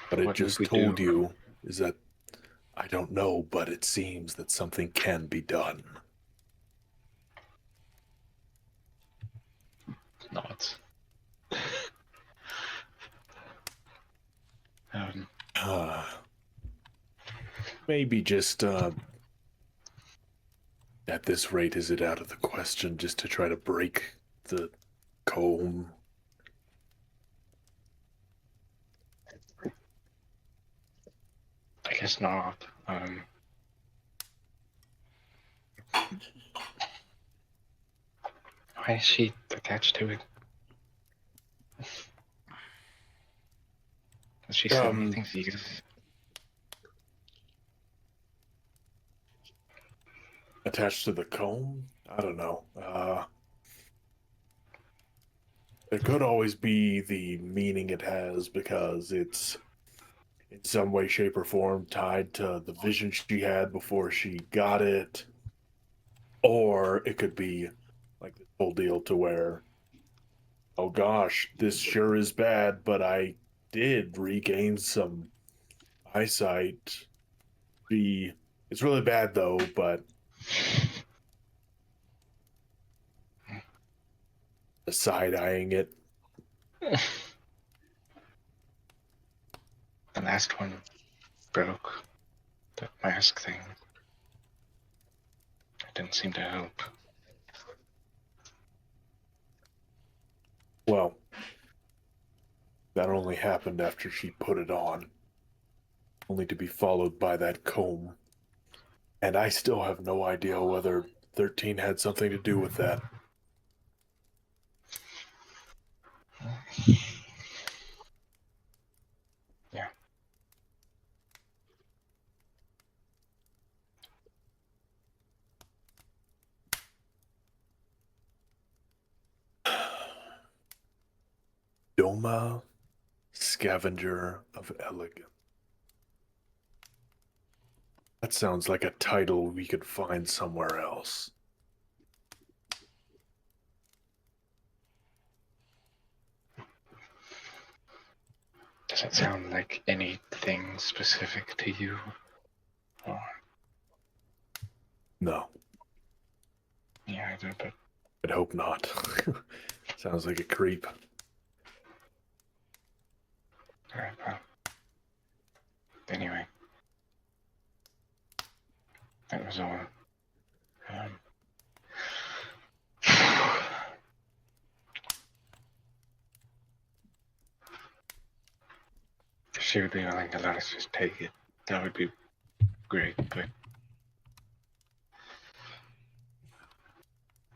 But it just told you is that I don't know, but it seems that something can be done. Nods. Maybe just at this rate, is it out of the question just to try to break the comb? I guess not. Why is she attached to it? Does she say anything to you? Attached to the comb? I don't know. It could always be the meaning it has because it's in some way, shape, or form tied to the vision she had before she got it. Or it could be like this whole deal to where, oh gosh, this sure is bad, but I did regain some eyesight. It's really bad though, but side-eyeing it. The last one broke. The mask thing. It didn't seem to help. Well, that only happened after she put it on. Only to be followed by that comb. And I still have no idea whether 13 had something to do with that. Yeah. Doma, Scavenger of Elegance. That sounds like a title we could find somewhere else. Does it sound like anything specific to you? Or... No. Yeah, I do, but... I'd hope not. Sounds like a creep. Alright, well... Anyway. That was all. If she would be willing to let us just take it, that would be great, but...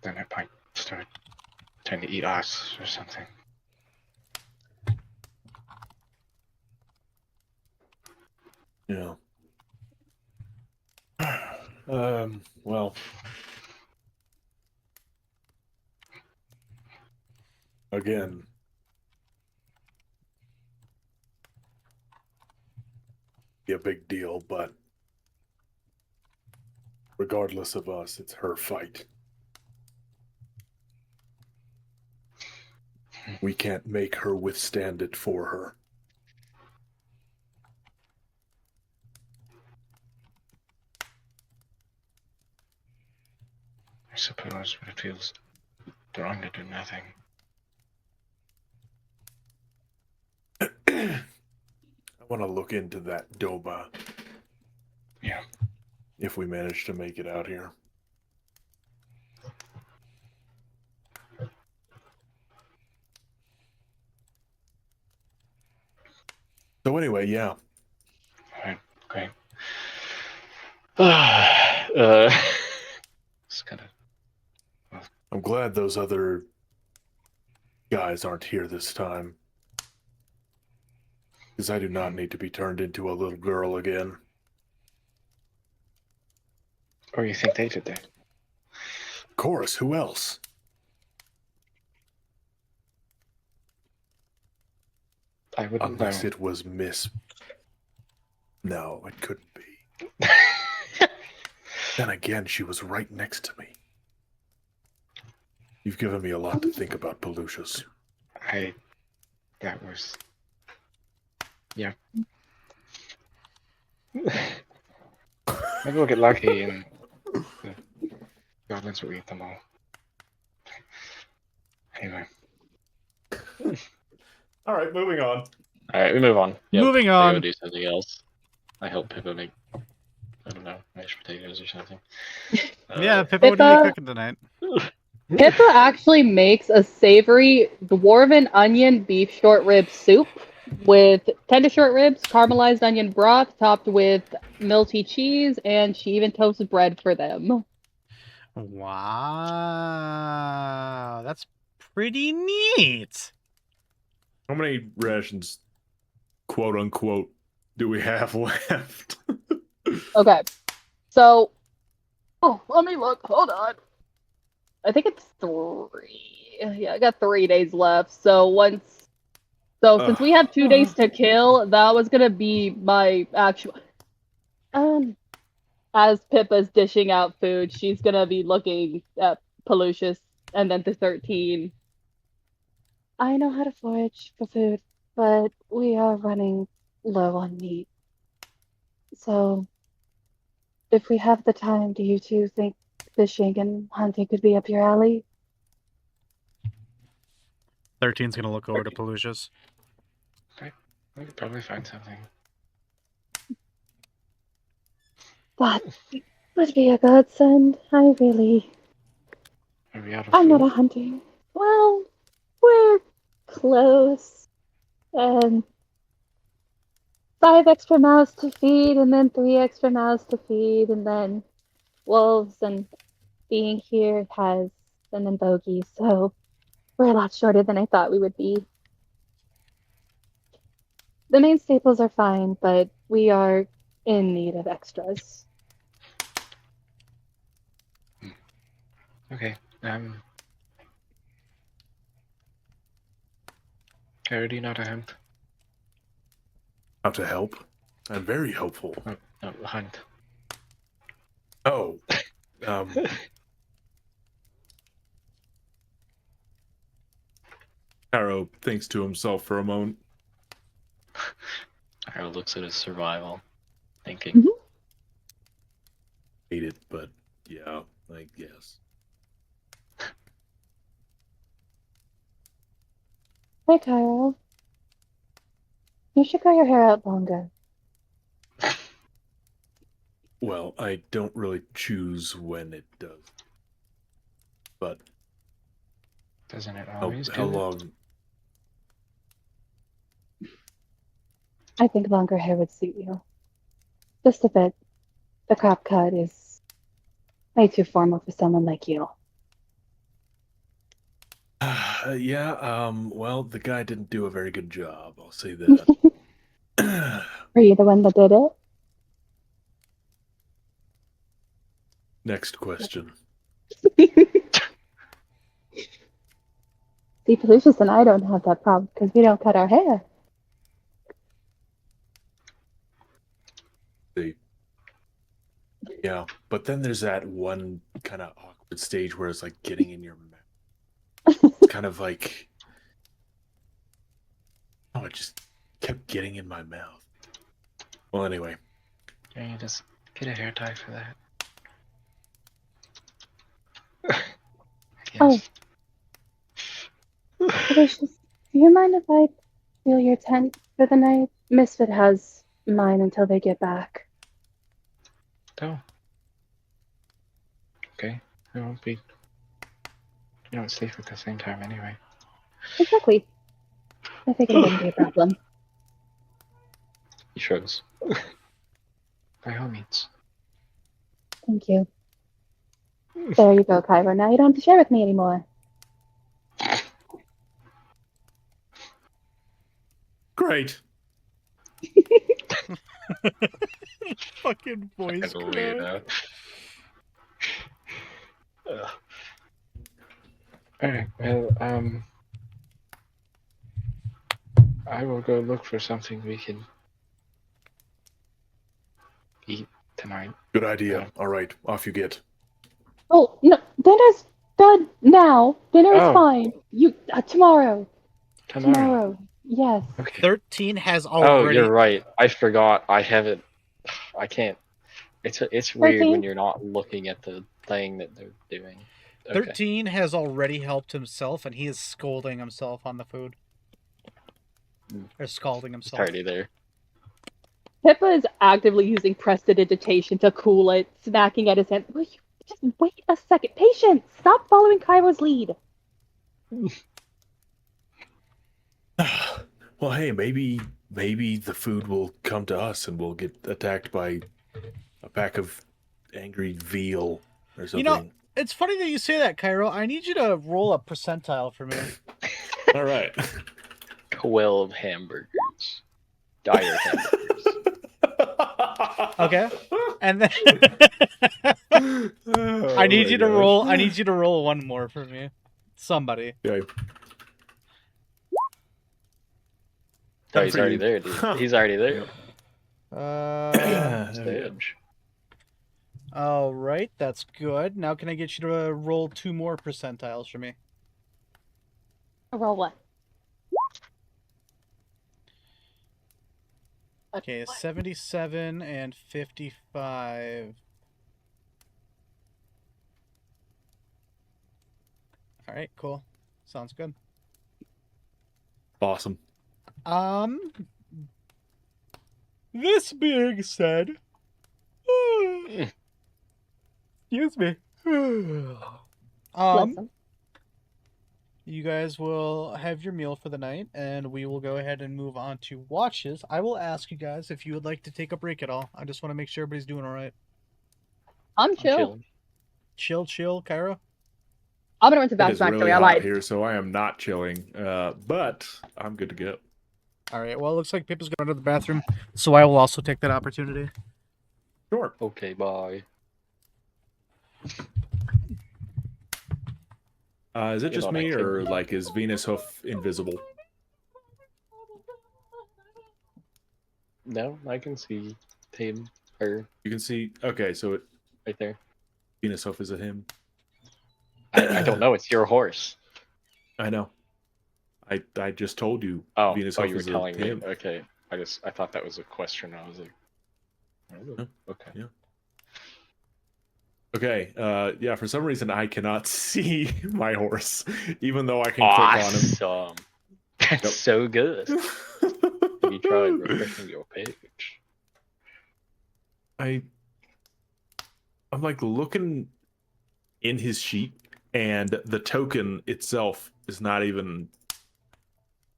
then it might start trying to eat us or something. Yeah. Well. Again. Be a big deal, but regardless of us, it's her fight. We can't make her withstand it for her. I suppose, but it feels wrong to do nothing. I want to look into that Doba. Yeah. If we manage to make it out here. So anyway, yeah. Alright, great. It's kind of. I'm glad those other guys aren't here this time. Because I do not need to be turned into a little girl again. Or you think they did that? Of course, who else? I wouldn't Unless know. it was Miss... No, it couldn't be. Then again, she was right next to me. You've given me a lot to think about, Pelucius. That was... Yeah. Maybe we'll get lucky and the goblins will eat them all. Anyway. Alright, moving on. Alright, we move on. Moving they on. Go do something else. I hope Pippa make, I don't know, mashed potatoes or something. Yeah, Pippa, what are you cooking tonight? Pippa actually makes a savory dwarven onion beef short rib soup with tender short ribs, caramelized onion broth topped with melty cheese, and she even toasts bread for them. Wow, that's pretty neat. How many rations, quote unquote, do we have left? Okay, so, let me look. Hold on. I think it's 3. Yeah, I got 3 days left. So since we have 2 days to kill, that was gonna be my actual. As Pippa's dishing out food, she's gonna be looking at Pelucius and then to 13. I know how to forage for food, but we are running low on meat. So, if we have the time, do you two think fishing and hunting could be up your alley? 13's gonna look over to Pelucius. We could probably find something. That would be a godsend. Are we out of I'm food? not a hunting. Well, we're close. And 5 extra mouths to feed, and then 3 extra mouths to feed, and then wolves, and being here has, and then bogeys, so we're a lot shorter than I thought we would be. The main staples are fine, but we are in need of extras. Okay. Kara, do you know how to hunt? How to help? I'm very helpful. No, hunt. Oh. Harrow thinks to himself for a moment. Harold looks at his survival, thinking. Mhm. Hate it, but yeah, I guess. Hey, Kyle. You should grow your hair out longer. Well, I don't really choose when it does. But Doesn't it how always do it? long? I think longer hair would suit you. Just a bit. The crop cut is way too formal for someone like you. Yeah, well, the guy didn't do a very good job, I'll say that. Were you the one that did it? Next question. See, See, Lucius and I don't have that problem because we don't cut our hair. Yeah, but then there's that one kind of awkward stage where it's like getting in your mouth. It's kind of like, oh, it just kept getting in my mouth. Well, anyway. Can you just get a hair tie for that? Yes. Oh. Lucius, do you mind if I steal your tent for the night? Misfit has mine until they get back. No. Okay. We won't be. You don't sleep at the same time anyway. Exactly. I figured it wouldn't be a problem. He shrugs. By all means. Thank you. There you go, Kyra. Now you don't have to share with me anymore. Great. Fucking voice crack. Alright, well, I will go look for something we can eat tonight. Good idea. All right, off you get. Oh, no, dinner's done now. Dinner is Oh. fine. You, tomorrow. Tomorrow. Yes. Okay. 13 has Oh, already. you're right. I forgot. I haven't. I can't. It's weird 13? when you're not looking at the thing that they're doing. Okay. 13 has already helped himself, and he is scolding himself on the food. Or scalding It's himself. already there. Pippa is actively using prestidigitation to cool it, smacking at his hand. Will you just wait a second? Patience! Stop following Cairo's lead. Well, hey, maybe the food will come to us and we'll get attacked by a pack of angry veal or something. You know, it's funny that you say that, Cairo. I need you to roll a percentile for me. All right. 12 hamburgers. Dire hamburgers. Okay. And then I need you to roll. I need you to roll one more for me. Somebody. Okay. Oh, he's already there, dude. He's already there. Stage. All right, that's good. Now can I get you to roll 2 more percentiles for me? Roll what? Okay, 77 and 55. All right, cool. Sounds good. Awesome. This being said, excuse me. You guys will have your meal for the night, and we will go ahead and move on to watches. I will ask you guys if you would like to take a break at all. I just want to make sure everybody's doing all right. I'm chill. Chill, Kyra. I'm gonna run to the It is bathroom. really Actually, I hot lied. here, so I am not chilling. But I'm good to go. All right. Well, it looks like Pip is going to the bathroom, so I will also take that opportunity. Sure. Okay, bye. Is it just me, or like is Venus Hoof invisible? No, I can see him, her. You can see. Okay, so it right there. Venus Hoof is a him. I don't know. It's your horse. I know. I just told you. Oh, Venus you Hoof were is telling a me. him. Okay, I thought that was a question. I was like, oh, okay. Yeah. Okay. Yeah. For some reason, I cannot see my horse, even though I can click on him. Awesome. That's so good. Have you tried refreshing your page? I'm like looking in his sheet, and the token itself is not even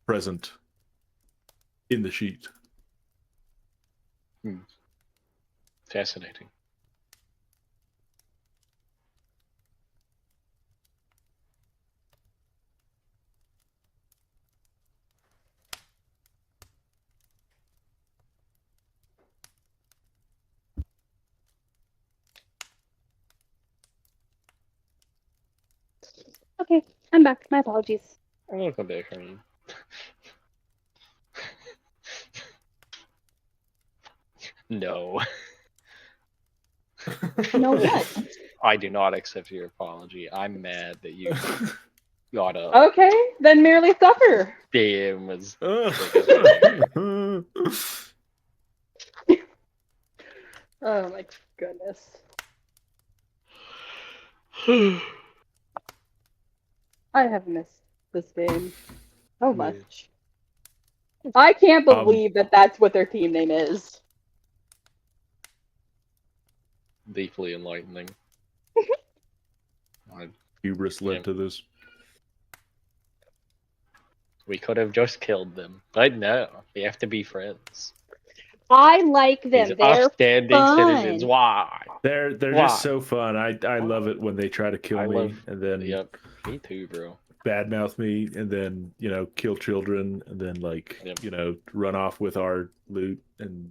present in the sheet. Fascinating. Okay, I'm back. My apologies. I'm gonna come back, I mean. No. No what? I do not accept your apology. I'm mad that you got up. Okay, then merely suffer. Damn was. Oh my goodness. I have missed this game so much. I can't believe that that's what their team name is. Deeply enlightening. Hubris led to this. We could have just killed them, but no, we have to be friends. I like them. These They're upstanding fun. citizens. Why? They're just so fun. I love it when they try to kill me and then me too, bro. Badmouth me and then kill children and then run off with our loot and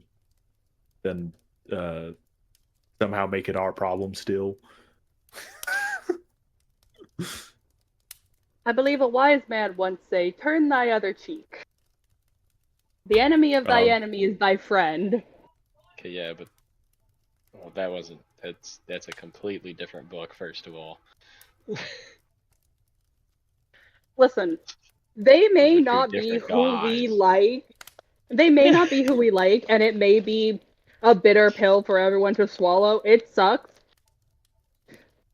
then somehow make it our problem still. I believe a wise man once said, "Turn thy other cheek. The enemy of thy enemy is thy friend." Okay, yeah, but that wasn't. That's a completely different book. First of all, listen, they may not be who we like. They may not be who we like, and it may be a bitter pill for everyone to swallow. It sucks.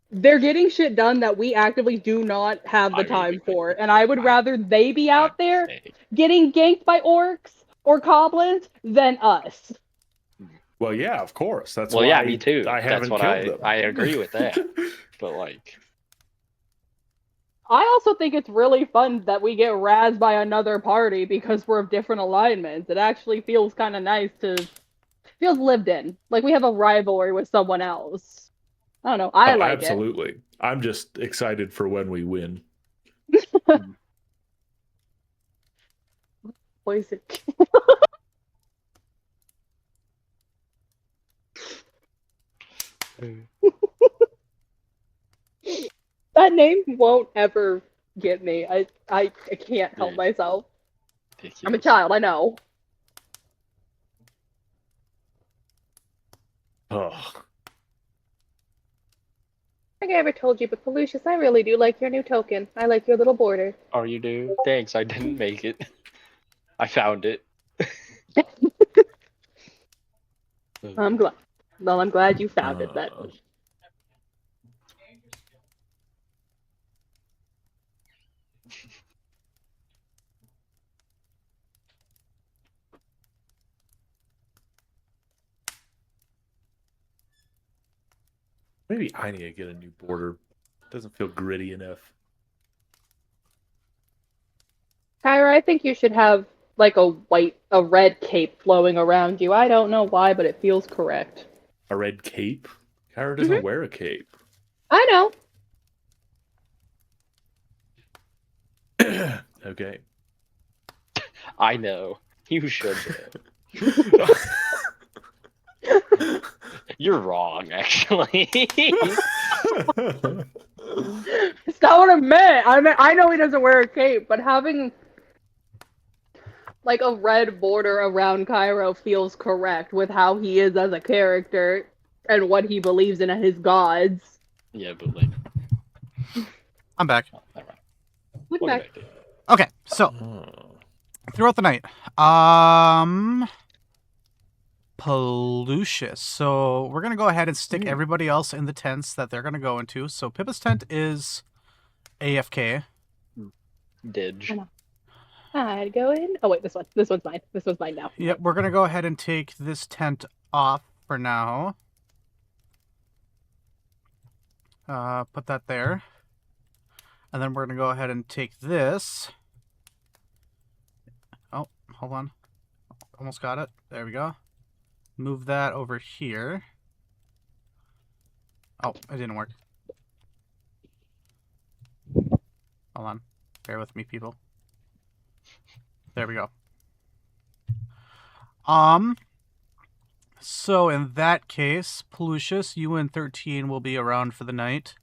They're getting shit done that we actively do not have the time for, and I would rather they be out there getting ganked by orcs or goblins than us. Well, yeah, of course. That's well, why. Yeah, me too. I haven't killed them. I agree with that, but I also think it's really fun that we get razzed by another party because we're of different alignments. It actually feels kind of nice feels lived in. Like we have a rivalry with someone else. I don't know. I like absolutely. It. I'm just excited for when we win. Poison. That name won't ever get me. I can't help myself. I'm a child, I know. Oh. I think I ever told you, but Lucius, I really do like your new token. I like your little border. Oh, you do? Thanks, I didn't make it. I found it. I'm glad. Well, I'm glad you found it then. Maybe I need to get a new border. It doesn't feel gritty enough. Kyra, I think you should have like a red cape flowing around you. I don't know why, but it feels correct. A red cape? Kyra doesn't wear a cape. I know. Okay. I know. You should. You're wrong, actually. It's not what I meant. I know he doesn't wear a cape, but having like a red border around Cairo feels correct with how he is as a character and what he believes in his gods. Yeah, but I'm back. Look back. Okay, so throughout the night, Lucius. So we're gonna go ahead and stick everybody else in the tents that they're gonna go into. So Pippa's tent is AFK. Didge. I'd go in. Oh wait, this one's mine. This one's mine now. Yep, we're gonna go ahead and take this tent off for now. Put that there. And then we're gonna go ahead and take this. Oh, hold on. Almost got it. There we go. Move that over here. Oh, it didn't work. Hold on. Bear with me, people. There we go. So in that case, Lucius, you and 13 will be around for the night.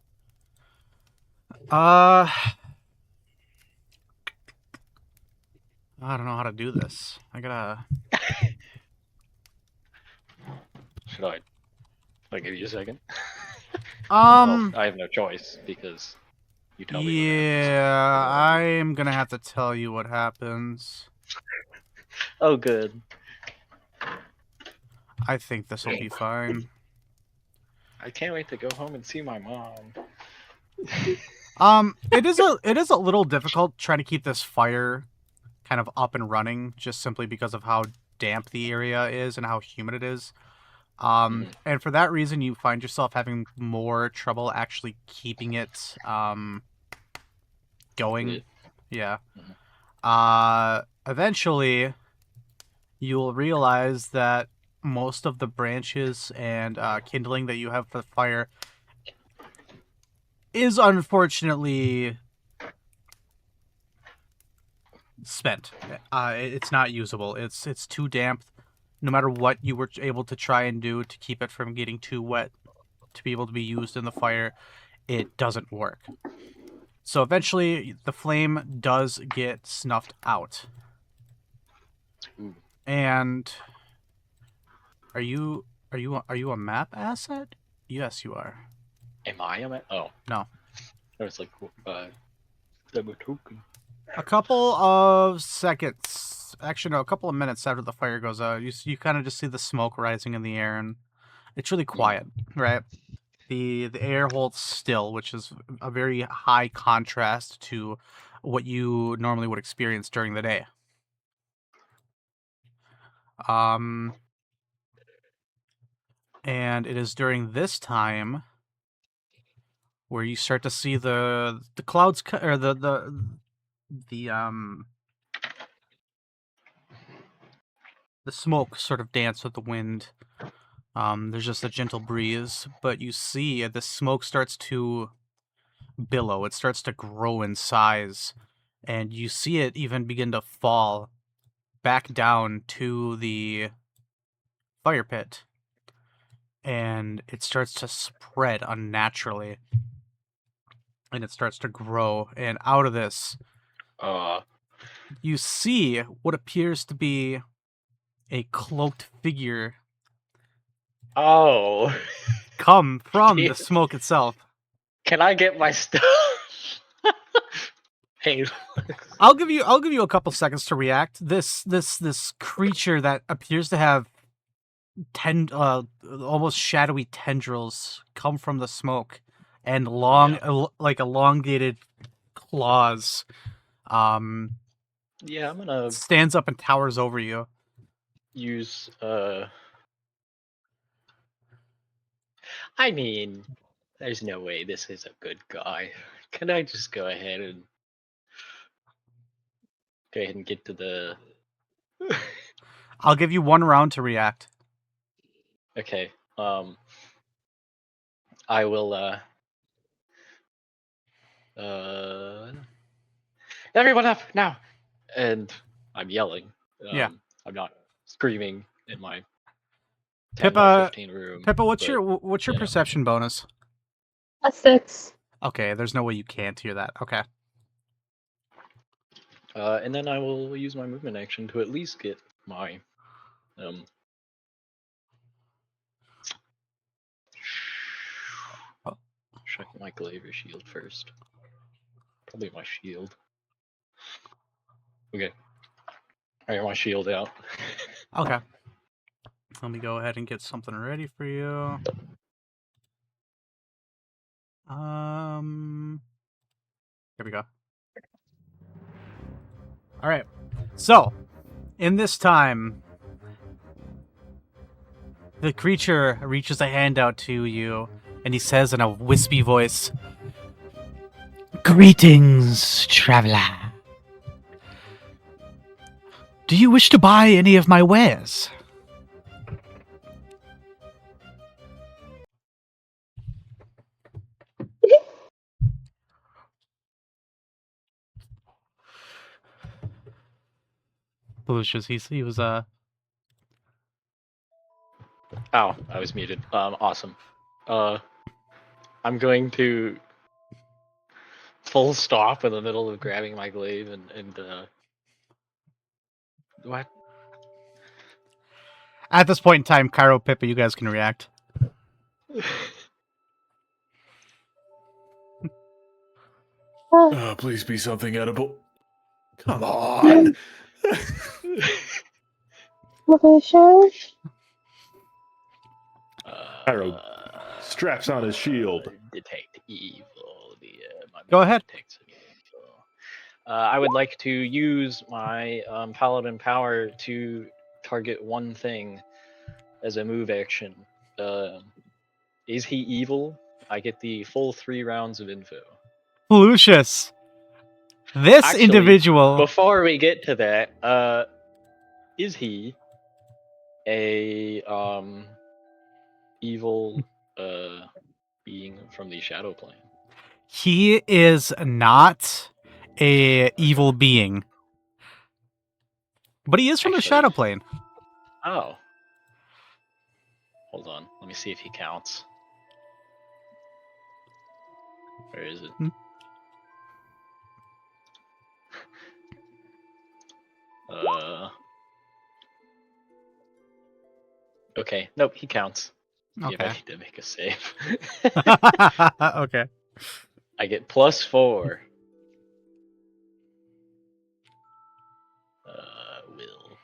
I don't know how to do this. I gotta. Should I? I'll give you a second. Um. Well, I have no choice because you tell me what happens. Yeah, I am gonna have to tell you what happens. Oh, good. I think this will be fine. I can't wait to go home and see my mom. It is a little difficult trying to keep this fire kind of up and running, just simply because of how damp the area is and how humid it is. And for that reason, you find yourself having more trouble actually keeping it going. Lit. Yeah. Eventually, you'll realize that most of the branches and kindling that you have for the fire is unfortunately spent. It's not usable. It's too damp. No matter what you were able to try and do to keep it from getting too wet to be able to be used in the fire, it doesn't work. So eventually, the flame does get snuffed out. Ooh. And are you a map asset? Yes, you are. Am I a man? Oh. No. I was like, I'm a token. A couple of seconds, actually no, a couple of minutes after the fire goes out, you kind of just see the smoke rising in the air, and it's really quiet, right? The air holds still, which is a very high contrast to what you normally would experience during the day. And it is during this time where you start to see the clouds or the smoke sort of dance with the wind. There's just a gentle breeze, but you see the smoke starts to billow. It starts to grow in size, and you see it even begin to fall back down to the fire pit. And it starts to spread unnaturally. And it starts to grow. And out of this, you see what appears to be a cloaked figure come from the smoke itself. Can I get my stuff? Hey, I'll give you a couple seconds to react. This creature that appears to have almost shadowy tendrils come from the smoke, and long like elongated claws. Yeah, I'm gonna stands up and towers over you. Use I mean, there's no way this is a good guy. Can I just go ahead and get to the I'll give you 1 round to react. Okay. I will everyone up now. And I'm yelling. Yeah. I'm not screaming in my 10 Pippa, 15 room. Pippa, what's your perception bonus? A 6. Okay, there's no way you can't hear that. Okay. And then I will use my movement action to at least get my check my Glaver shield first. Probably my shield. Okay. I got my shield out. Okay. Let me go ahead and get something ready for you. Here we go. All right. So, in this time, the creature reaches a hand out to you, and he says in a wispy voice, "Greetings, traveler. Do you wish to buy any of my wares?" Lucius, he was Oh, I was muted. Awesome. I'm going to full stop in the middle of grabbing my glaive and What? At this point in time, Cairo, Pippa, you guys can react. Please be something edible. Come on. Delicious. Cairo straps on his shield. Detect evil. Go ahead. Detects evil. I would like to use my paladin power to target one thing as a move action. Is he evil? I get the full 3 rounds of info. Lucius, this Actually, individual. Before we get to that, is he a evil being from the shadow plane? He is not a evil being, but he is from the shadow plane. Oh. Hold on. Let me see if he counts. Where is it? Okay. Nope, he counts. Okay. Yeah, I need to make a save. Okay. I get +4. Will.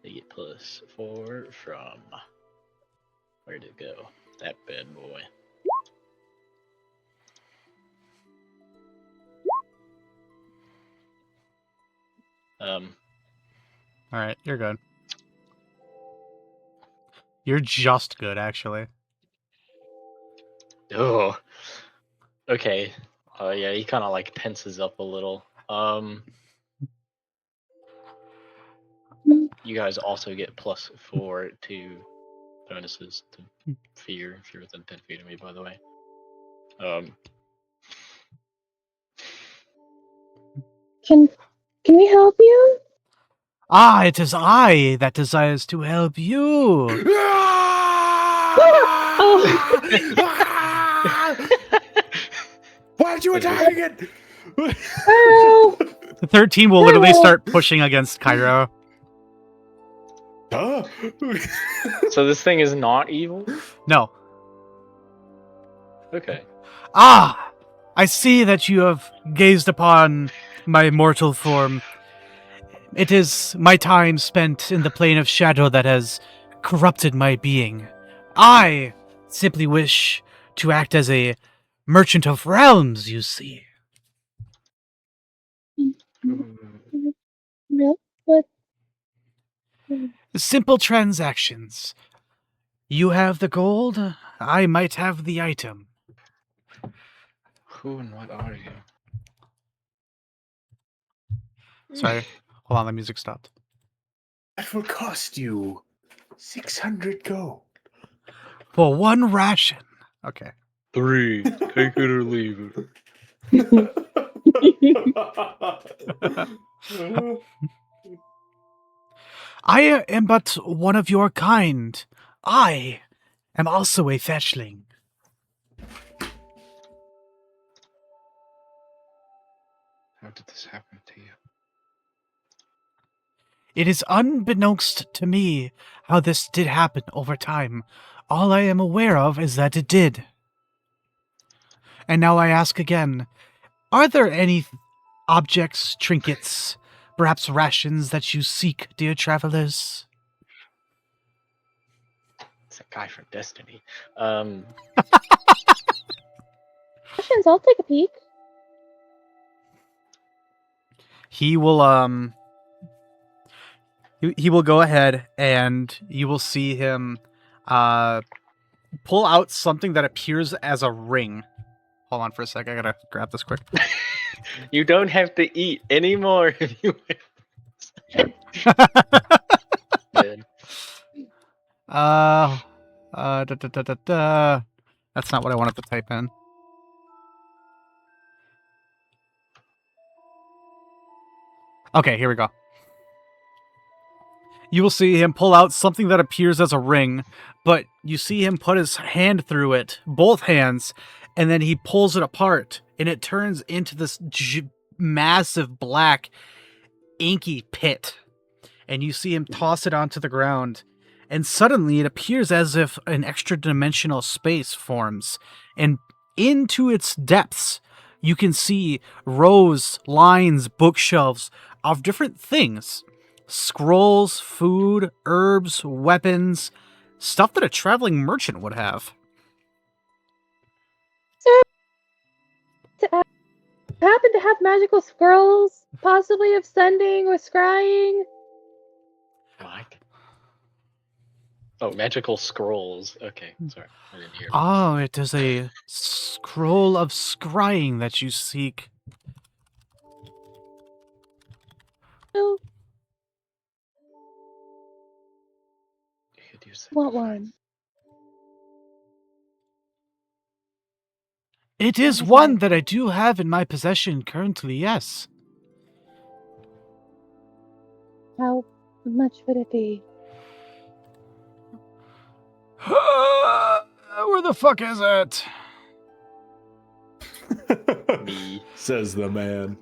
I get +4 from... Where'd it go? That bad boy. Alright, you're good. You're just good, actually. Oh. Okay. Yeah, he kind of like tenses up a little. You guys also get +4 to bonuses to fear if you're within 10 feet of me, by the way. Can we help you? Ah, it is I that desires to help you. Why did you attack again? The 13 will literally start pushing against Cairo. Huh? So this thing is not evil? No. Okay. Ah! I see that you have gazed upon my mortal form. It is my time spent in the plane of shadow that has corrupted my being. I simply wish to act as a merchant of realms, you see. Real? What? Simple transactions. You have the gold, I might have the item. Who and what are you? Sorry, hold on, the music stopped. That will cost you 600 gold. For one ration. Okay. 3. Take it or leave it. I am but one of your kind. I am also a fetchling. How did this happen to you? It is unbeknownst to me how this did happen over time. All I am aware of is that it did. And now I ask again, are there any objects, trinkets, perhaps rations that you seek, dear travelers? It's a guy from Destiny. Questions, I'll take a peek. He will he will go ahead and you will see him pull out something that appears as a ring. Hold on for a sec, I gotta grab this quick. You don't have to eat anymore if you Good. That's not what I wanted to type in. Okay, here we go. You will see him pull out something that appears as a ring, but you see him put his hand through it, both hands, and then he pulls it apart, and it turns into this massive black inky pit, and you see him toss it onto the ground, and suddenly it appears as if an extra-dimensional space forms, and into its depths you can see rows, lines, bookshelves of different things. Scrolls, food, herbs, weapons, stuff that a traveling merchant would have. To happen to have magical scrolls, possibly of sending or scrying. What? Oh, magical scrolls. Okay, sorry, I didn't hear. Oh, it is a scroll of scrying that you seek. Oh, Could you say what one? It is one that I do have in my possession currently, yes. How much would it be? Where the fuck is it? Me? Says the man.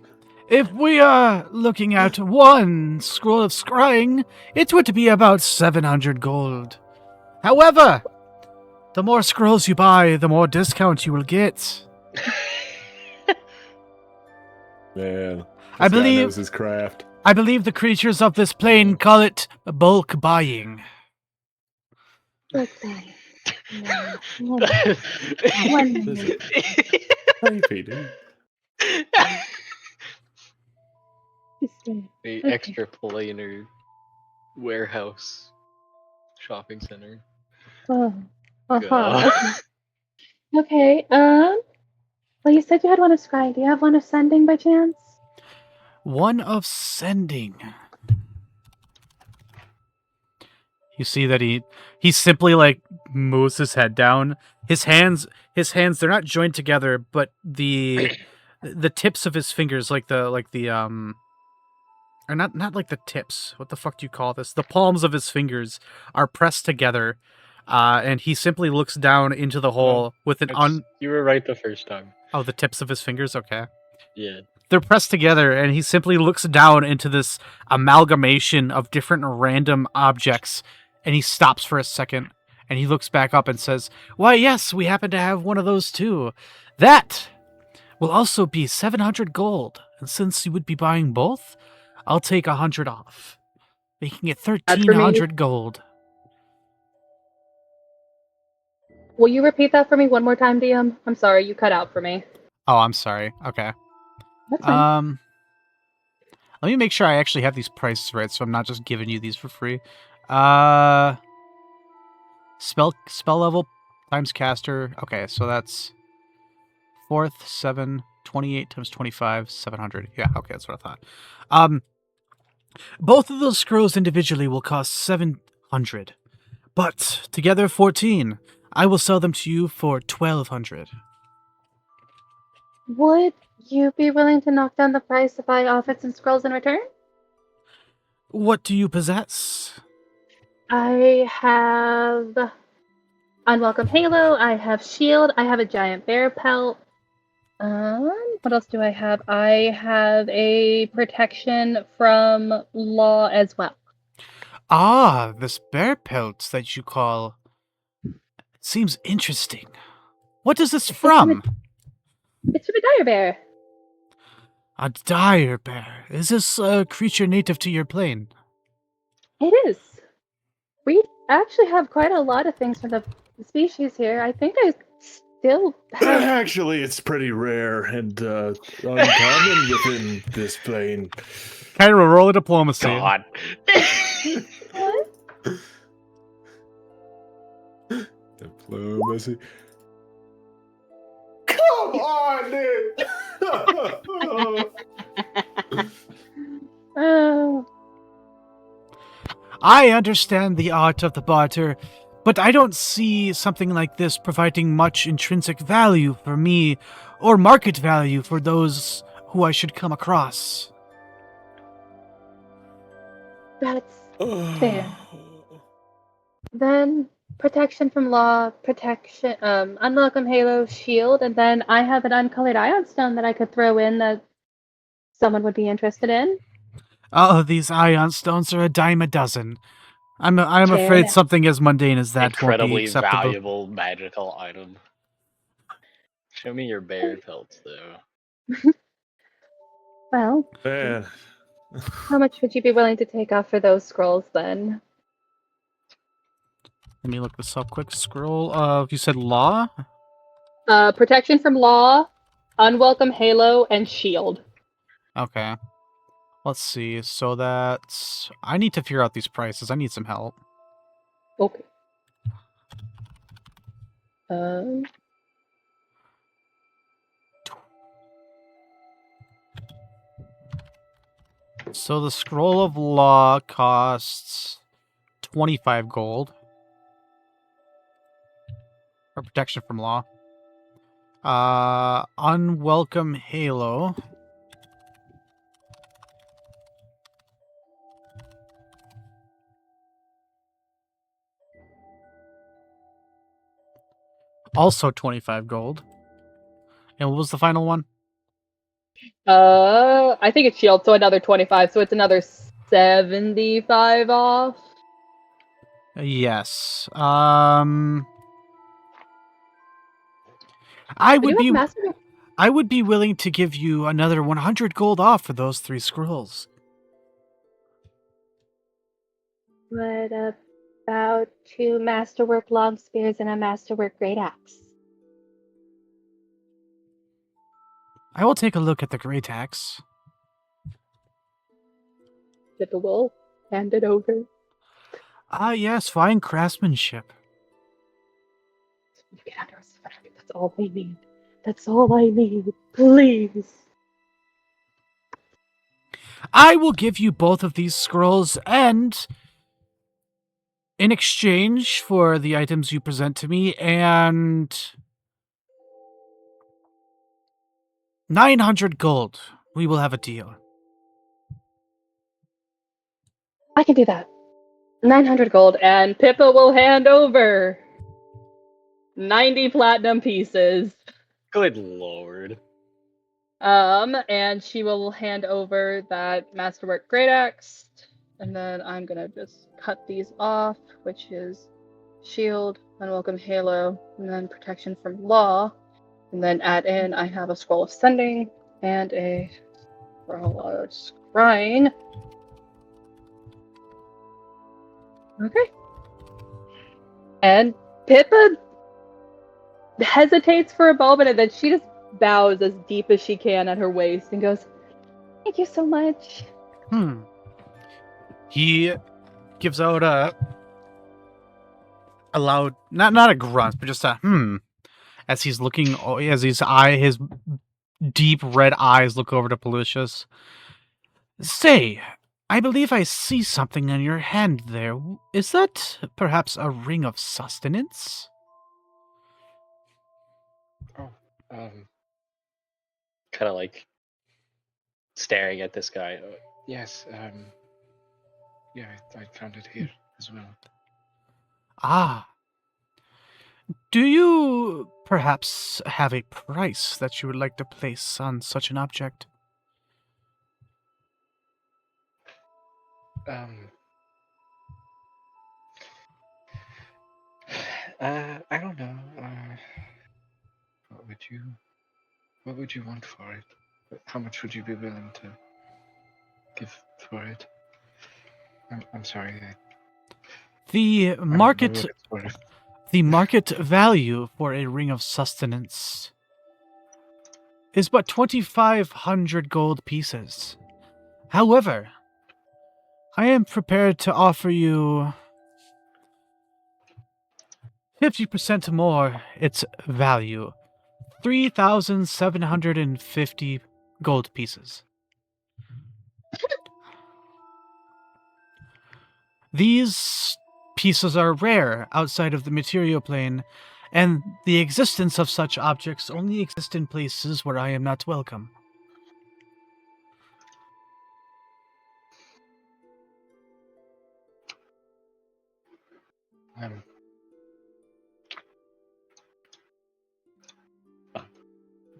If we are looking at one scroll of scrying, it would be about 700 gold. However, the more scrolls you buy, the more discount you will get. Man, I this guy believe- knows his craft. I believe the creatures of this plane call it bulk buying. Okay. No. One minute. Hey, Peter. The Okay. extra planar warehouse shopping center. Oh. God. Uh-huh. Okay. Well, you said you had one of scrying. Do you have one of sending by chance? One of sending. You see that he simply like moves his head down. His hands they're not joined together, but the tips of his fingers or not like the tips. What the fuck do you call this? The palms of his fingers are pressed together. And he simply looks down into the hole with an You were right the first time. Oh, the tips of his fingers? Okay. Yeah. They're pressed together, and he simply looks down into this amalgamation of different random objects, and he stops for a second, and he looks back up and says, "Why, yes, we happen to have one of those too. That will also be 700 gold, and since you would be buying both, I'll take 100 off, making it 1,300 gold." Will you repeat that for me one more time, DM? I'm sorry, you cut out for me. Oh, I'm sorry. Okay. That's fine. Let me make sure I actually have these prices right, so I'm not just giving you these for free. Spell level times caster. Okay, so that's 4th, 7, 28 times 25, 700. Yeah, okay, that's what I thought. Both of those scrolls individually will cost 700, but together 14. I will sell them to you for 1,200. Would you be willing to knock down the price if I offered some scrolls in return? What do you possess? I have Unwelcome Halo, I have Shield, I have a giant bear pelt. What else do I have? I have a protection from law as well. Ah, this bear pelt that you call... seems interesting. What is this from? It's from a dire bear. A dire bear. Is this a creature native to your plane? It is. We actually have quite a lot of things from the species here. I think I still have... Actually, it's pretty rare and uncommon within this plane. Kyra, roll a diplomacy. God. What? Diplomacy. Come on, dude! Oh, I understand the art of the barter, but I don't see something like this providing much intrinsic value for me or market value for those who I should come across. that's fair. Then protection from law, protection, unwelcome halo, shield, and then I have an uncolored ion stone that I could throw in that someone would be interested in. Oh, these ion stones are a dime a dozen. I'm afraid something as mundane as that won't be Incredibly acceptable. valuable magical item. Show me your bear pelts, though. Well, Man. how much would you be willing to take off for those scrolls then? Let me look this up quick. Scroll of, you said law? Protection from law, unwelcome halo, and shield. Okay. Let's see. So that's... I need to figure out these prices. I need some help. Okay. So the scroll of law costs 25 gold. Or protection from law. Unwelcome halo. Also 25 gold. And what was the final one? I think it's shield, so another 25, so it's another 75 off. Yes. I would be willing to give you another 100 gold off for those 3 scrolls. What about 2 masterwork long spears and a masterwork great axe? I will take a look at the great axe. Pippa will hand it over. Ah, yes, fine craftsmanship. You get under a sweater. That's all I need. That's all I need. Please. I will give you both of these scrolls, and in exchange for the items you present to me, and 900 gold, we will have a deal. I can do that. 900 gold, and Pippa will hand over 90 platinum pieces. Good lord. And she will hand over that masterwork great axe, and then I'm gonna just cut these off, which is shield, unwelcome halo, and then protection from law, and then add in I have a scroll of sending and a scroll of scrying. Okay. And Pippa hesitates for a moment, and then she just bows as deep as she can at her waist and goes, "Thank you so much." He gives out a loud, not a grunt, but just a as he's looking, as his deep red eyes look over to Pelucius. Say, I believe I see something in your hand there. Is that perhaps a ring of sustenance? Oh, Kind of like staring at this guy. yes, yeah, I found it here as well. Ah. Do you perhaps have a price that you would like to place on such an object? I don't know. What would you want for it? How much would you be willing to give for it? I'm sorry. The market value for a ring of sustenance is but 2,500 gold pieces. However, I am prepared to offer you 50% more its value, 3,750 gold pieces. These pieces are rare outside of the material plane, and the existence of such objects only exist in places where I am not welcome.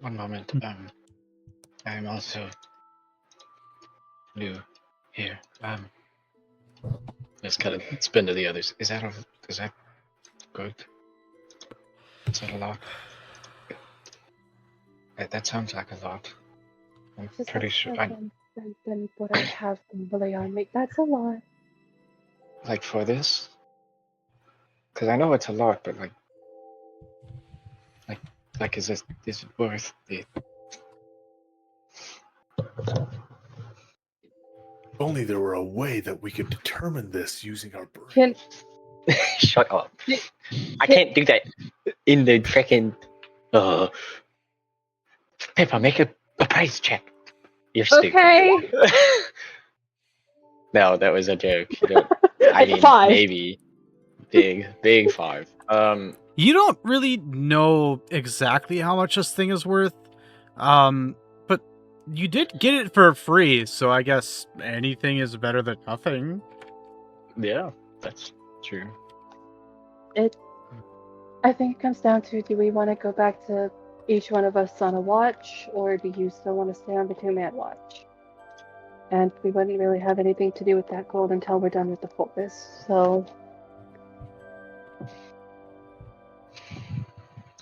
One moment. I am also new Here, let's kind of spin to the others. Is that good? Is that a lot? That sounds like a lot. I'm Just pretty sure. than what I have normally on me. That's a lot. Like for this, because I know it's a lot, but is it worth it? Only there were a way that we could determine this using our brain. Shut up. I can't do that in the freaking. Pippa, make a price check. You're stupid. Okay. No, that was a joke. I mean, 5. maybe. Big 5. You don't really know exactly how much this thing is worth, but you did get it for free, so I guess anything is better than nothing. Yeah, that's true. I think it comes down to, do we want to go back to each one of us on a watch, or do you still want to stay on the 2-man watch? And we wouldn't really have anything to do with that gold until we're done with the forest, so...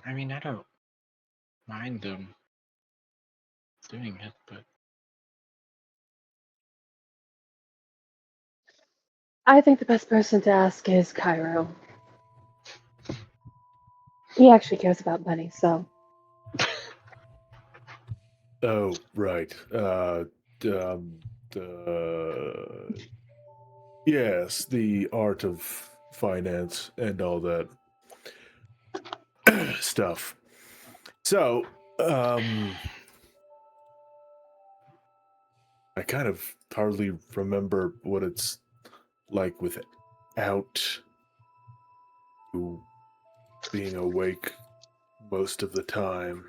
I mean, I don't mind them doing it, but I think the best person to ask is Cairo. He actually cares about money, so... Oh, right. Yes, the art of finance and all that stuff. So, I kind of hardly remember what it's like without you being awake most of the time.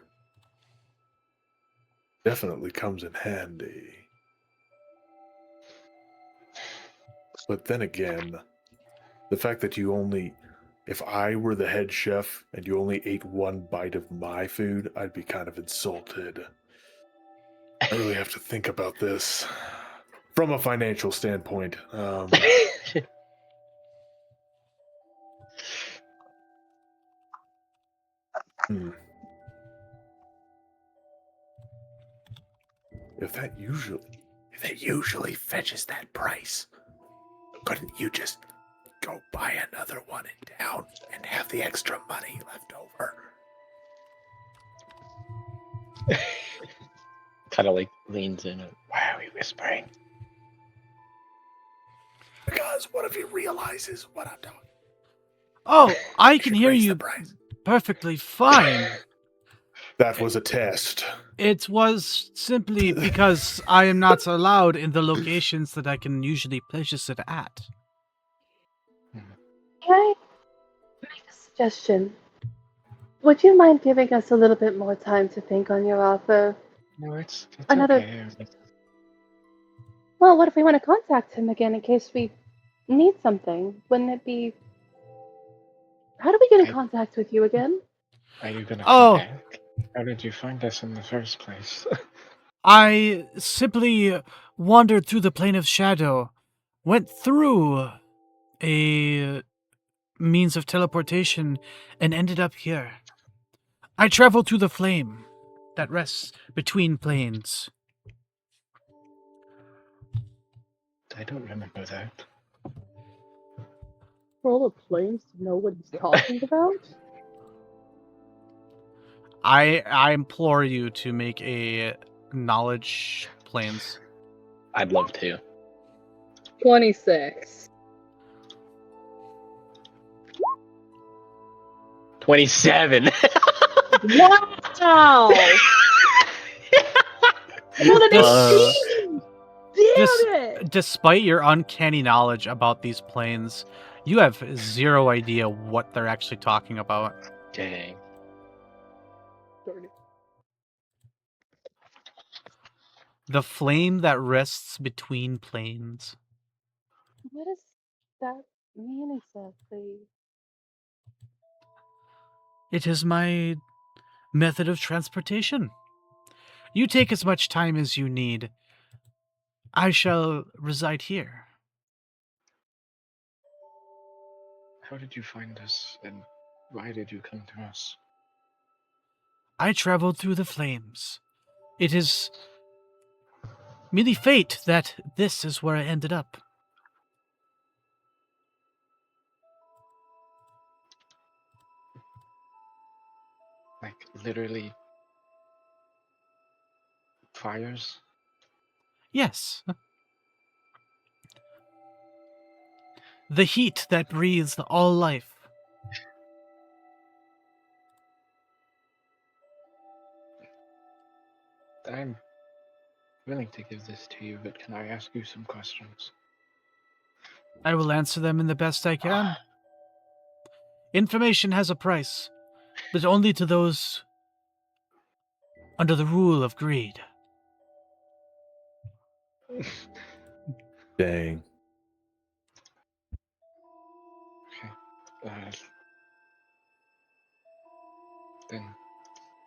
Definitely comes in handy. But then again, the fact that you only, if I were the head chef and you only ate one bite of my food, I'd be kind of insulted. I really have to think about this from a financial standpoint. If that usually fetches that price, couldn't you just go buy another one in town and have the extra money left over? Kind of like leans in. Why are we whispering? Because what if he realizes what I'm doing? Oh, I can hear you perfectly fine. That was a test. It was simply because I am not allowed in the locations that I can usually purchase it at. Can I make a suggestion? Would you mind giving us a little bit more time to think on your offer? no, it's Another- okay. Well, what if we want to contact him again in case we need something? Wouldn't it be... How do we get in contact with you again? Are you gonna Oh. come back? How did you find us in the first place? I simply wandered through the plane of shadow, went through a means of teleportation, and ended up here. I traveled through the flame that rests between planes. I don't remember that. Roll of planes to know what he's talking about? I implore you to make a knowledge planes. I'd love to. 26. 27. Wow! What an 18! Damn it! Despite your uncanny knowledge about these planes, you have zero idea what they're actually talking about. Dang. The flame that rests between planes. What does that mean exactly? It is my method of transportation. You take as much time as you need. I shall reside here. How did you find us, and why did you come to us? I traveled through the flames. It is merely fate that this is where I ended up. Like, literally fires? Yes. The heat that breathes all life. I'm willing to give this to you, but can I ask you some questions? I will answer them in the best I can. Information has a price, but only to those under the rule of greed. Dang. Okay. Then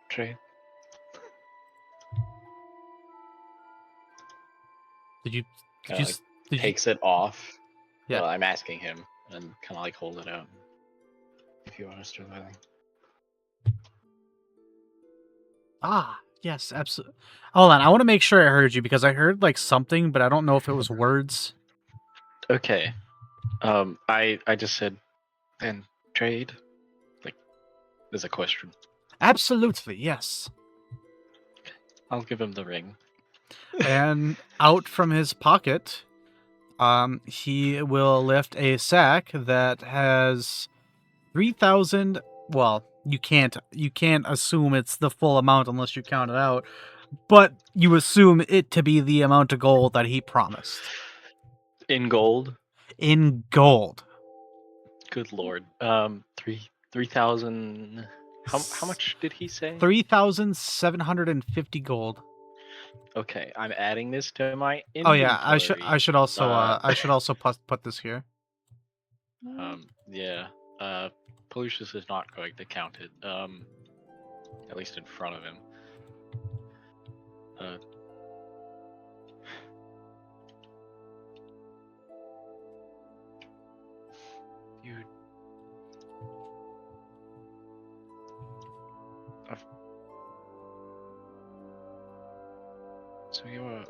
trade. Did you? Kinda, like, Did you? takes it off. Yeah. Well, I'm asking him, and kind of like hold it out. If you are still willing. Ah, yes, absolutely. Hold on, I want to make sure I heard you because I heard like something, but I don't know if it was words. Okay. I just said, then trade. Like, there's a question. Absolutely, yes. I'll give him the ring. And out from his pocket, he will lift a sack that has 3,000. Well, you can't assume it's the full amount unless you count it out, but you assume it to be the amount of gold that he promised. In gold? In gold. Good lord. 3,000. How much did he say? 3,750 gold. Okay, I'm adding this to my inventory. Oh yeah, I should also put this here. Yeah. Pollucius is not going to count it. At least in front of him. You. So you were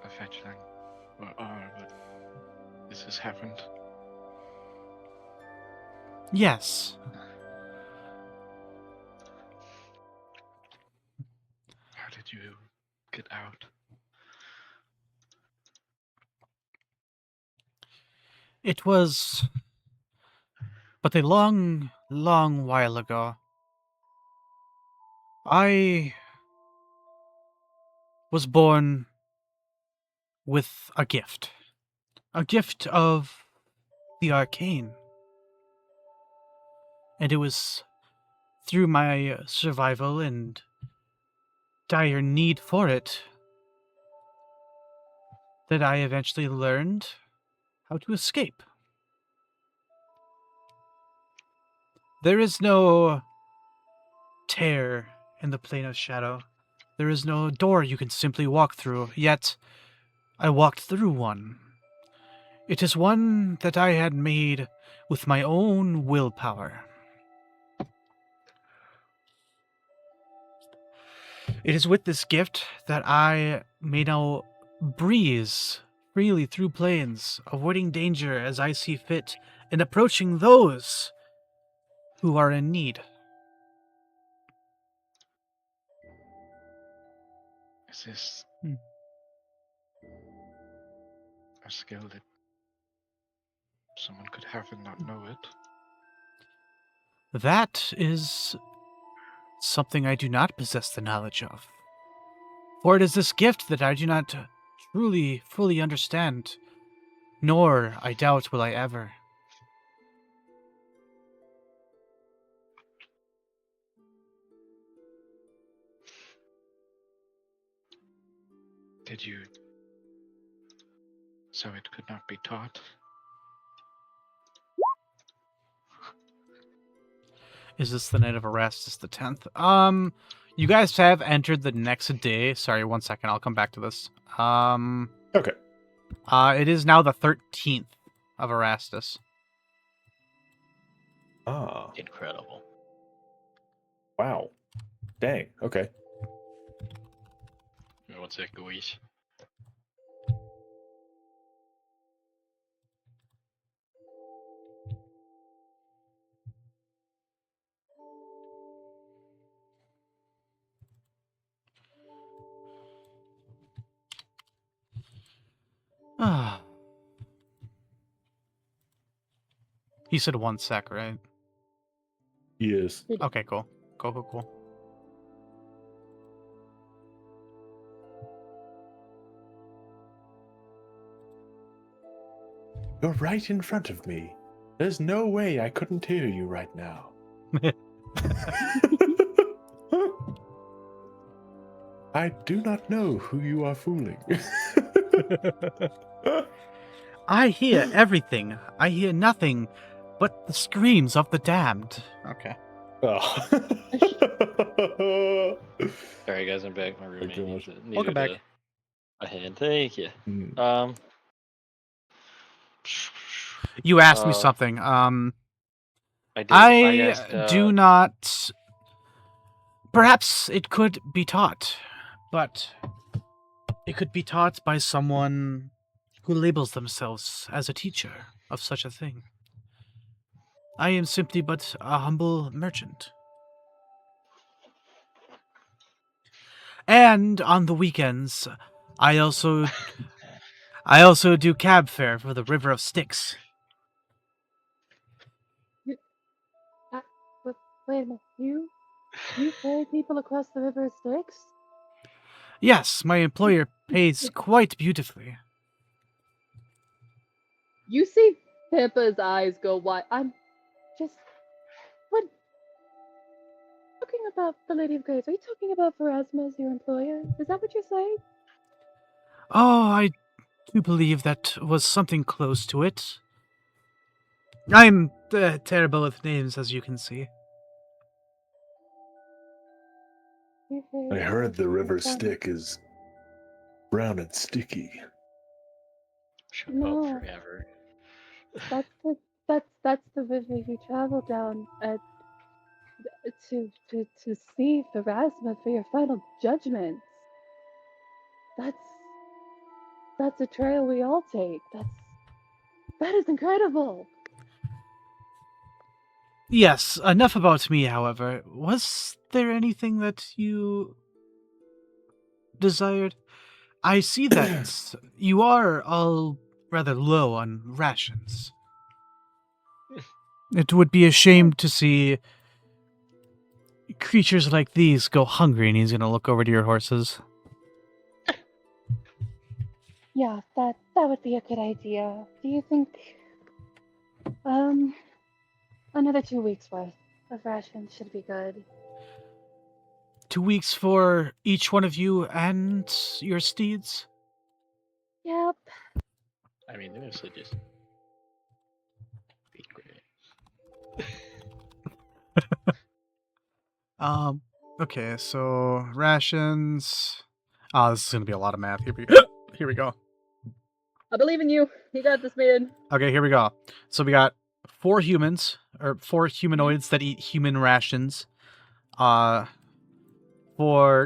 a fetchling, or are, but this has happened. Yes. How did you get out? It was but a long, long while ago. I was born with a gift of the arcane. And it was through my survival and dire need for it that I eventually learned how to escape. There is no tear in the plane of shadow. There is no door you can simply walk through, yet I walked through one. It is one that I had made with my own willpower. It is with this gift that I may now breeze freely through plains, avoiding danger as I see fit, and approaching those who are in need. Is this a skill that someone could have and not know it? That is something I do not possess the knowledge of. For it is this gift that I do not truly, fully understand, nor, I doubt, will I ever. Did you... So it could not be taught? Is this the night of Erastus the 10th? You guys have entered the next day. Sorry, 1 second. I'll come back to this. Okay. It is now the 13th of Erastus. Ah. Incredible. Wow. Dang. Okay. One sec, Louise. Ah. He said 1 sec, right? Yes. Okay, cool. Cool. You're right in front of me. There's no way I couldn't hear you right now. I do not know who you are fooling. I hear everything. I hear nothing but the screams of the damned. Okay. Oh. Sorry, guys, I'm back. My roommate needed Welcome back. a hand. Thank you. Mm. You asked me something. I did. I asked, do not. Perhaps it could be taught, but it could be taught by someone who labels themselves as a teacher of such a thing. I am simply but a humble merchant. And on the weekends, I also do cab fare for the River of Styx. Wait a minute, you ferry people across the River of Styx? Yes, my employer pays quite beautifully. You see Pippa's eyes go wide. I'm just. What? Talking about the Lady of Grace, are you talking about Pharasma as your employer? Is that what you're saying? Oh, I do believe that was something close to it. I'm terrible with names, as you can see. I heard the river Styx is brown and sticky. Shut No. up forever. That's the river you travel down to see Pharasma for your final judgments. That's a trail we all take. That is incredible. Yes, enough about me, however. Was there anything that you desired? I see that you are all rather low on rations. It would be a shame to see creatures like these go hungry, and he's going to look over to your horses. Yeah, that would be a good idea. Do you think another 2 weeks worth of rations should be good? 2 weeks for each one of you and your steeds? Yep. I mean, honestly, just be great. Okay, so rations. Oh, this is gonna be a lot of math. Here we go. I believe in you. You got this, man. Okay, here we go. So we got 4 humans, or 4 humanoids that eat human rations. For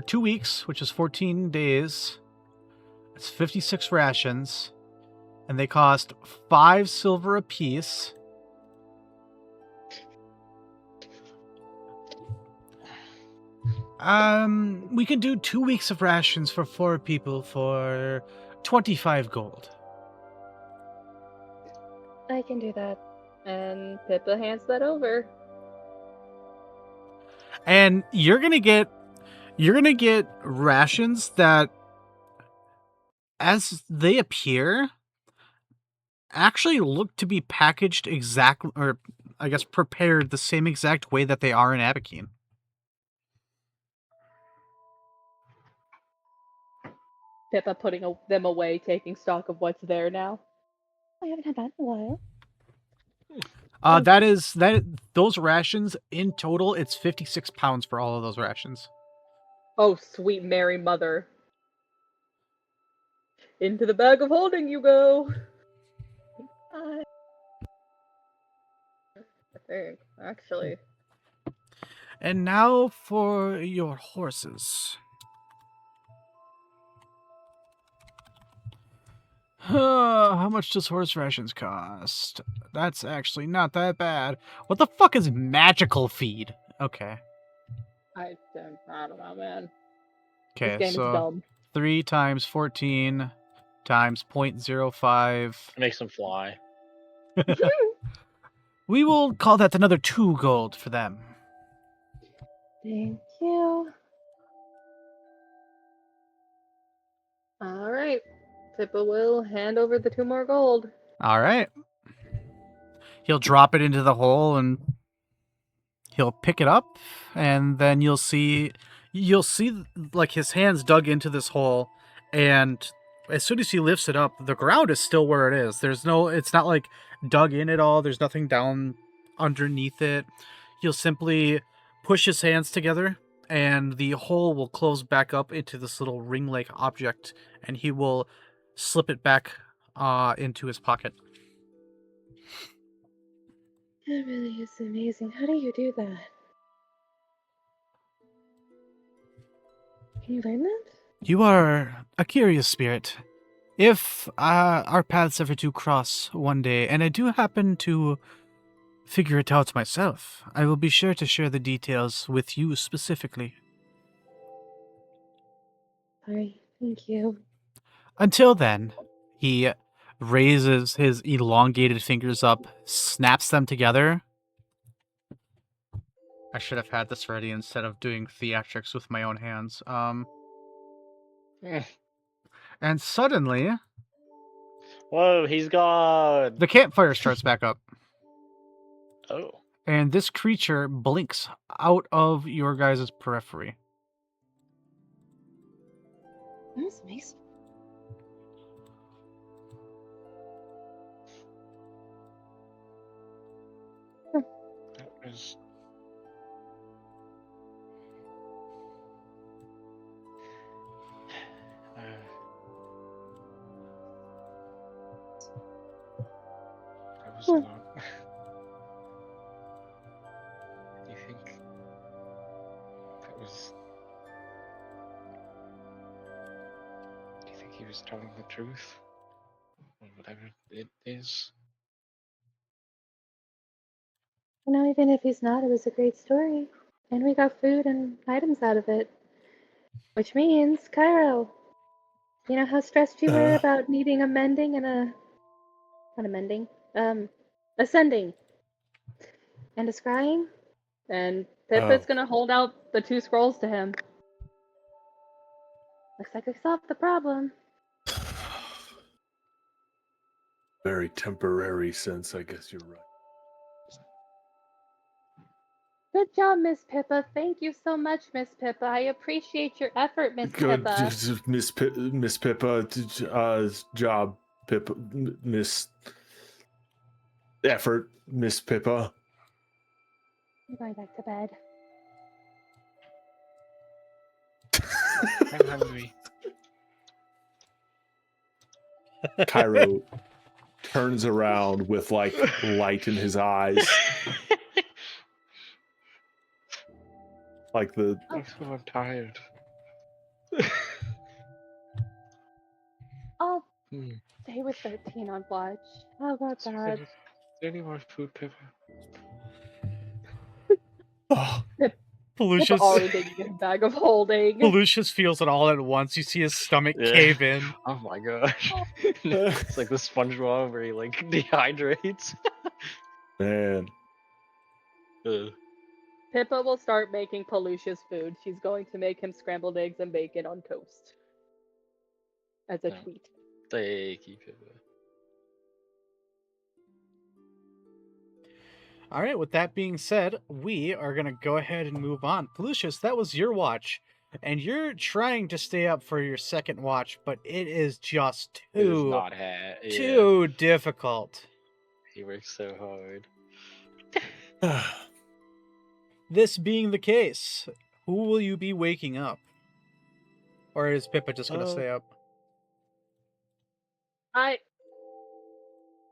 2 weeks, which is 14 days, it's 56 rations, and they cost 5 silver apiece. We can do 2 weeks of rations for 4 people for 25 gold. I can do that. And Pippa hands that over. And you're gonna get rations that, as they appear, actually look to be packaged exactly, or I guess prepared the same exact way that they are in Abakeen. Pippa putting them away, taking stock of what's there now. I haven't had that in a while. Those rations in total, it's 56 pounds for all of those rations. Oh, sweet Mary Mother. Into the bag of holding you go. I think, actually. And now for your horses. How much does horse rations cost? That's actually not that bad. What the fuck is magical feed? Okay. I don't know, man. Okay, This game so is dumb. 3 times 14 times 0.05. Makes them fly. We will call that another 2 gold for them. Thank you. Alright. Pippa will hand over the 2 more gold. All right. He'll drop it into the hole and he'll pick it up, and then you'll see like his hands dug into this hole, and as soon as he lifts it up, the ground is still where it is. It's not like dug in at all. There's nothing down underneath it. He'll simply push his hands together, and the hole will close back up into this little ring-like object, and he will slip it back into his pocket. That really is amazing. How do you do that? Can you learn that? You are a curious spirit. If our paths ever do cross one day, and I do happen to figure it out myself, I will be sure to share the details with you specifically. Sorry, thank you. Until then, he raises his elongated fingers up, snaps them together. I should have had this ready instead of doing theatrics with my own hands. And suddenly, Whoa, he's gone. the campfire starts back up. Oh. And this creature blinks out of your guys' periphery. That's amazing. That was. That was a lot. Do you think that was? Do you think he was telling the truth, or whatever it is? You know, even if he's not, it was a great story. And we got food and items out of it. Which means, Cairo, you know how stressed you were about needing a mending and not a mending, ascending and a scrying? And Pippa's gonna hold out the 2 scrolls to him. Looks like we solved the problem. Very temporary sense, I guess you're right. Good job, Miss Pippa. Thank you so much, Miss Pippa. I appreciate your effort, Miss Good, Pippa. Miss Pippa, job, Pippa, Miss effort, Miss Pippa. I'm going back to bed. I'm hungry. Cairo turns around with like light in his eyes, like the. I'm tired. I'll stay with 13 on watch. How about Is there that? any more food, Pippa? Oh, Pippa Lucius already taking a bag of holding. Lucius feels it all at once. You see his stomach Yeah. cave in. Oh my gosh. It's like the SpongeBob where he like dehydrates. man. Pippa will start making Pelusia's food. She's going to make him scrambled eggs and bacon on toast. As a No. treat. Thank you, Pippa. All right, with that being said, we are going to go ahead and move on. Lucius, that was your watch. And you're trying to stay up for your second watch, but it is just It is too not difficult. He works so hard. This being the case, who will you be waking up? Or is Pippa just gonna stay up?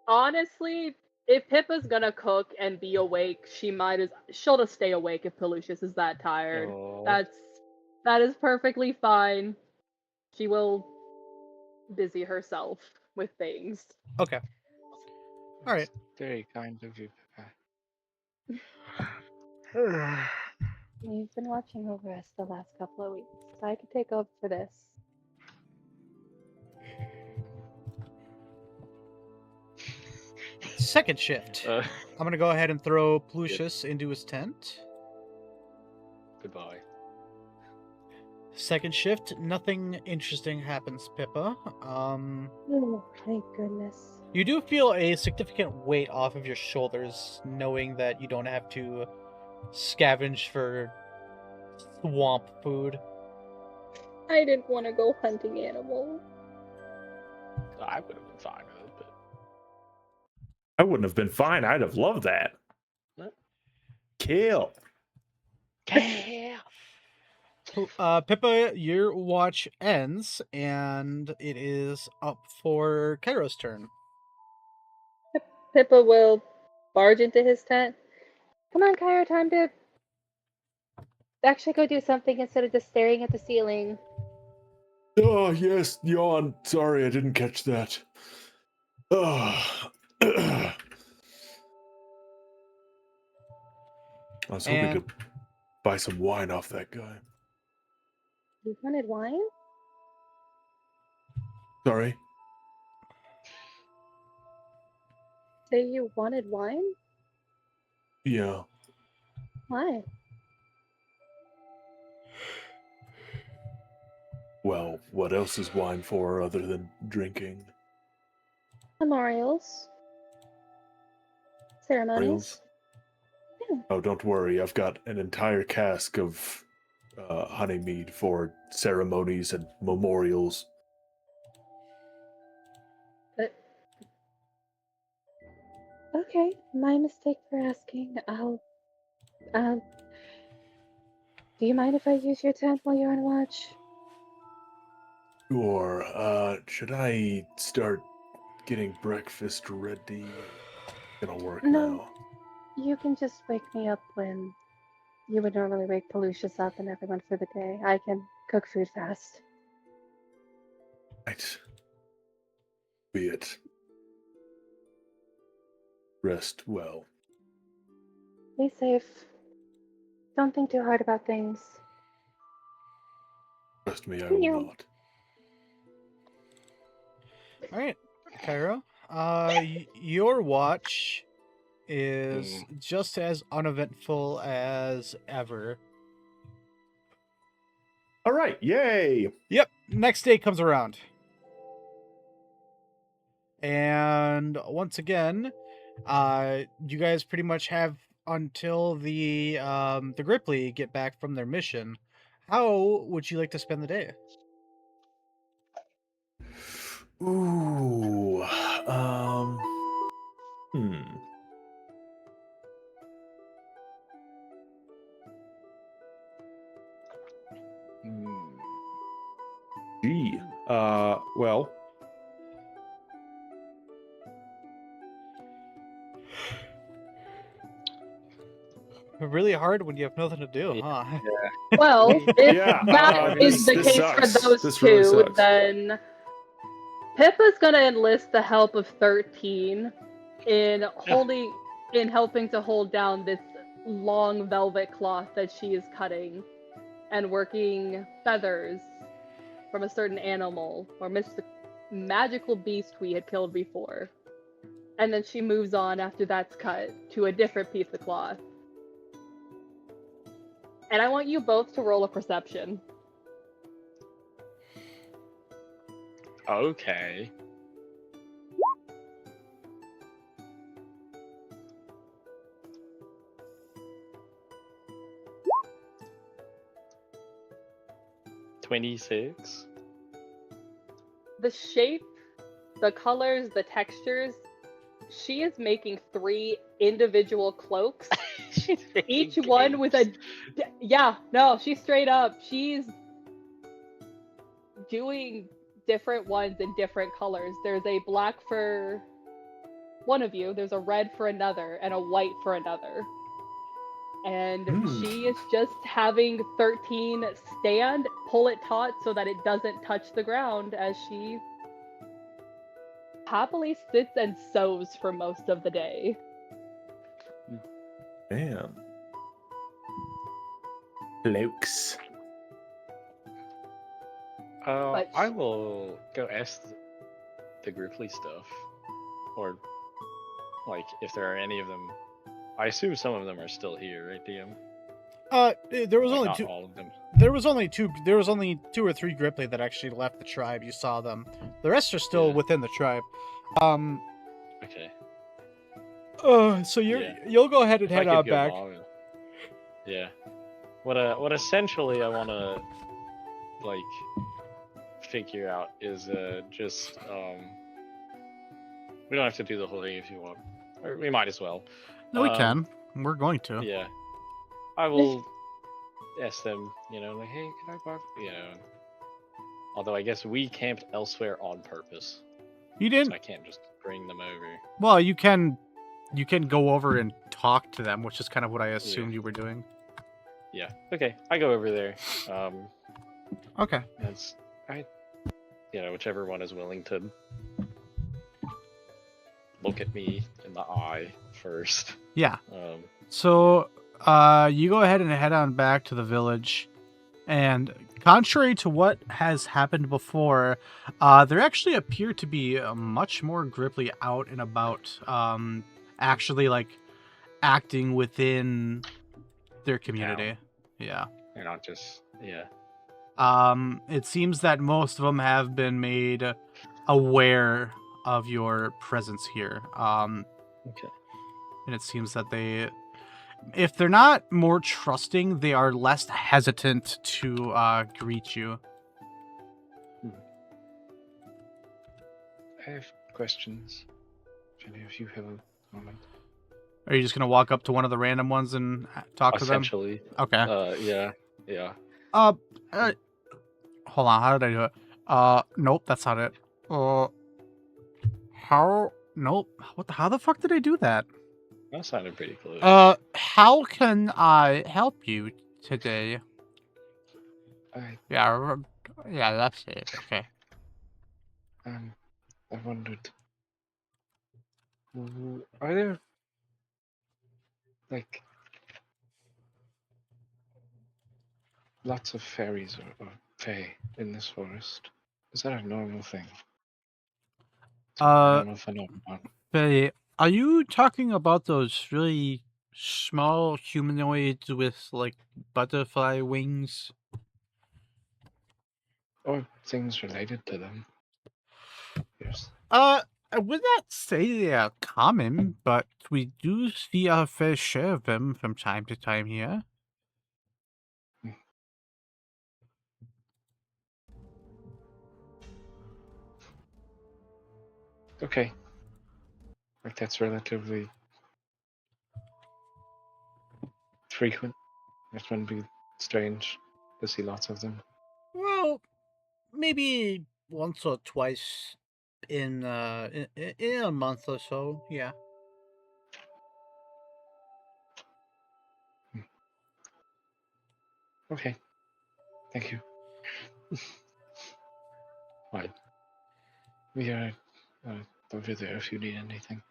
Honestly, if Pippa's gonna cook and be awake, she'll just stay awake if Pelucius is that tired. Aw. That is perfectly fine. She will busy herself with things. Okay. All right. Very kind of you, Pippa. You've been watching over us the last couple of weeks, so I could take over for this. Second shift. I'm gonna go ahead and throw Plucius into his tent. Goodbye. Second shift, nothing interesting happens, Pippa. Oh, thank goodness. You do feel a significant weight off of your shoulders, knowing that you don't have to scavenge for swamp food. I didn't want to go hunting animals. I would have been fine with it, but I wouldn't have been fine. I'd have loved that. What? Kill. Pippa, your watch ends, and it is up for Kairo's turn. Pippa will barge into his tent. Come on, Cairo, time to actually go do something instead of just staring at the ceiling. Oh, yes, yawn. Sorry, I didn't catch that. Oh. I was hoping And- to buy some wine off that guy. You wanted wine? Sorry. Say you wanted wine? Yeah. Why? Well, what else is wine for other than drinking? Memorials. Ceremonies. Reels? Yeah. Oh, don't worry. I've got an entire cask of honey mead for ceremonies and memorials. But okay, my mistake for asking. Do you mind if I use your tent while you're on watch? Sure. Should I start getting breakfast ready? It'll work No. now. You can just wake me up when you would normally wake Pelucius up and everyone for the day. I can cook food fast. Right. Be it. Rest well. Be safe. Don't think too hard about things. Trust me, I will Yeah. not. All right, Cairo. Your watch is just as uneventful as ever. All right, yay! Yep. Next day comes around, and once again, you guys pretty much have until the Grippli get back from their mission. How would you like to spend the day? Ooh, Gee, well, Really hard when you have nothing to do, huh? Well, if Yeah, that is the this case sucks. for those This two, really sucks. then Pippa's gonna enlist the help of 13 in helping to hold down this long velvet cloth that she is cutting and working feathers from a certain animal or magical beast we had killed before. And then she moves on after that's cut to a different piece of cloth. And I want you both to roll a perception. okay. $26. The shape, the colors, the textures, she is making 3 individual cloaks. Each one with a... Yeah, no, she's straight up. She's doing different ones in different colors. There's a black for one of you, there's a red for another, and a white for another. And she is just having 13 stand, pull it taut so that it doesn't touch the ground as she happily sits and sews for most of the day. Damn. Blokes. I will go ask the Grippli stuff, or like if there are any of them. I assume some of them are still here, right, DM? There was Like, only not two. all of them. There was only two or three Grippli that actually left the tribe. You saw them. The rest are still within the tribe. Okay. So you'll go ahead and head out back. Yeah. What essentially I want to like figure out is just we don't have to do the whole thing if you want, or we might as well. No, we can. We're going to. Yeah. I will ask them, like, hey, can I borrow, although I guess we camped elsewhere on purpose. You didn't. So I can't just bring them over. Well, you can go over and talk to them, which is kind of what I assumed you were doing. Yeah. Okay. I go over there. Okay. That's whichever one is willing to look at me in the eye first. Yeah. So, you go ahead and head on back to the village, and contrary to what has happened before, there actually appear to be much more Grippli out and about, actually, like, acting within their community. Yeah. They're not just, It seems that most of them have been made aware of your presence here. Okay. And it seems that if they're not more trusting, they are less hesitant to greet you. I have questions. If you have a moment. Are you just gonna walk up to one of the random ones and talk to them? Essentially. Okay. Yeah. Hold on. How did I do it? Nope, that's not it. How? Nope. How the fuck did I do that? That sounded pretty close. How can I help you today? Yeah, that's it. Okay. I wondered, are there like lots of fairies or fae in this forest? Is that a normal thing? I don't know if I know about. Faye, are you talking about those really small humanoids with like butterfly wings? Or things related to them? Yes. I would not say they are common, but we do see our fair share of them from time to time here. Okay. Like that's relatively frequent. It wouldn't be strange to see lots of them. Well, maybe once or twice in a month or so. Yeah. Okay. Thank you. Right. We are over there if you need anything.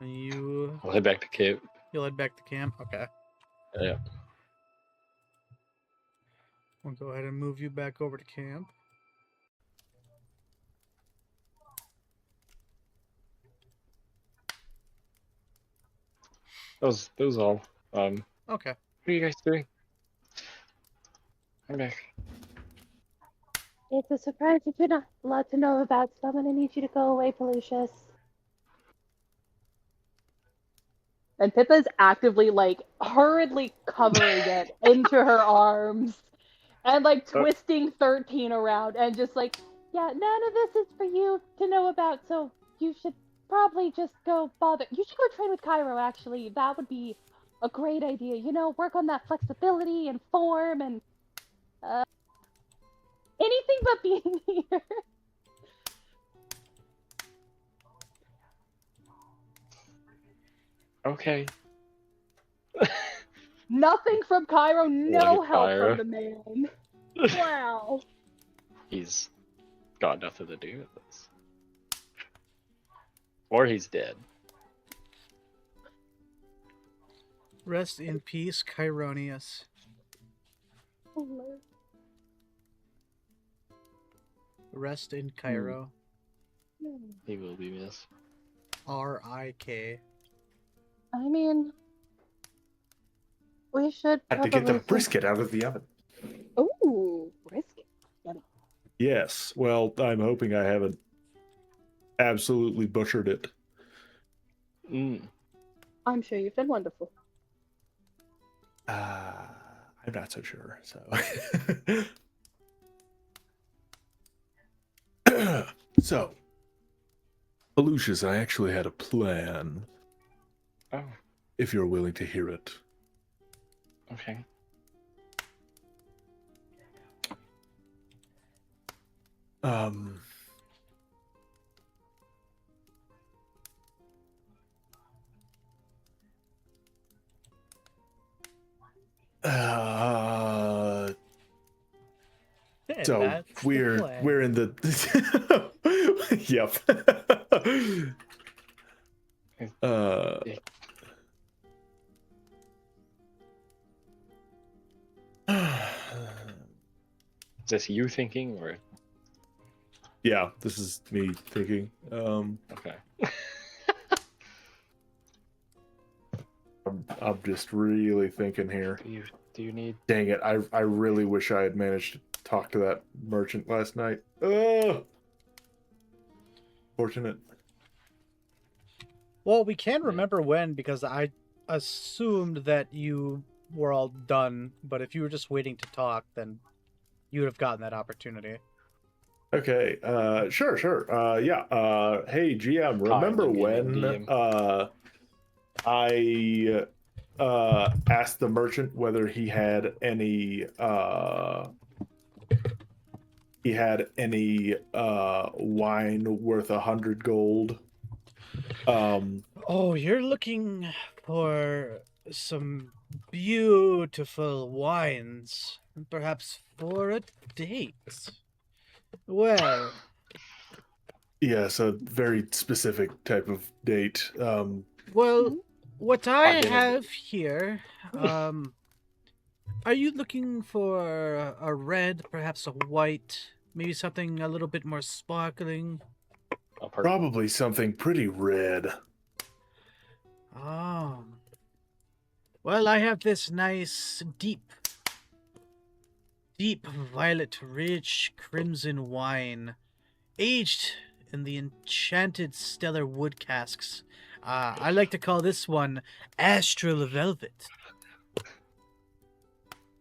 I'll head back to camp. You'll head back to camp? Okay. Yeah. We'll go ahead and move you back over to camp. That was all. Okay. What are you guys doing? I'm back. It's a surprise that you're not allowed to know about, so I'm gonna need you to go away, Pelucius. And Pippa's actively, like, hurriedly covering it into her arms and, like, twisting 13 around and just like, yeah, none of this is for you to know about, so you should probably just go bother. You should go train with Cairo, actually. That would be a great idea. Work on that flexibility and form and anything but being here. Okay. Nothing from Cairo, no Like help Cairo. from the man. Wow. He's got nothing to do with this. Or he's dead. Rest in peace, Chironius. Rest in Cairo. He will be missed. R.I.K. I mean, we should Had to get the probably- brisket out of the oven. Ooh, brisket. Yes. Well, I'm hoping I haven't absolutely butchered it. I'm sure you've done wonderful. I'm not so sure. So, so, Lucius, I actually had a plan. Oh, If you're willing to hear it. okay. So That's the we're plan. in the yep. Is this you thinking, or Yeah, this is me thinking. okay? I'm just really thinking here. Do you need? Dang it! I really wish I had managed to talk to that merchant last night. Oh, fortunate. Well, we can remember when, because I assumed that you were all done, but if you were just waiting to talk, then you would have gotten that opportunity. Okay. Sure. Yeah. Hey, GM. Remember when I asked the merchant whether he had any wine worth 100 gold? Oh, you're looking for some beautiful wines, perhaps for a date. Well, Yes, a very specific type of date. well, what I Identity. have here, are you looking for a red, perhaps a white, maybe something a little bit more sparkling? A purple. Probably something pretty red. Oh. Well, I have this nice, deep violet, rich crimson wine, aged in the enchanted stellar wood casks. I like to call this one Astral Velvet.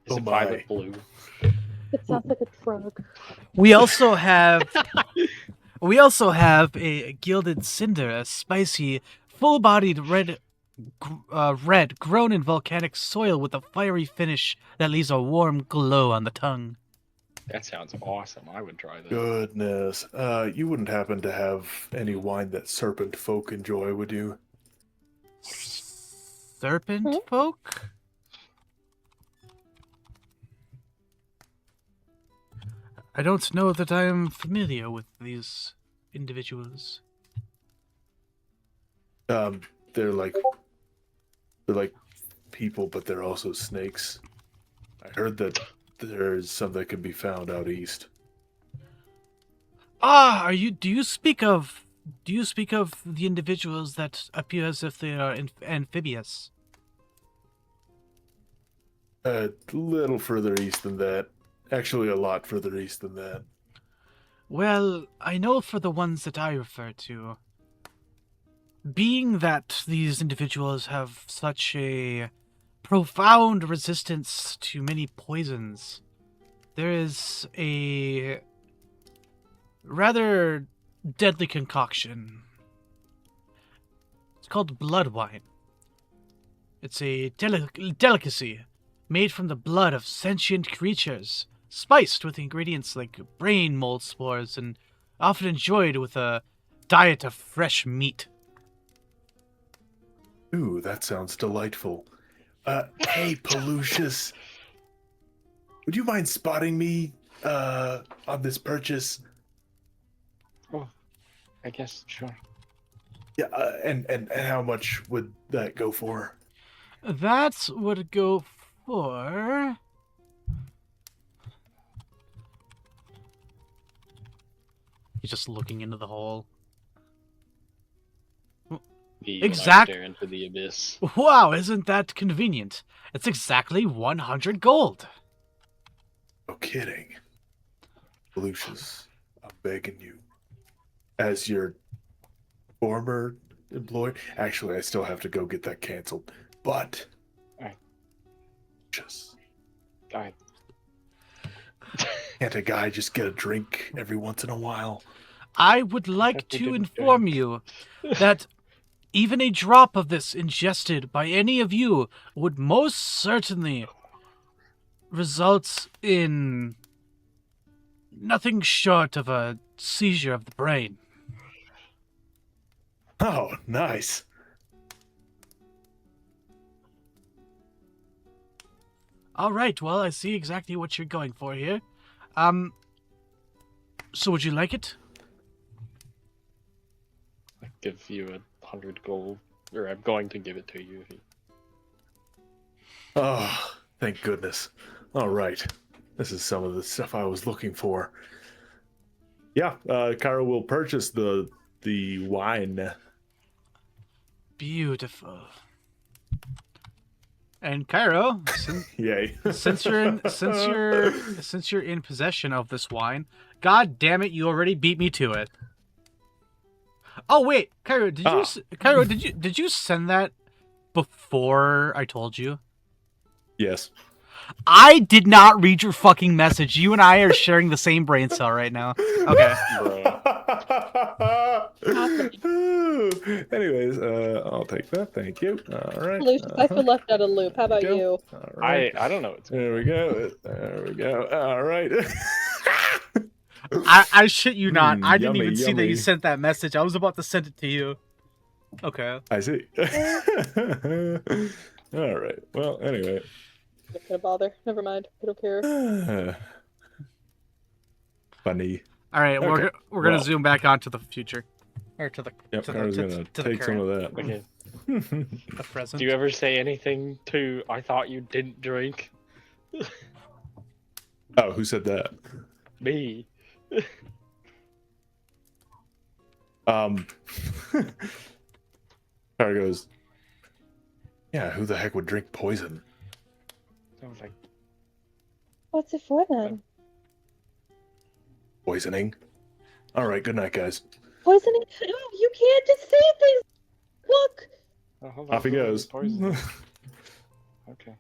Is Oh it my. violet blue? It sounds like a drug. We also have a gilded cinder, a spicy, full-bodied red, grown in volcanic soil with a fiery finish that leaves a warm glow on the tongue. That sounds awesome. I would try that. Goodness. You wouldn't happen to have any wine that serpent folk enjoy, would you? Serpent folk? I don't know that I am familiar with these individuals. They're like people, but they're also snakes. I heard that there's some that can be found out east. Ah, do you speak of the individuals that appear as if they are amphibious? A little further east than that. Actually, a lot further east than that. Well, I know for the ones that I refer to, being that these individuals have such a profound resistance to many poisons, there is a rather deadly concoction. It's called blood wine. It's a delicacy made from the blood of sentient creatures spiced with ingredients like brain mold spores and often enjoyed with a diet of fresh meat. Ooh, that sounds delightful. Hey, Pelucius. Would you mind spotting me on this purchase? Oh, I guess, sure. Yeah, and how much would that go for? That would go for... He's just looking into the hole. Exact. Stare into the abyss. Wow, isn't that convenient? It's exactly 100 gold. No kidding. Lucius, I'm begging you. As your former employee, actually, I still have to go get that canceled. But, Alright. Just Alright. can't a guy just get a drink every once in a while? I would like to inform you that even a drop of this ingested by any of you would most certainly result in nothing short of a seizure of the brain. Oh, nice. All right, well, I see exactly what you're going for here. So would you like it? I give you 100 gold, or I'm going to give it to you. Oh, thank goodness. All right. This is some of the stuff I was looking for. Yeah, Cairo will purchase the wine. Beautiful. And Cairo, Yay. since you're in possession of this wine, god damn it, you already beat me to it. Oh wait, Cairo, did you send that before I told you? Yes. I did not read your fucking message. You and I are sharing the same brain cell right now. Okay. Anyways, I'll take that. Thank you. All right. Lucius, I feel left out of the loop. How about you? All right. I don't know. There we go. There we go. All right. I shit you not. I didn't Yummy, even see that you yummy. sent that message. I was about to send it to you. Okay. I see. All right. Well, anyway. Not gonna bother. Never mind. I don't care. Funny. All right, Okay. we're gonna Well. zoom back onto the future, or to the Yep, to I was the, gonna to the take some current, of that. Okay. the present. Do you ever say anything to I thought you didn't drink? Oh, who said that? Me. Cara goes, yeah, who the heck would drink poison? I was like, What's it for then? Poisoning? All right, good night, guys. Poisoning? Oh, you can't just say things. Look. oh, hold on, Off he hold on, goes. poison. Okay.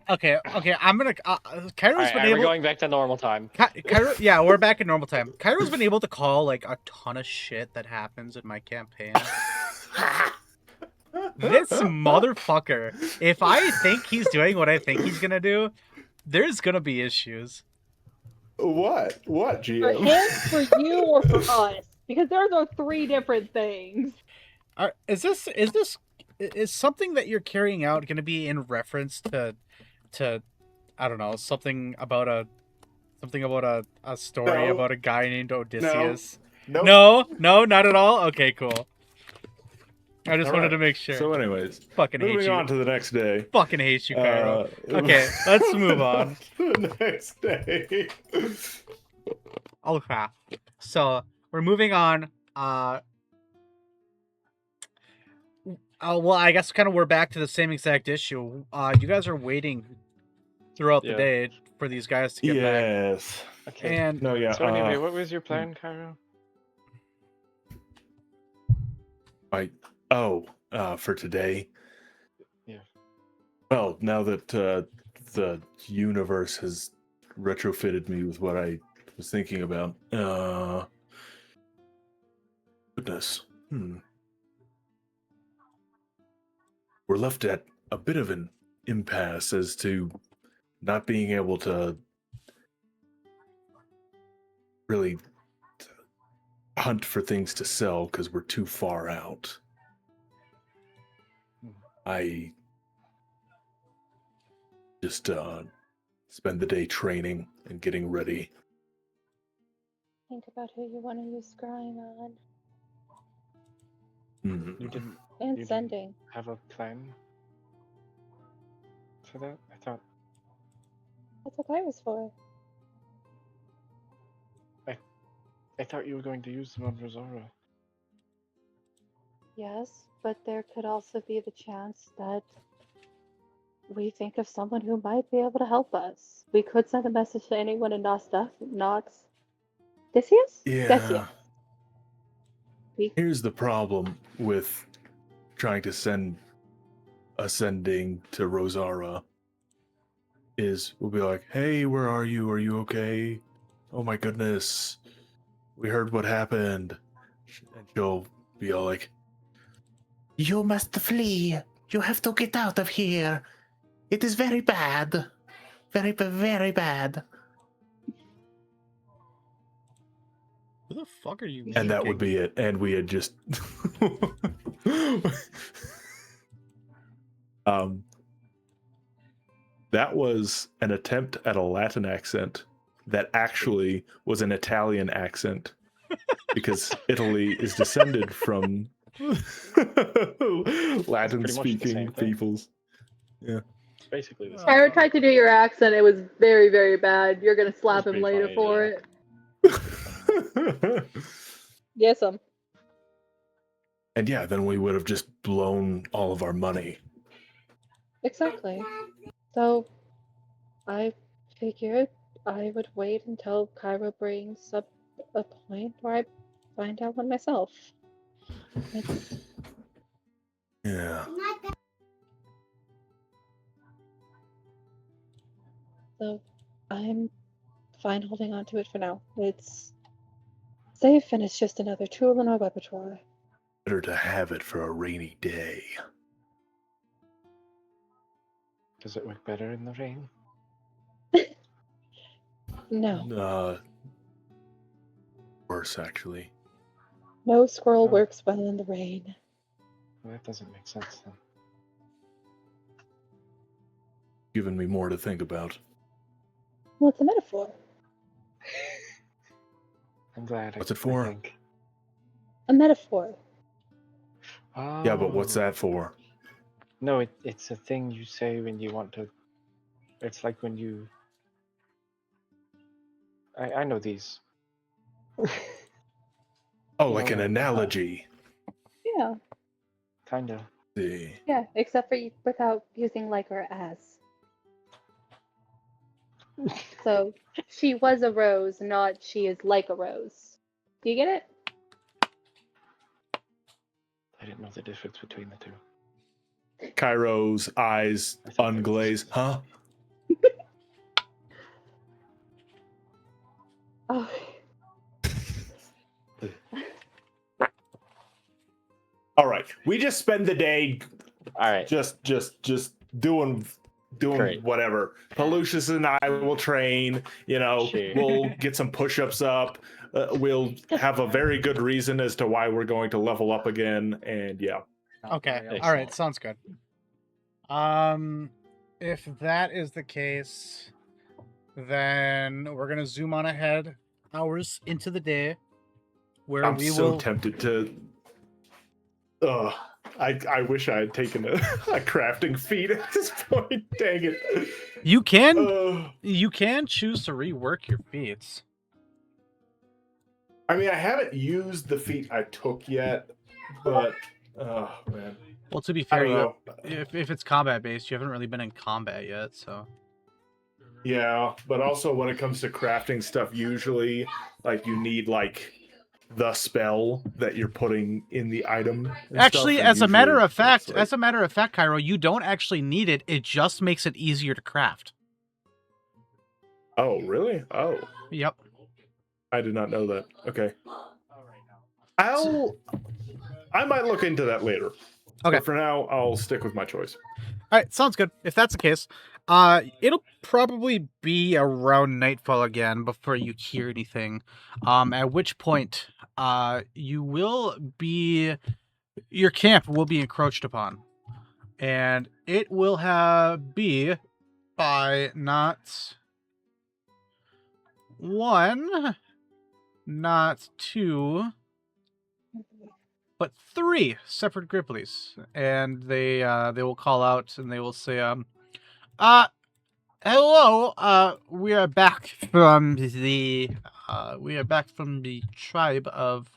Okay, I'm gonna. Cairo's been Alright, we're able. going back to normal time. Cairo, yeah, we're back in normal time. Cairo's been able to call like a ton of shit that happens in my campaign. This motherfucker. If I think he's doing what I think he's gonna do, there's gonna be issues. What? What, For GM? him, for you, or for us? Because those are three different things. Is something that you're carrying out gonna be in reference to I don't know, something about a story No. about a guy named Odysseus? Nope. No, not at all. Okay, cool. I just All wanted right. to make sure. So, anyways, Fucking hate moving you. on to the next day. Fucking hate you, Cairo. Uh, Okay, let's move on. The next day. Okay. So we're moving on. Well, I guess kind of we're back to the same exact issue. You guys are waiting throughout the Yeah. day for these guys to get back. Yes. Okay. And No, yeah. So anyway, what was your plan, Cairo? For today. Yeah. Well, now that the universe has retrofitted me with what I was thinking about. Goodness. We're left at a bit of an impasse as to not being able to really hunt for things to sell because we're too far out. I just spend the day training and getting ready. Think about who you want to use scrying on. Mm. You didn't And sending. have a plan for that? That's what I was for. I thought you were going to use them on Rosara. Yes, but there could also be the chance that we think of someone who might be able to help us. We could send a message to anyone in Decius? Yeah. Decius. Here's the problem with trying to send a sending to Rosara is we'll be like, hey, where are you? Are you okay? Oh my goodness. We heard what happened. And she'll be all like, you must flee. You have to get out of here. It is very bad. Very, very bad. Who the fuck are you? And that would be it. And we had just that was an attempt at a Latin accent that actually was an Italian accent because Italy is descended from Latin speaking peoples. Yeah. It's basically the same. Pyro tried to do your accent. It was very, very bad. You're gonna slap him later for it. Yes, And yeah, then we would have just blown all of our money. Exactly. So, I figured I would wait until Cairo brings up a point where I find out one myself. Yeah. So, I'm fine holding on to it for now. It's safe and it's just another tool in our repertoire. Better to have it for a rainy day. Does it work better in the rain? No. Worse, actually. No squirrel Oh. works well in the rain. Well, that doesn't make sense then. Giving me more to think about. Well, it's a metaphor. I'm glad. What's it for? I think. A metaphor. Oh. Yeah, but what's that for? No, it's a thing you say when you want to. It's like when you. I know these. Oh, like an analogy. Yeah. Kinda. See. Yeah, except for without using like or as. So, she was a rose, not she is like a rose. Do you get it? I didn't know the difference between the two. Cairo's eyes unglaze. Huh? Oh. All right. We just spend the day All right. just doing Great. whatever. Pelucius and I will train, Sure. we'll get some push-ups up. We'll have a very good reason as to why we're going to level up again, and yeah. Okay. Excellent. All right. Sounds good. If that is the case, then we're gonna zoom on ahead hours into the day, where I'm we so will. tempted to. I wish I had taken a crafting feat at this point. Dang it. You can choose to rework your feats. I mean, I haven't used the feat I took yet, but oh man. Well, to be I fair, don't know. if it's combat based, you haven't really been in combat yet, so. Yeah, but also when it comes to crafting stuff, usually like you need like the spell that you're putting in the item. and Actually, stuff, and as a matter usually of fact, it's like- Cairo, you don't actually need it. It just makes it easier to craft. Oh, really? Oh, Yep. I did not know that. Okay. I might look into that later. Okay. But for now, I'll stick with my choice. All right, sounds good. If that's the case, It'll probably be around nightfall again before you hear anything. At which point, you will be, your camp will be encroached upon, and it will be by not one, not two, but three separate Gripplis, and they will call out and they will say, hello, we are back from the tribe of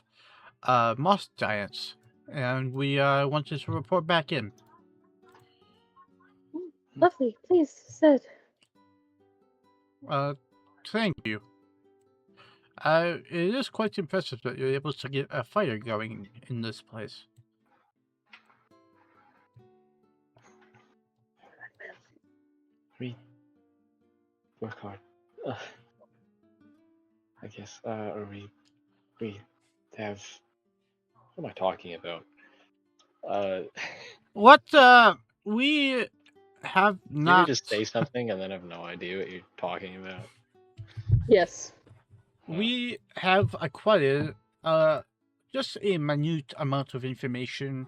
moss giants, and we wanted to report back in. Lovely, please sit. Thank you. It is quite impressive that you're able to get a fire going in this place. We work hard. I guess, or we have. What am I talking about? What? We have not. Can you just say something and then have no idea what you're talking about? Yes. We have acquired just a minute amount of information.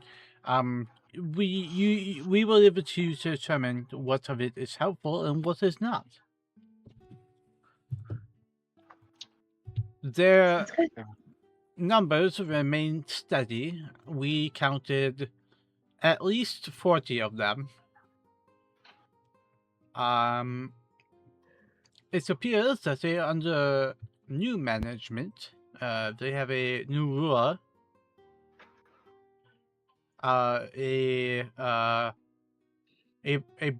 We will able to determine what of it is helpful and what is not. Their numbers remain steady. We counted at least 40 of them. It appears that they are under new management. They have a new ruler. A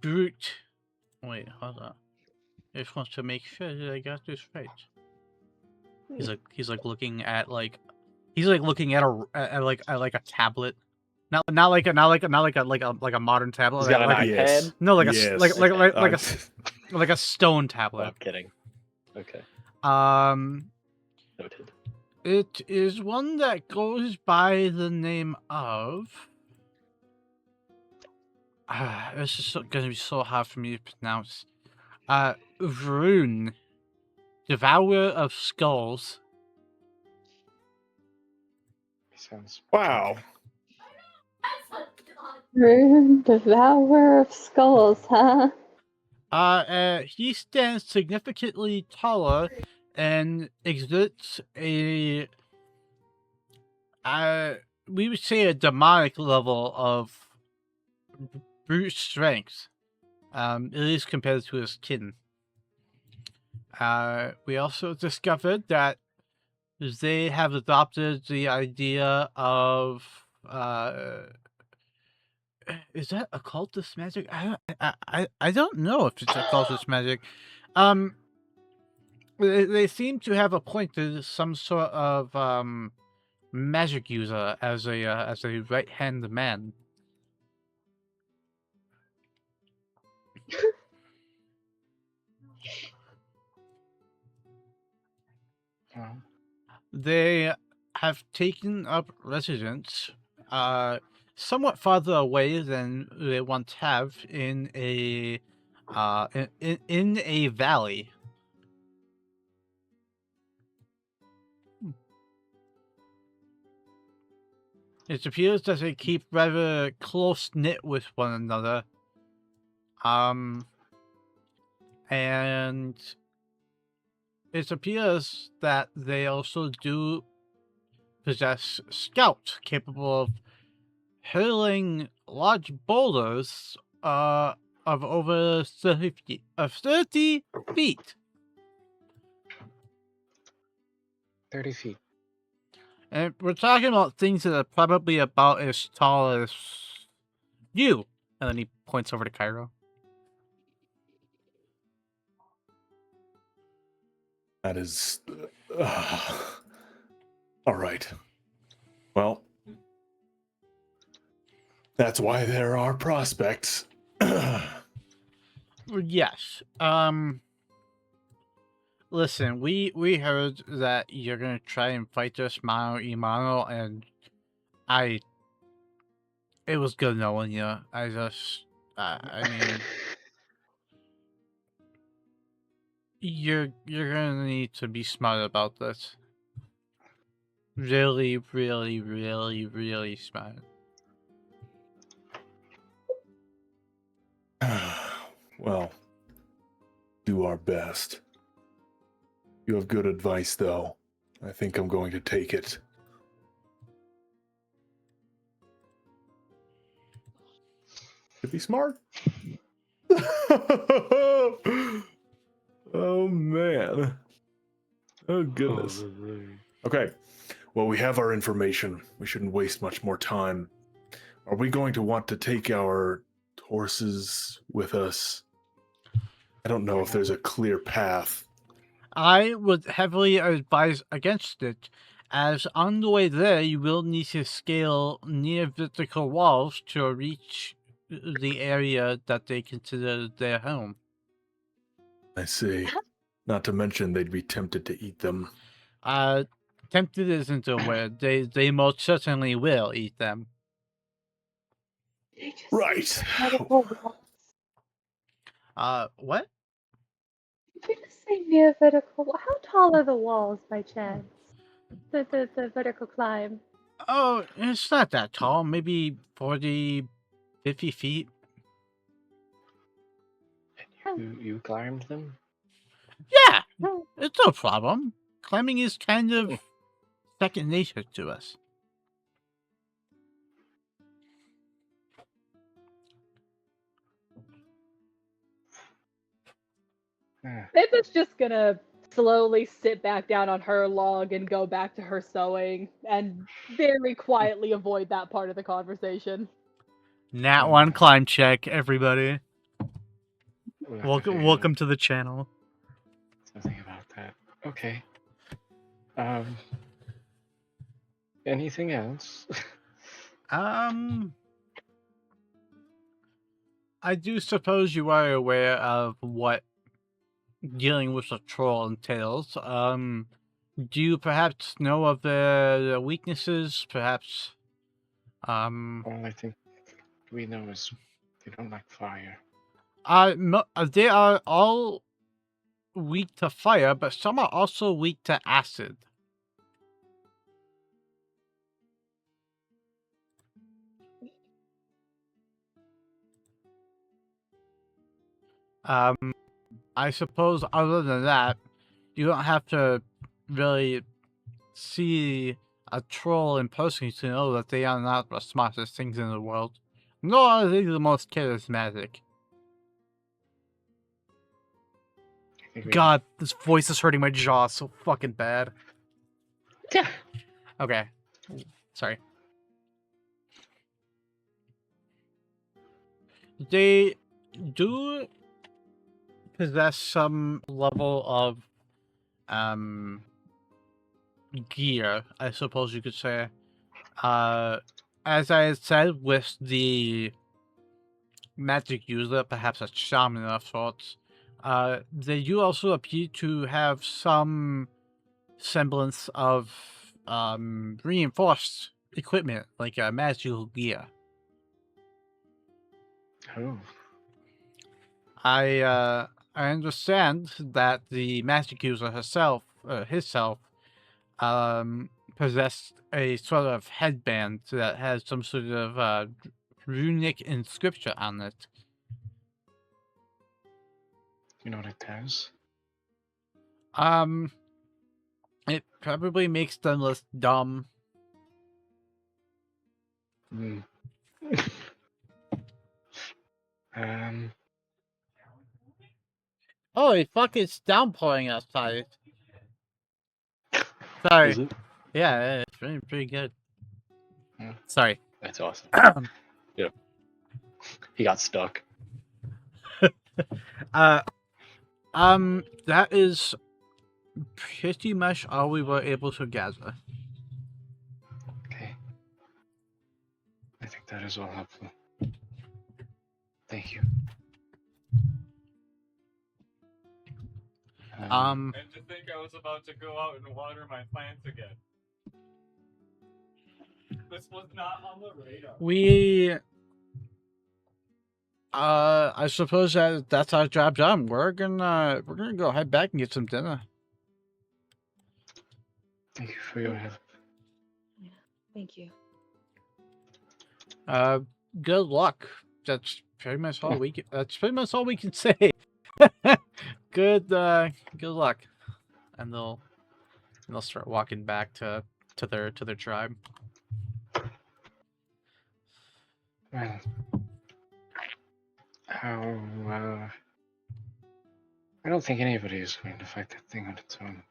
brute. Wait, hold on. I just want to make sure that I got this right. He's like looking at looking at a tablet. Not like a modern tablet. He's got an iPad. Yes. No, like Yes. like a stone tablet. Oh, I'm kidding. Okay. Noted. It is one that goes by the name of. This is going to be so hard for me to pronounce. Vroon, Devourer of Skulls. Sounds Wow. Devourer of Skulls, huh? He stands significantly taller and exerts a, we would say a demonic level of brute strength, at least compared to his kin. We also discovered that they have adopted the idea of, is that occultist magic? I don't know if it's occultist magic. They seem to have appointed some sort of magic user as a right hand man. They have taken up residence somewhat farther away than they once have in a in a valley. It appears that they keep rather close knit with one another. And it appears that they also do possess scouts capable of hurling large boulders of over 30 feet. 30 feet. 30 feet. And we're talking about things that are probably about as tall as you. And then he points over to Cairo. That is... all right. Well, that's why there are prospects. Yes. Listen, we heard that you're gonna try and fight us mano a mano, and it was good knowing you. I mean, You're gonna need to be smart about this. Really, really, really, really smart. Well, do our best. You have good advice, though. I think I'm going to take it. To be smart. Oh, man. Oh, goodness. Okay. Well, we have our information. We shouldn't waste much more time. Are we going to want to take our horses with us? I don't know if there's a clear path. I would heavily advise against it, as on the way there you will need to scale near vertical walls to reach the area that they consider their home. I see. Not to mention they'd be tempted to eat them. Tempted isn't a word. They most certainly will eat them. Right. Vertical walls. What? Did you just say near vertical? How tall are the walls by chance? The vertical climb. Oh, it's not that tall. Maybe 40, 50 feet. You climbed them? Yeah, it's no problem. Climbing is kind of second nature to us. Pippa's just gonna slowly sit back down on her log and go back to her sewing and very quietly avoid that part of the conversation. Nat 1 climb check, everybody. Welcome to the channel. Something about that. Okay. Anything else? I do suppose you are aware of what dealing with a troll entails. Do you perhaps know of their weaknesses? Perhaps, All I think we know is they don't like fire. they are all weak to fire, but some are also weak to acid. I suppose other than that, you don't have to really see a troll in person to know that they are not the smartest things in the world. Nor are they the most charismatic. God, this voice is hurting my jaw so fucking bad. Yeah. Okay. Sorry. They do possess some level of gear, I suppose you could say. As I had said, with the magic user, perhaps a shaman of sorts, they do also appear to have some semblance of reinforced equipment, like magical gear. Oh. I understand that the magic user himself possessed a sort of headband that has some sort of runic inscription on it. You know what it does? It probably makes them less dumb. Hmm. Holy fuck, it's downpouring outside. Sorry. Is it? Yeah, it's pretty good. Yeah. Sorry. That's awesome. Yeah. He got stuck. That is pretty much all we were able to gather. Okay. I think that is all helpful. Thank you. And to think I was about to go out and water my plants again. This was not on the radar. We I suppose that's our job done. We're gonna go head back and get some dinner. Thank you for your help. Yeah, thank you. Good luck. That's pretty much all we can. That's pretty much all we can say. Good luck, and they'll start walking back to their tribe. Well, how, I don't think anybody is going to fight that thing on its own.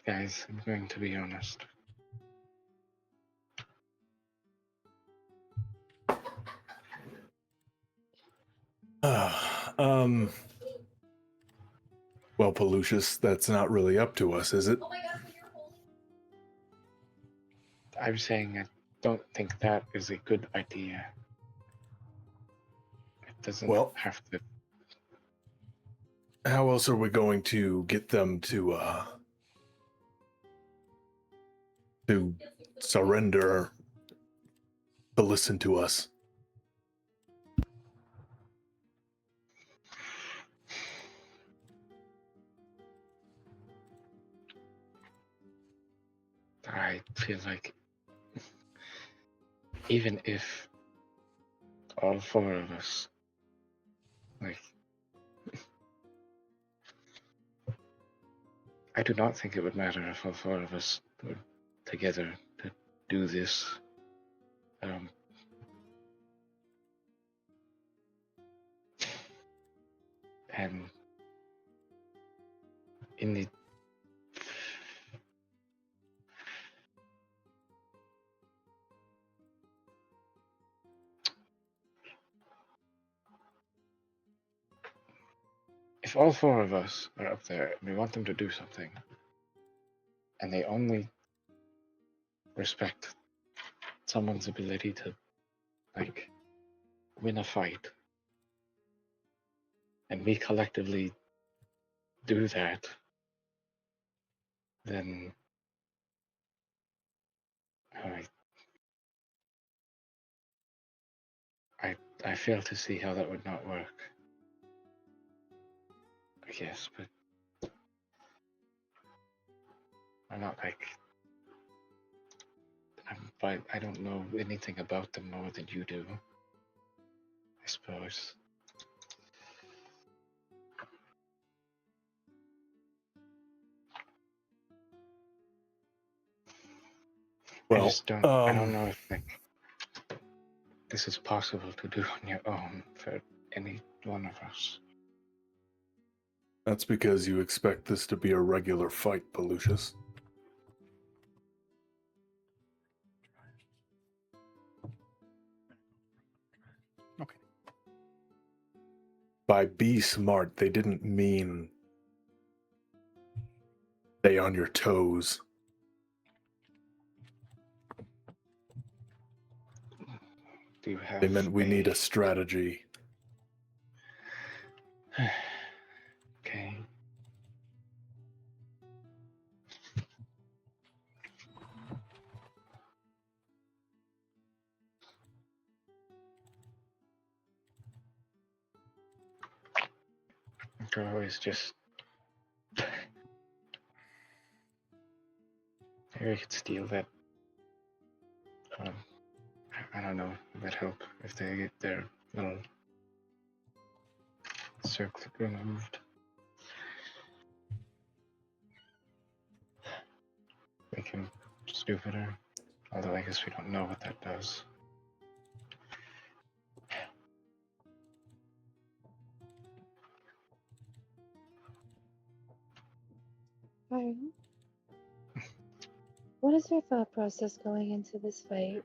Guys, I'm going to be honest. Well, Pelucius, that's not really up to us, is it? I'm saying I don't think that is a good idea. It doesn't have to. How else are we going to get them to surrender, to listen to us? I feel like even if all four of us, like, I do not think it would matter if all four of us were together to do this. And in the if all four of us are up there and we want them to do something, and they only respect someone's ability to, like, win a fight, and we collectively do that, then I fail to see how that would not work. I guess, but I'm not like, I don't know anything about them more than you do, I suppose. Well, I just don't. I don't know if, like, this is possible to do on your own for any one of us. That's because you expect this to be a regular fight, Pelucius. Okay. By be smart, they didn't mean stay on your toes. Do you have? They meant we need a strategy. Okay. I could always just. Maybe I could steal that. I don't know. That help if they get their little circle removed. Make him stupider. Although I guess we don't know what that does. Byron, what is your thought process going into this fight?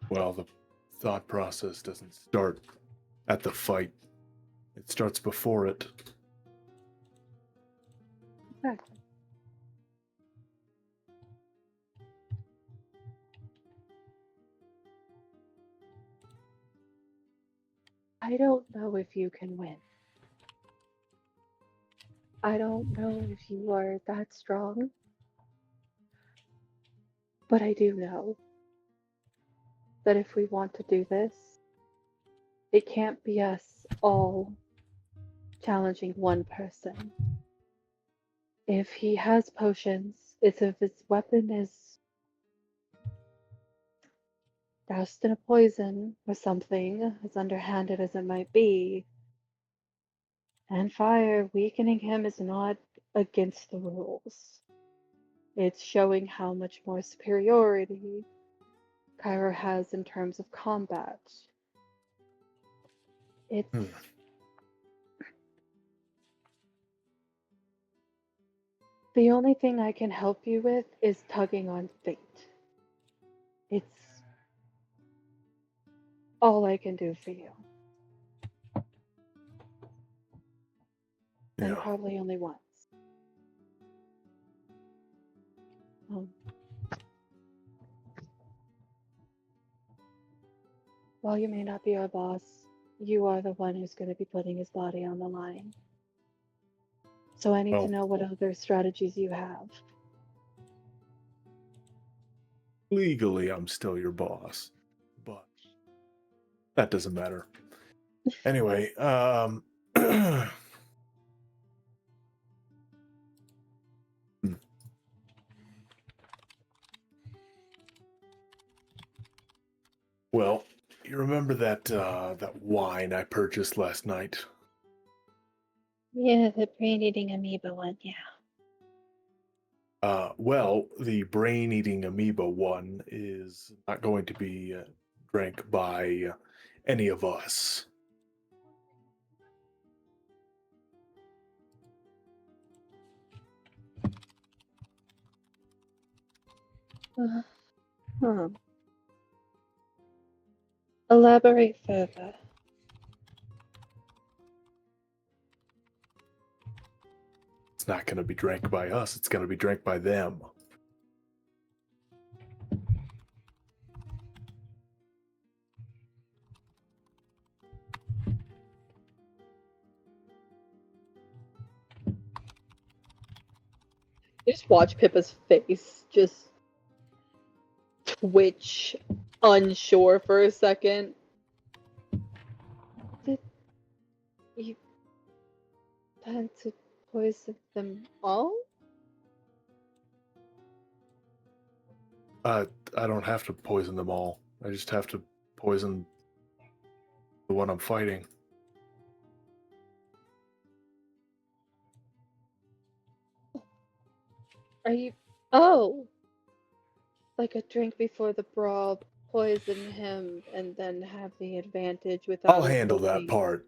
Well, the thought process doesn't start at the fight. It starts before it. Exactly. I don't know if you can win. I don't know if you are that strong, but I do know that if we want to do this, it can't be us all challenging one person. If he has potions, if his weapon is doused in a poison or something, as underhanded as it might be, and fire, weakening him is not against the rules. It's showing how much more superiority Cairo has in terms of combat. It's the only thing I can help you with is tugging on fate. It's all I can do for you. And Yeah. probably only once. While you may not be our boss, you are the one who's going to be putting his body on the line. So I need to know what other strategies you have. Legally, I'm still your boss, but that doesn't matter. Anyway, well, you remember that that wine I purchased last night? Yeah, the brain-eating amoeba one, yeah. Well, the brain-eating amoeba one is not going to be drank by any of us. Elaborate further. It's not going to be drank by us. It's going to be drank by them. You just watch Pippa's face just twitch, unsure for a second. Did you plan to poison them all? I don't have to poison them all. I just have to poison the one I'm fighting. Are you... Oh! Like a drink before the brawl, poison him, and then have the advantage without... I'll handle that part.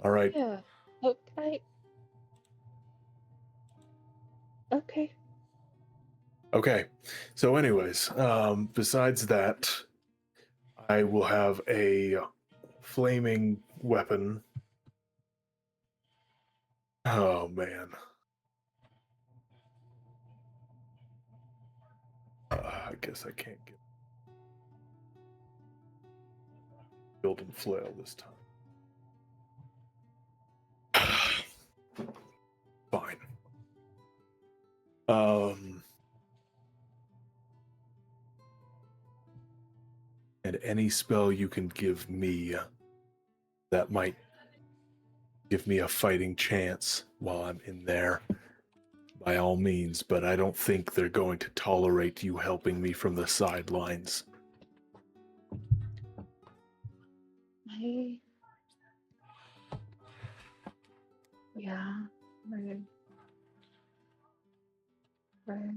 All right? Yeah. Okay. Okay. Okay. So anyways, besides that, I will have a flaming weapon. Oh, man. I guess I can't get Golden Flail this time. Fine. And any spell you can give me that might give me a fighting chance while I'm in there, by all means, but I don't think they're going to tolerate you helping me from the sidelines. Yeah. Right.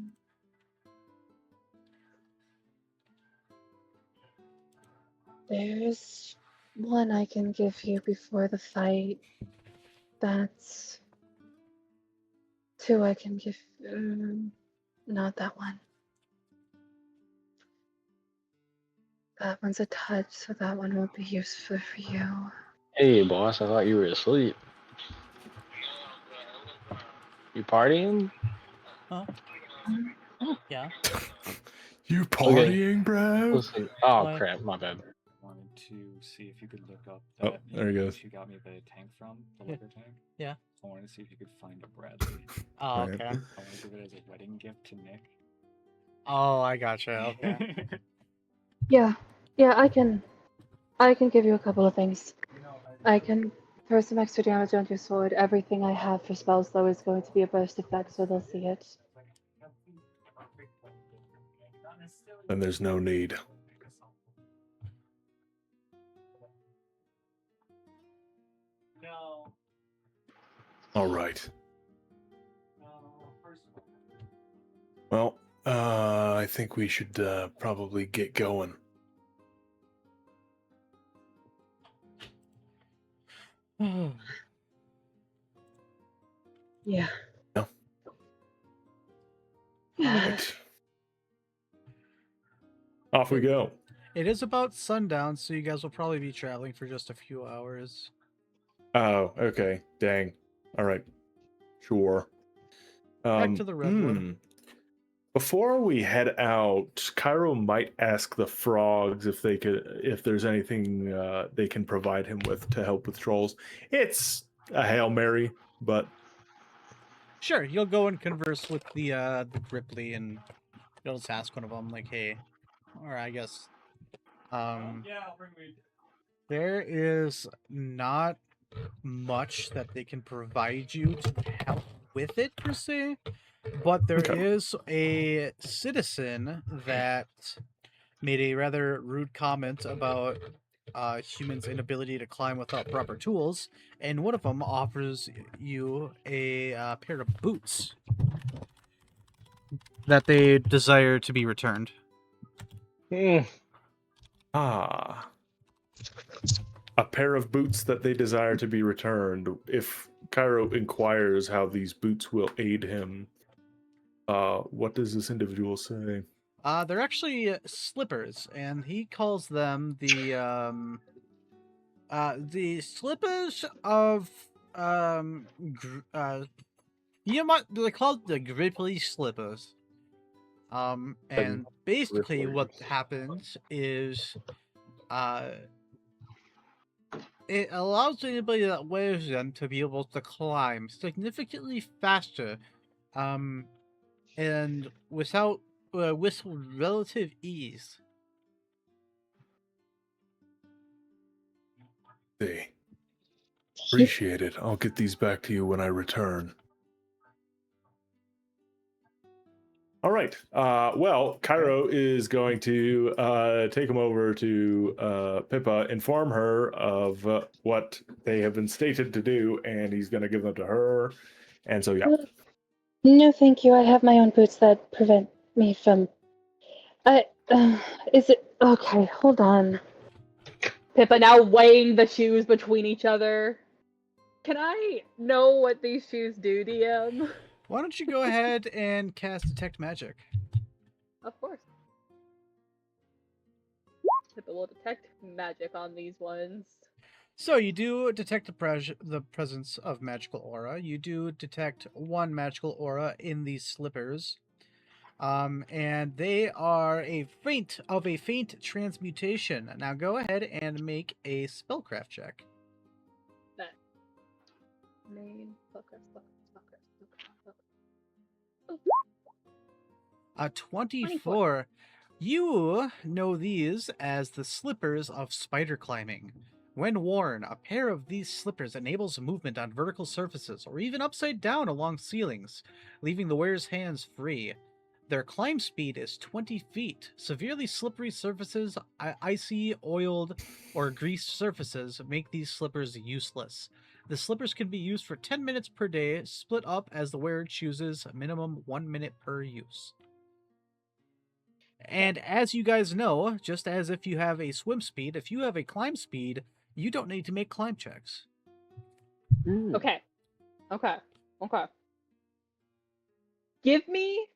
There's one I can give you before the fight. That's two I can give. Not that one. That one's a touch, so that one won't be useful for you. Hey, boss, I thought you were asleep. You partying? Huh? Yeah. You partying, bro? Listen. Oh, Why? crap, my bad. Wanted to see if you could look up Oh, that there he goes. you got me the tank from, the liquor tank. Yeah. I wanted to see if you could find a Bradley. Oh, Right. okay. I want to give it as a wedding gift to Nick. Oh, I gotcha. Okay. Yeah, I can give you a couple of things. I can throw some extra damage onto your sword. Everything I have for spells, though, is going to be a burst effect, so they'll see it. Then there's no need. No. All right. Well, I think we should probably get going. Yeah. No. Yeah. Right. Off we go. It is about sundown, so you guys will probably be traveling for just a few hours. Oh, okay. Dang. All right. Sure. Back to the redwood. Before we head out, Cairo might ask the frogs if there's anything they can provide him with to help with trolls. It's a Hail Mary, but Sure, you'll go and converse with the Grippli, and you'll just ask one of them, like, hey, or I guess, Yeah, I'll bring weed. there is not much that they can provide you to help with it per se, but there Okay. is a citizen that made a rather rude comment about humans' inability to climb without proper tools, and one of them offers you a pair of boots that they desire to be returned. a pair of boots that they desire to be returned. If Cairo inquires how these boots will aid him, what does this individual say? They're actually slippers, and he calls them the slippers of they're called the Grippli slippers. And basically what happens is it allows anybody that wears them to be able to climb significantly faster, and with relative ease. They appreciate it. I'll get these back to you when I return. All right. Well, Cairo is going to take him over to Pippa, inform her of what they have been stated to do, and he's going to give them to her. And so, yeah. No, thank you. I have my own boots that prevent me from. Is it okay? Hold on. Pippa now weighing the shoes between each other. Can I know what these shoes do, DM? Why don't you go ahead and cast Detect Magic? Of course. Pippa will detect magic on these ones. So you do detect the presence of magical aura. You do detect one magical aura in these slippers. And they are a faint transmutation. Now go ahead and make a spellcraft check. Main spellcraft. 24. You know these as the slippers of spider climbing. When worn, a pair of these slippers enables movement on vertical surfaces or even upside down along ceilings, leaving the wearer's hands free. Their climb speed is 20 feet. Severely slippery surfaces, icy, oiled, or greased surfaces make these slippers useless. The slippers can be used for 10 minutes per day, split up as the wearer chooses, minimum 1 minute per use. And as you guys know, just as if you have a swim speed, if you have a climb speed, you don't need to make climb checks. Okay. Give me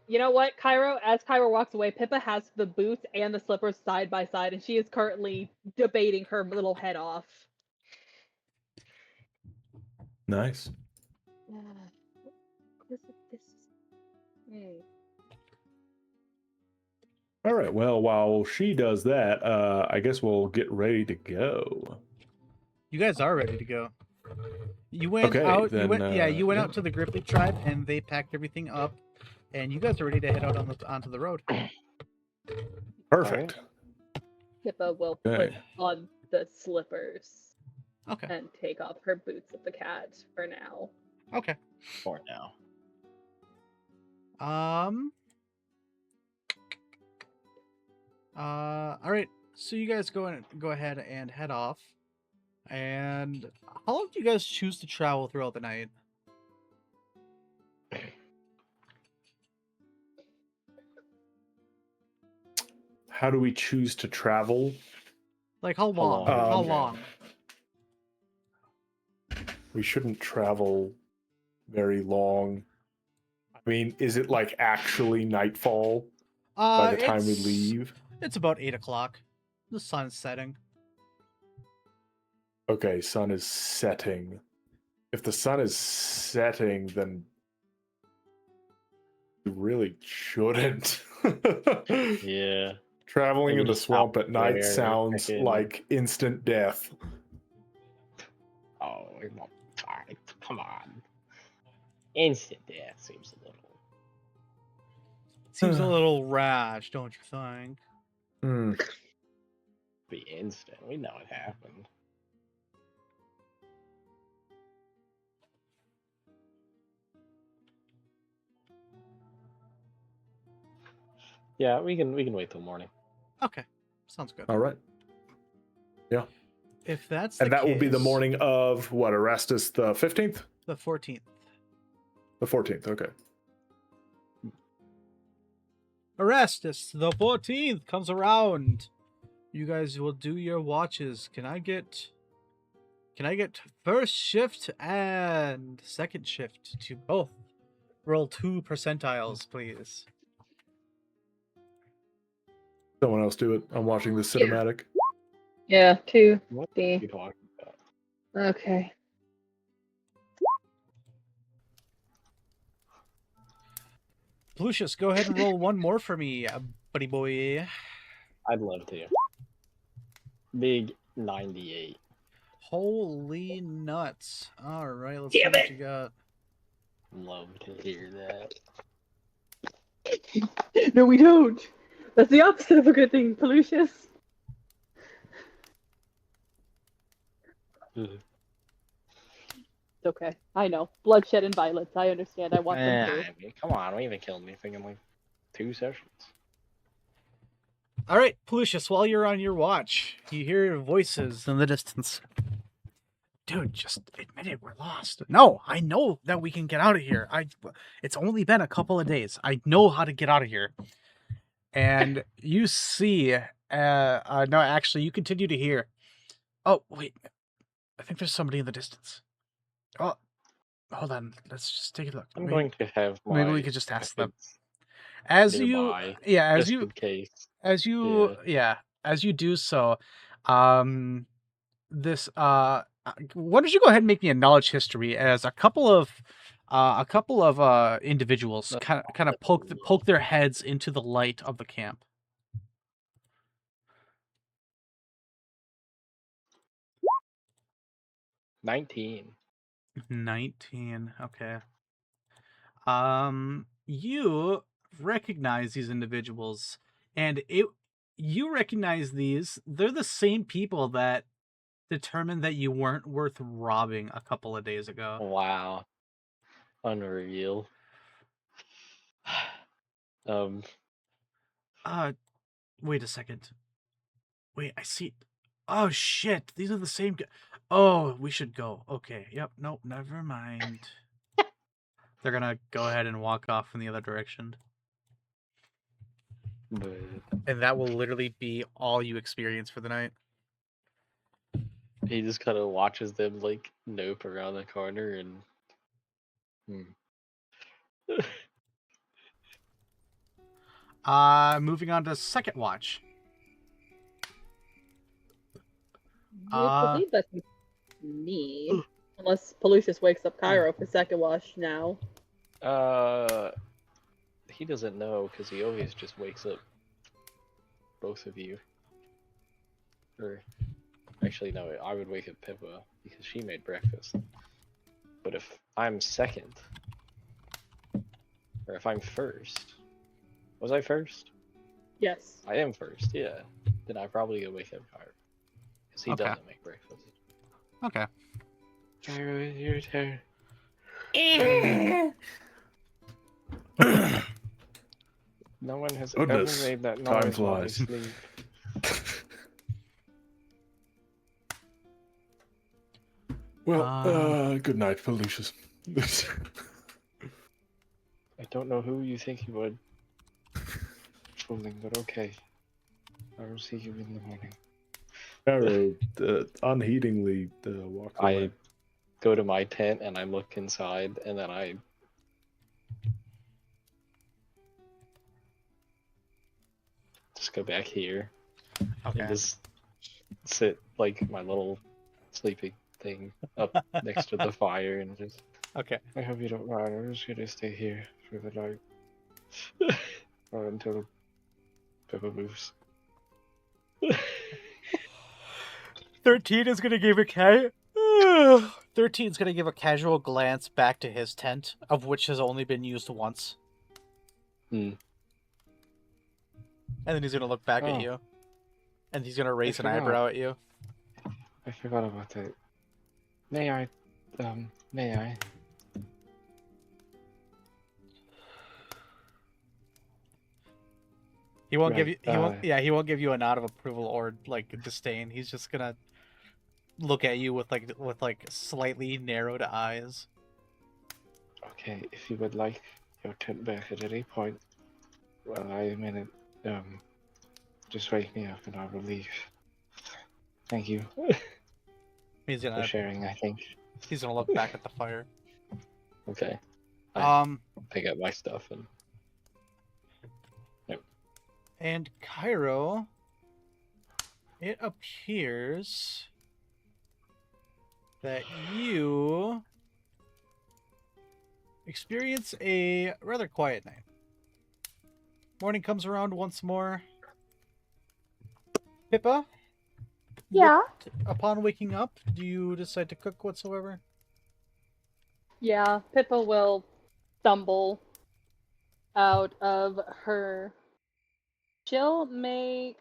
you know what, Cairo? As Cairo walks away, Pippa has the boots and the slippers side by side, and she is currently debating her little head off. Nice. This is... All right. Well, while she does that, I guess we'll get ready to go. You guys are ready to go. You went Okay, out. then, You went. Yeah, you went yeah. out to the Grippli tribe, and they packed everything up, and you guys are ready to head out onto the road. Perfect. Pippa will Okay. put on the slippers Okay. and take off her boots of the cat for now. Okay. For now. All right. So you guys go ahead and head off. And how long do you guys choose to travel throughout the night? How do we choose to travel? Like how long? long? How Um, long? We shouldn't travel very long. I mean, is it like actually nightfall by the time we leave? It's about 8 o'clock. The sun's setting. Okay, sun is setting. If the sun is setting, then we really shouldn't. Yeah. Traveling Maybe in the just swamp stop at night there, sounds freaking- like instant death. Oh, we won't. Alright, come on. Instant death seems a little. Seems a little rash, don't you think? Hmm. Be instant. We know it happened. Yeah, we can wait till morning. Okay. Sounds good. All right. Yeah. If that's And the that will be the case, morning of what? Arrestus the 15th? the 14th. The 14th, okay. Arrestus, the 14th comes around. You guys will do your watches. Can I get first shift and second shift to both? Roll 2 percentiles, please. Someone else do it. I'm watching the cinematic. Yeah, 2. What D. are you talking about? Okay. Lucius, go ahead and roll one more for me, buddy boy. I'd love to. Big 98. Holy nuts. Alright, let's see what you got. Love to hear that. No, we don't. That's the opposite of a good thing, Pelucius. Mhm. It's okay. I know. Bloodshed and violence. I understand. I want them too. I mean, come on, we haven't killed anything in like 2 sessions. Alright, Lucius, while you're on your watch, you hear voices in the distance. Dude, just admit it, we're lost. No, I know that we can get out of here. It's only been a couple of days. I know how to get out of here. And you see, no, actually, you continue to hear. Oh, wait. I think there's somebody in the distance. Oh, hold on. Let's just take a look. I'm going to have my. Maybe we could just ask them. As nearby, as just you, in case. as you, as you do so, this, why don't you go ahead and make me a knowledge history as a couple of individuals kind of poke their heads into the light of the camp. 19. 19. Okay. You recognize these individuals, and you recognize these. They're the same people that determined that you weren't worth robbing a couple of days ago. Wow. Unreal. Wait a second. Wait, I see. Oh shit, these are the same Oh, we should go. Okay, yep, nope, never mind. They're gonna go ahead and walk off in the other direction. But And that will literally be all you experience for the night. he just kind of watches them like nope around the corner and. Moving on to second watch. I believe that's me. Unless Pelucius wakes up Cairo for second watch now. He doesn't know because he always just wakes up both of you. Or, actually, no, I would wake up Pippa because she made breakfast. But if I'm second, or if I'm first, was I first? Yes. I am first, yeah. Then I probably go wake up Kyra. Because he Okay. doesn't make breakfast. Okay. Kyra, it's your turn. No one has Goodness, ever made that time noise while they flies. sleep. Well, good night, Felicius. I don't know who you think you would. Fooling, but okay. I will see you in the morning. Arrow unheedingly walks away. I go to my tent and I look inside, and then I just go back here Okay. and just sit like my little sleeping thing up next to the fire and just. Okay. I hope you don't mind. I'm just gonna stay here for the night, or until Pippa moves. 13 is gonna give a 13's gonna give a casual glance back to his tent, of which has only been used once. Hmm. And then he's gonna look back Oh. at you. And he's gonna raise an forgot. eyebrow at you. I forgot about that. May I? He won't give Right, you. He won't give you a nod of approval or like disdain. He's just gonna look at you with like slightly narrowed eyes. Okay, if you would like your tent back at any point while I am in it, just wake me up and I will leave. Thank you He's for gonna sharing, I think. he's gonna look back at the fire. Okay, pick up my stuff and. And Cairo, it appears that you experience a rather quiet night. Morning comes around once more. Pippa? Yeah. Upon waking up, do you decide to cook whatsoever? Yeah, Pippa will stumble out of her. She'll make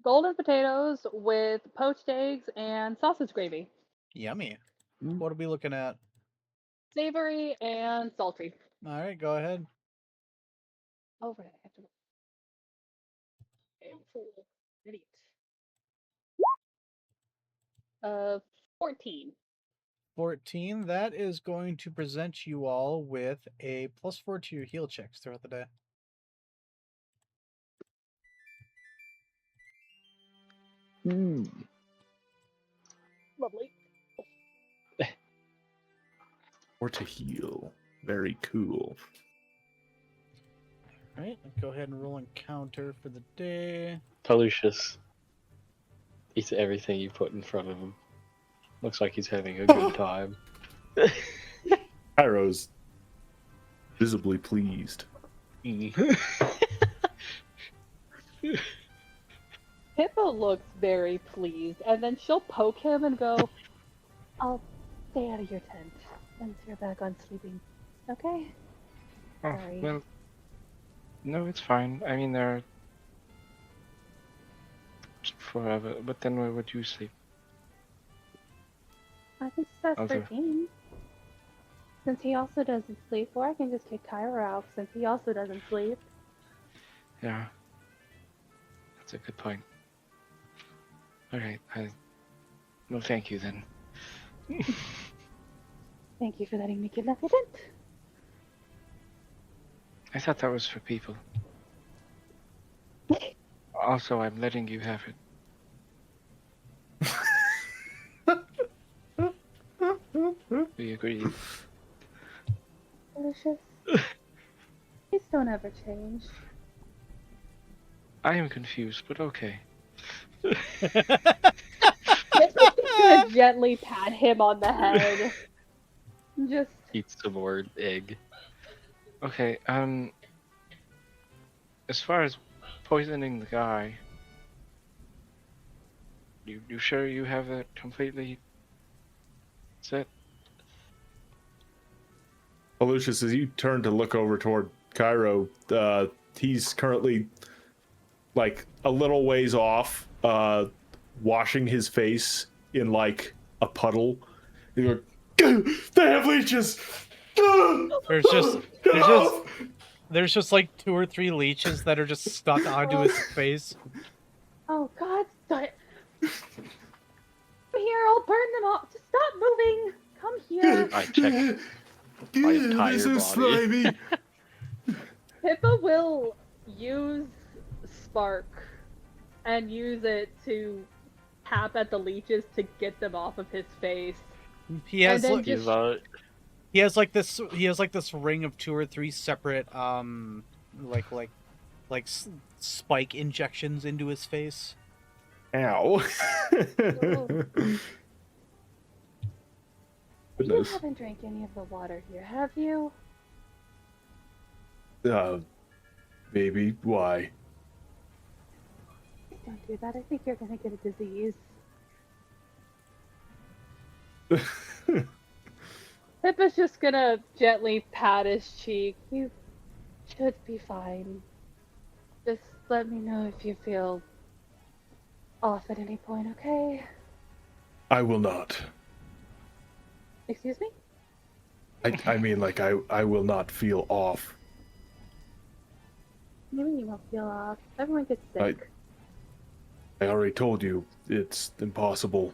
golden potatoes with poached eggs and sausage gravy. Yummy. What are we looking at? Savory and salty. All right, go ahead. Oh, right, I have to. Okay, fool. Idiot. 14. 14. That is going to present you all with a +4 to your heal checks throughout the day. Lovely. Or to heal. Very cool. All right, go ahead and roll encounter for the day. Pelucius eats everything you put in front of him. Looks like he's having a good time. Pyro's visibly pleased. Pippa looks very pleased, and then she'll poke him and go, I'll stay out of your tent once you're back on sleeping. Okay? Oh, Sorry. well, no, it's fine. I mean, they're forever, but then where would you sleep? I can just ask Okay. for Dean. Since he also doesn't sleep, or I can just kick Kyra out since he also doesn't sleep. Yeah, that's a good point. Alright, well, thank you then. Thank you for letting me kidnap your tent. I thought that was for people. Also, I'm letting you have it. We agreed. Delicious. Please don't ever change. I am confused, but okay. Pippa's gonna gently pat him on the head. Just Eat some more egg. Okay, as far as poisoning the guy, you sure you have that completely set? Aloysius, as you turn to look over toward Cairo, he's currently like a little ways off, washing his face in like a puddle. He's like, they have leeches. There's just like 2 or 3 leeches that are just stuck onto his face. Oh God, stop. Come here, I'll burn them off. Just stop moving. Come here. I checked my entire This is body. slimy. Pippa will use Spark and use it to tap at the leeches to get them off of his face. He has And then like, just- he has like this ring of 2 or 3 separate spike injections into his face. Ow. You Goodness. haven't drank any of the water here, have you? Baby, why? Don't do that. I think you're gonna get a disease. Pippa's just gonna gently pat his cheek. You should be fine. Just let me know if you feel off at any point, okay? I will not. Excuse me? I mean, like, I will not feel off. Maybe you won't feel off. Everyone gets sick. I already told you, it's impossible.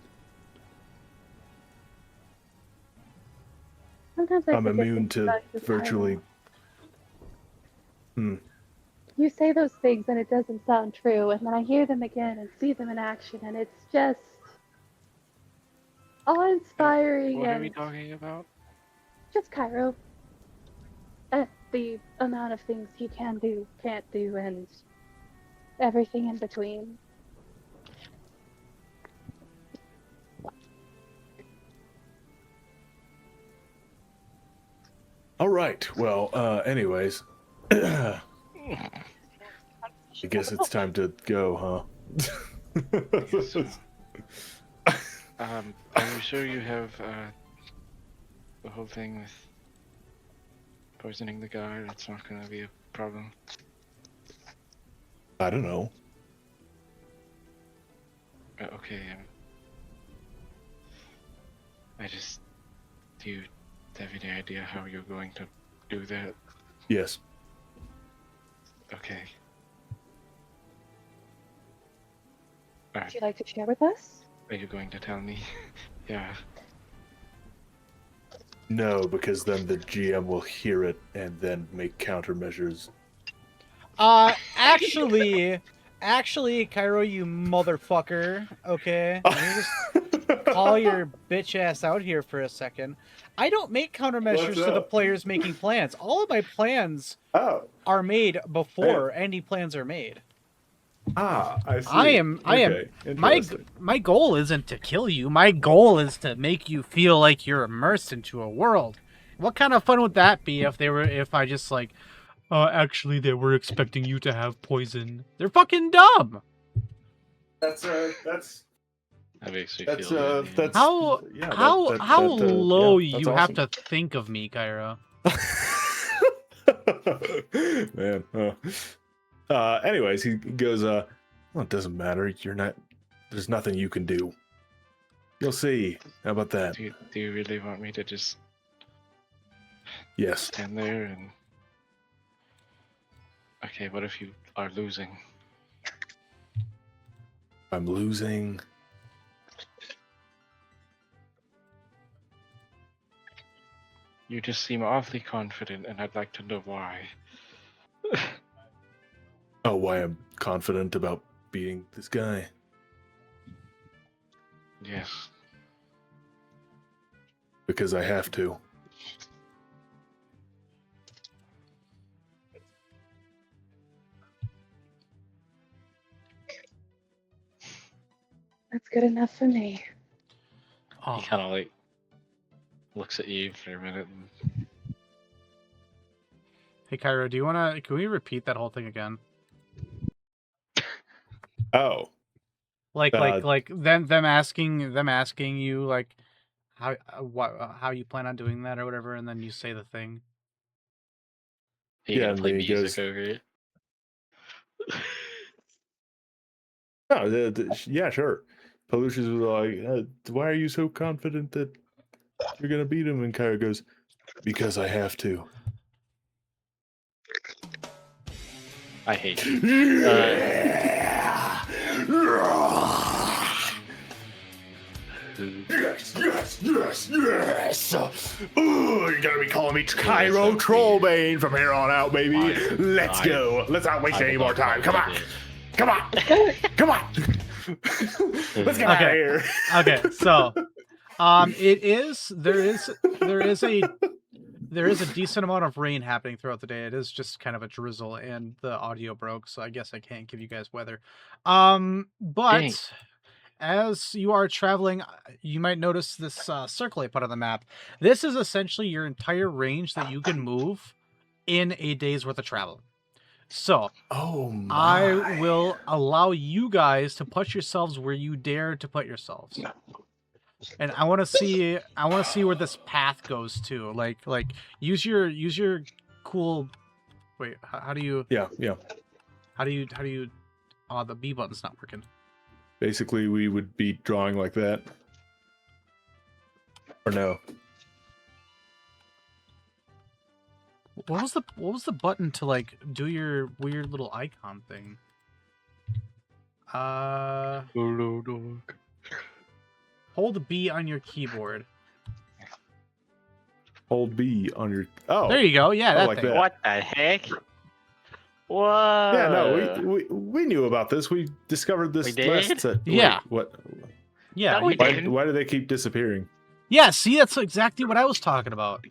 Sometimes I I'm forget immune things to about you, virtually... Tyler. You say those things and it doesn't sound true, and then I hear them again and see them in action, and it's just awe-inspiring What are and we talking about? just Cairo. The amount of things he can do, can't do, and everything in between. All right, well, anyways. I guess it's time to go, huh? Are you sure you have the whole thing with poisoning the guy? That's not gonna be a problem. I don't know. Okay. Do you have any idea how you're going to do that? Yes. Okay. Would you like to share with us? Are you going to tell me? Yeah. No, because then the GM will hear it and then make countermeasures. Actually, Cairo, you motherfucker. Okay, let me just call your bitch ass out here for a second. I don't make countermeasures to the players making plans. All of my plans are made before any plans are made. I see. I am. My goal isn't to kill you. My goal is to make you feel like you're immersed into a world. What kind of fun would that be if I just like, actually they were expecting you to have poison. They're fucking dumb. That's That makes me feel bad, that's How low you awesome. have to think of me, Cairo. Man. Anyways, he goes, well, it doesn't matter. There's nothing you can do. You'll see. How about that? Do you really want me to just Yes. stand there and... Okay, what if you are losing? I'm losing. You just seem awfully confident, and I'd like to know why. Oh, why I'm confident about beating this guy. Yes. Because I have to. That's good enough for me. He kind of like looks at you for a minute. Hey, Cairo, do you want to? Can we repeat that whole thing again? Oh, Like them asking you like how you plan on doing that or whatever, and then you say the thing. You Yeah, gonna and play then he music goes- over it? no, yeah, sure. Pelucius was like, "Why are you so confident that you're gonna beat him?" And Kyra goes, "Because I have to." I hate you. Yes. Ooh, you're gonna be calling me Cairo Trollbane from here on out, baby. Let's go. Let's not waste any more time. Come on. Come on. Come on. Let's get out of here. Okay, so there is a decent amount of rain happening throughout the day. It is just kind of a drizzle, and the audio broke, so I guess I can't give you guys weather. But Dang. as you are traveling, you might notice this circle I put on the map. This is essentially your entire range that you can move in a day's worth of travel. So Oh my. I will allow you guys to put yourselves where you dare to put yourselves. And I want to see where this path goes to. Like use your cool. Wait, how do you? Yeah. How do you? Oh, the B button's not working. Basically, we would be drawing like that. Or no. What was the button to like do your weird little icon thing? Hold B on your keyboard. Hold B on your. Oh. There you go. Yeah, that like thing. that. What the heck? Whoa. Yeah, no, we knew about this. We discovered this We did? last set. Yeah. Wait, what? Yeah. No, we Why, didn't. why do they keep disappearing? Yeah. See, that's exactly what I was talking about.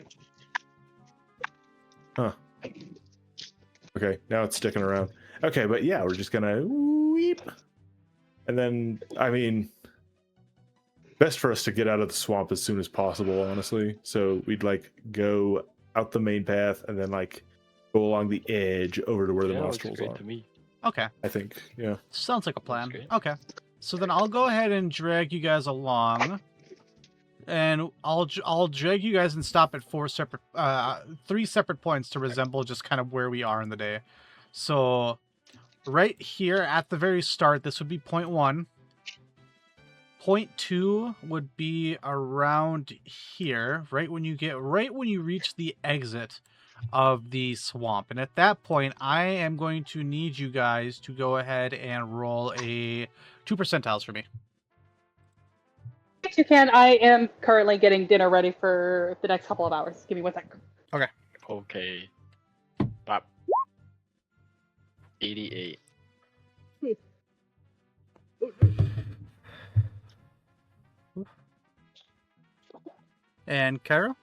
Okay, now it's sticking around. Okay, but yeah, we're just gonna weep. And then, I mean, best for us to get out of the swamp as soon as possible, honestly. So we'd like go out the main path and then like go along the edge over to where the Yeah, looks nostrils great are. to me. Okay. I think, yeah. Sounds like a plan. great. Okay. So then I'll go ahead and drag you guys along. And I'll drag you guys and stop at three separate points to resemble just kind of where we are in the day. So right here at the very start, this would be point 1. Point 2 would be around here, right when you reach the exit of the swamp. And at that point, I am going to need you guys to go ahead and roll a 2 percentiles for me. If you can, I am currently getting dinner ready for the next couple of hours. Give me 1 second. Okay. Bop. 88. And Cairo?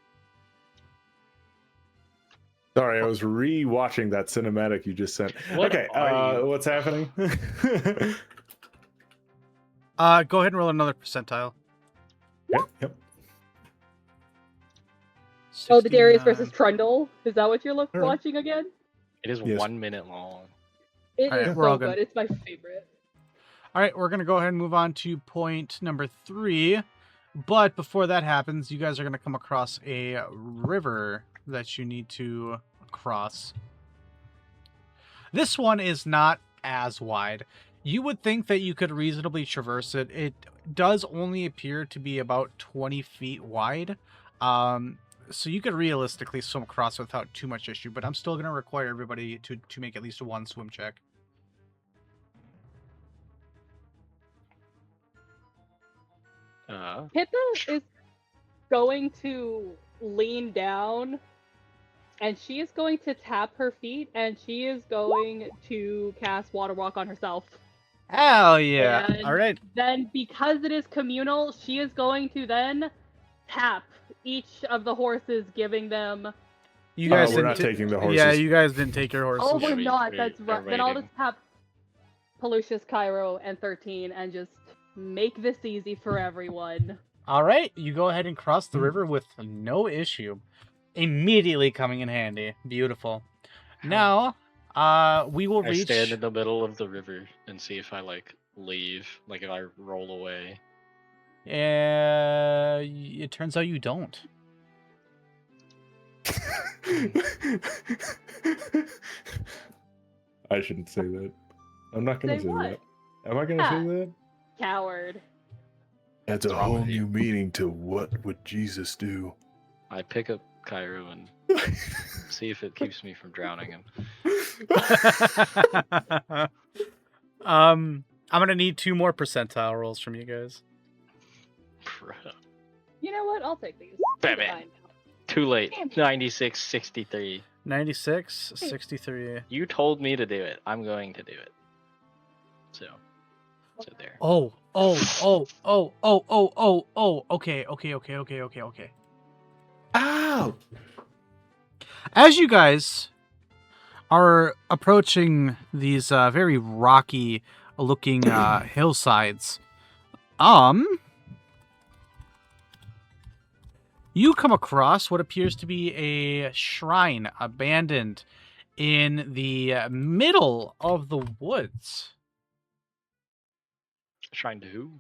Sorry, I was re-watching that cinematic you just sent. What Okay, are you? what's happening? Go ahead and roll another percentile. Yep. Oh, the Darius 69. versus Trundle. Is that what you're Alright. watching again? It is Yes. 1 minute long. It Alright, is we're all so good. good. It's my favorite. All right, we're going to go ahead and move on to point number 3. But before that happens, you guys are going to come across a river that you need to cross. This one is not as wide. You would think that you could reasonably traverse it. It does only appear to be about 20 feet wide. So you could realistically swim across without too much issue, but I'm still going to require everybody to make at least 1 swim check. Pippa is going to lean down and she is going to tap her feet and she is going to cast Water Walk on herself. Hell yeah. And All right. then, because it is communal, she is going to then tap each of the horses, giving them. You guys we're didn't not ta- taking the horses. Yeah, you guys didn't take your horses. Oh, we're we- not. we That's are right. Then I'll waiting. just tap Pelucius, Cairo, and 13 and just make this easy for everyone. All right, you go ahead and cross the river with no issue. Immediately coming in handy. Beautiful. Now, we will I reach. stand in the middle of the river and see if I like leave, like if I roll away. It turns out you don't. I shouldn't say that. I'm not gonna Say say what? that. Am I gonna say that? Coward. That's a What's wrong whole with you? new meaning to what would Jesus do? I pick up Cairo and see if it keeps me from drowning him. I'm gonna need 2 more percentile rolls from you guys. You know what? I'll take these. Damn it. Fine. Too late. 96, 63. 96, 63. You told me to do it. I'm going to do it. So there. Oh. Okay. Ow! As you guys are approaching these very rocky looking hillsides, you come across what appears to be a shrine abandoned in the middle of the woods. Trying to who?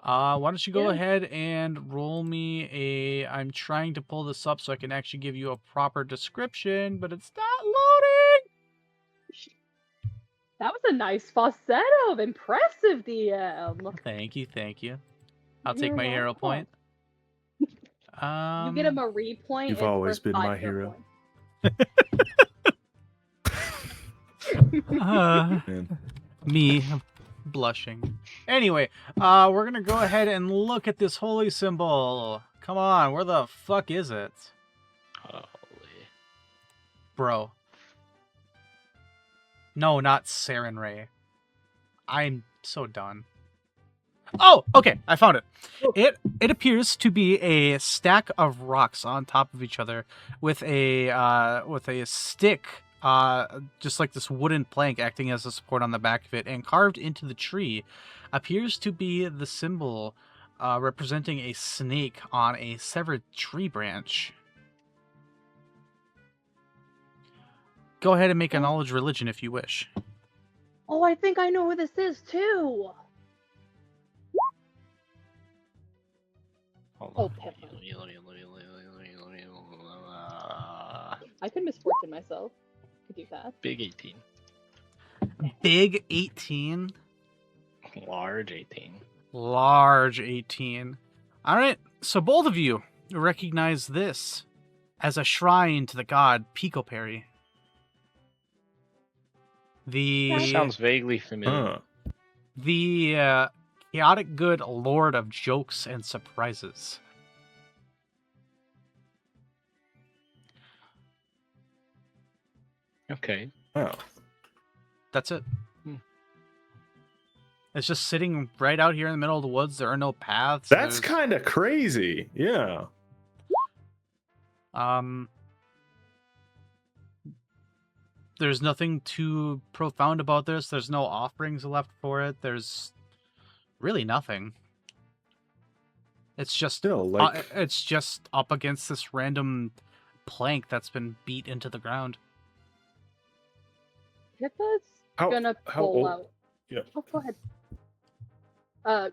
Why don't you go Yeah. ahead and roll me a... I'm trying to pull this up so I can actually give you a proper description, but it's not loading! That was a nice falsetto. Impressive, DM. Thank you. I'll take You're my hero welcome. point. You get a Marie point. You've and always first been 5 my hero hero. points. Man. Me blushing. Anyway, we're gonna go ahead and look at this holy symbol. Come on, where the fuck is it? Holy. Bro. No, not Saren Ray. I'm so done. Oh, okay, I found it. It appears to be a stack of rocks on top of each other with a stick, just like this wooden plank acting as a support on the back of it, and carved into the tree appears to be the symbol representing a snake on a severed tree branch. Go ahead and make a knowledge religion if you wish. Oh, I think I know who this is too. Hold Oh, on. Pepper. Uh, I could misfortune myself. Could do that. Big 18. Big 18. Large 18. Large 18. All right, so both of you recognize this as a shrine to the god Pico Perry. That sounds vaguely familiar. The chaotic good lord of jokes and surprises. Okay. Oh. That's it. It's just sitting right out here in the middle of the woods. There are no paths. That's There's- kind of crazy. Yeah. There's nothing too profound about this. There's no offerings left for it. There's really nothing. It's just Still, like, it's just up against this random plank that's been beat into the ground. Pippa's how, gonna how pull old? out. Yeah. Oh, go ahead.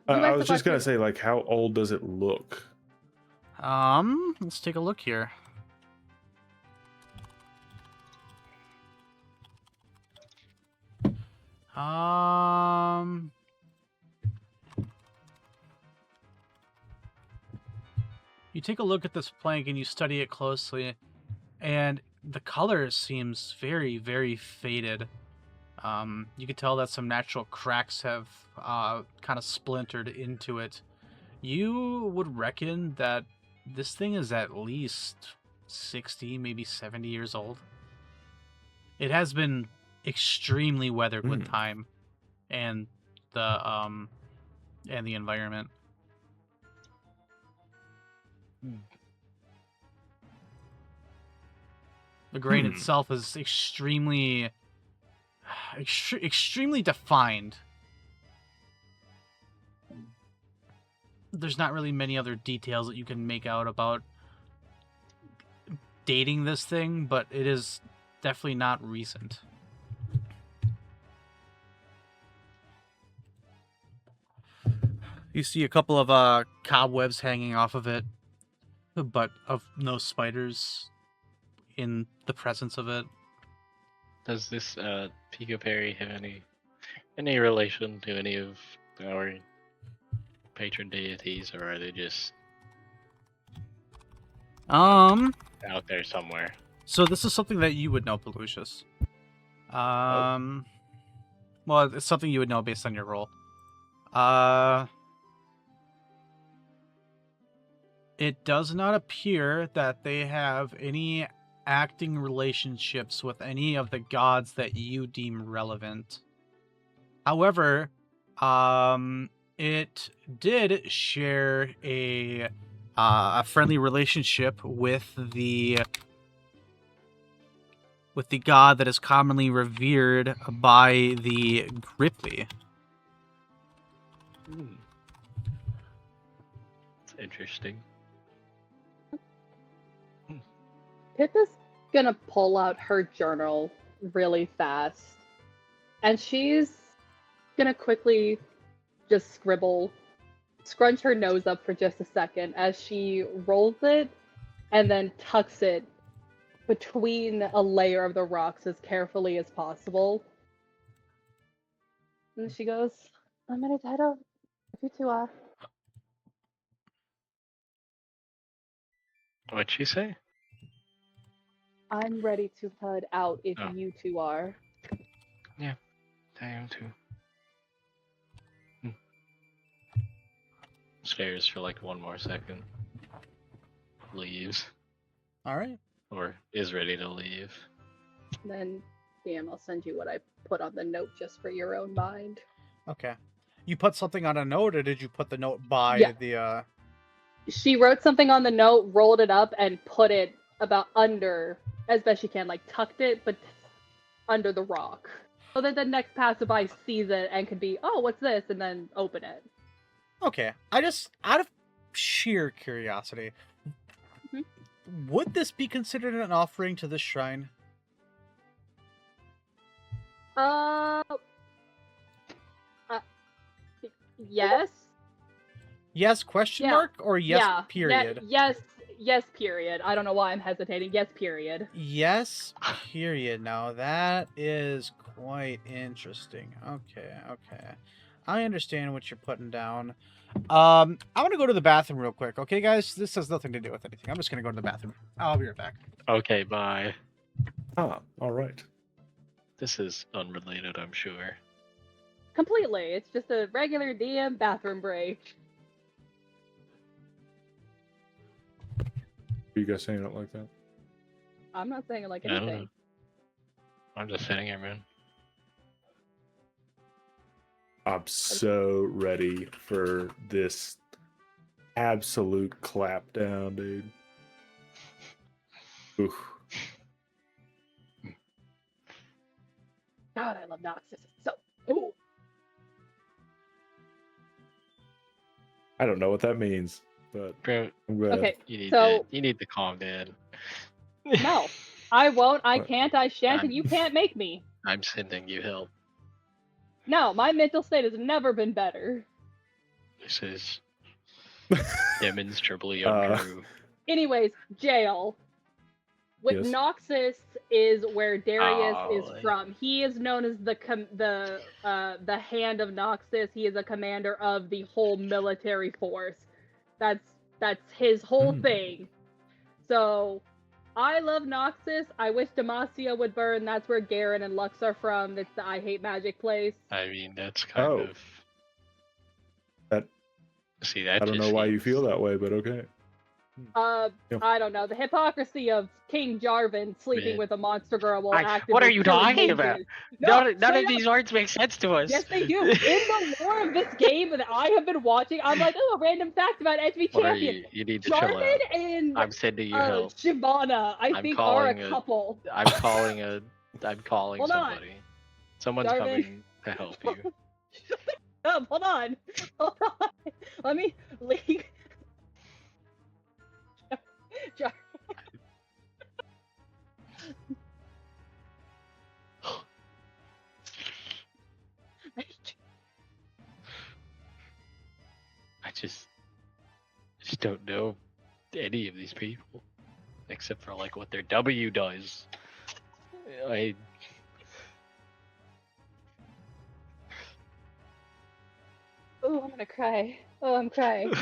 I was just gonna say, like, how old does it look? Let's take a look here. You take a look at this plank and you study it closely, and the color seems very, very faded. You can tell that some natural cracks have kind of splintered into it. You would reckon that this thing is at least 60, maybe 70 years old. It has been extremely weathered with time and the environment. The grain itself is extremely extremely defined. there's not really many other details that you can make out about dating this thing, but it is definitely not recent. You see a couple of cobwebs hanging off of it, but of no spiders in the presence of it. Does this Pico Perry have any relation to any of our patron deities, or are they just out there somewhere? So this is something that you would know, Pelucius. Well, it's something you would know based on your role. It does not appear that they have any acting relationships with any of the gods that you deem relevant. However, it did share a friendly relationship with the god that is commonly revered by the Grippli. It's interesting. Pippa's gonna pull out her journal really fast, and she's gonna quickly just scrunch her nose up for just a second as she rolls it and then tucks it between a layer of the rocks as carefully as possible. And she goes, I'm ready to head out if you two are. What'd she say? I'm ready to head out if Oh. you two are. I am too. Stares for like one more second. Leaves. Alright. Or is ready to leave. Then, damn, I'll send you what I put on the note just for your own mind. Okay. You put something on a note, or did you put the note by the... She wrote something on the note, rolled it up, and put it about under, as best she can, like tucked it, but under the rock. So that the next passerby sees it and could be, oh, what's this? And then open it. Okay. I just, out of sheer curiosity, would this be considered an offering to this shrine? Yes. Yes, question mark? Or yes, period? Yes, period. I don't know why I'm hesitating. Yes, period. Yes, period. Now, that is quite interesting. Okay. I understand what you're putting down. I'm gonna go to the bathroom real quick, okay, guys? This has nothing to do with anything. I'm just gonna go to the bathroom. I'll be right back. Okay, bye. Ah, all right. This is unrelated, I'm sure. Completely. It's just a regular DM bathroom break. Are you guys saying it like that? I'm not saying it like I don't anything. know. I'm just sitting here, man. I'm so ready for this absolute clapdown, dude. Oof. God, I love Noxus. So, ooh. I don't know what that means, but Bro, I'm glad. Okay, you so need to calm down. no, I won't. I What? can't. I shan't, and you can't make me. I'm sending you help. No, my mental state has never been better. This is demonstrably Uh, untrue. Anyways, jail. With Yes. Noxus is where Darius is Oh. from. He is known as the Hand of Noxus. He is a commander of the whole military force. That's his whole thing. So, I love Noxus. I wish Demacia would burn. That's where Garen and Lux are from. It's the I Hate Magic place. I mean, that's kind of... That- See, that I don't just know why you seems- feel that way, but okay. Yeah. I don't know. The hypocrisy of King Jarvan sleeping Man. with a monster girl while actively what are you killing talking mages. about? No, None of straight up. these words make sense to us. Yes, they do. In the lore of this game that I have been watching, I'm like, oh, a random fact about HB What are Champion. you? You need to chill out. Jarvan and I'm sending you help. Shyvana, I I'm think, are a calling couple. I'm calling Hold on. somebody. Someone's Jarvan. coming to help you. up. Hold on. Hold on. Let me leave. Jar- I just don't know any of these people, except for like what their W does. I Oh, I'm gonna cry. Oh, I'm crying.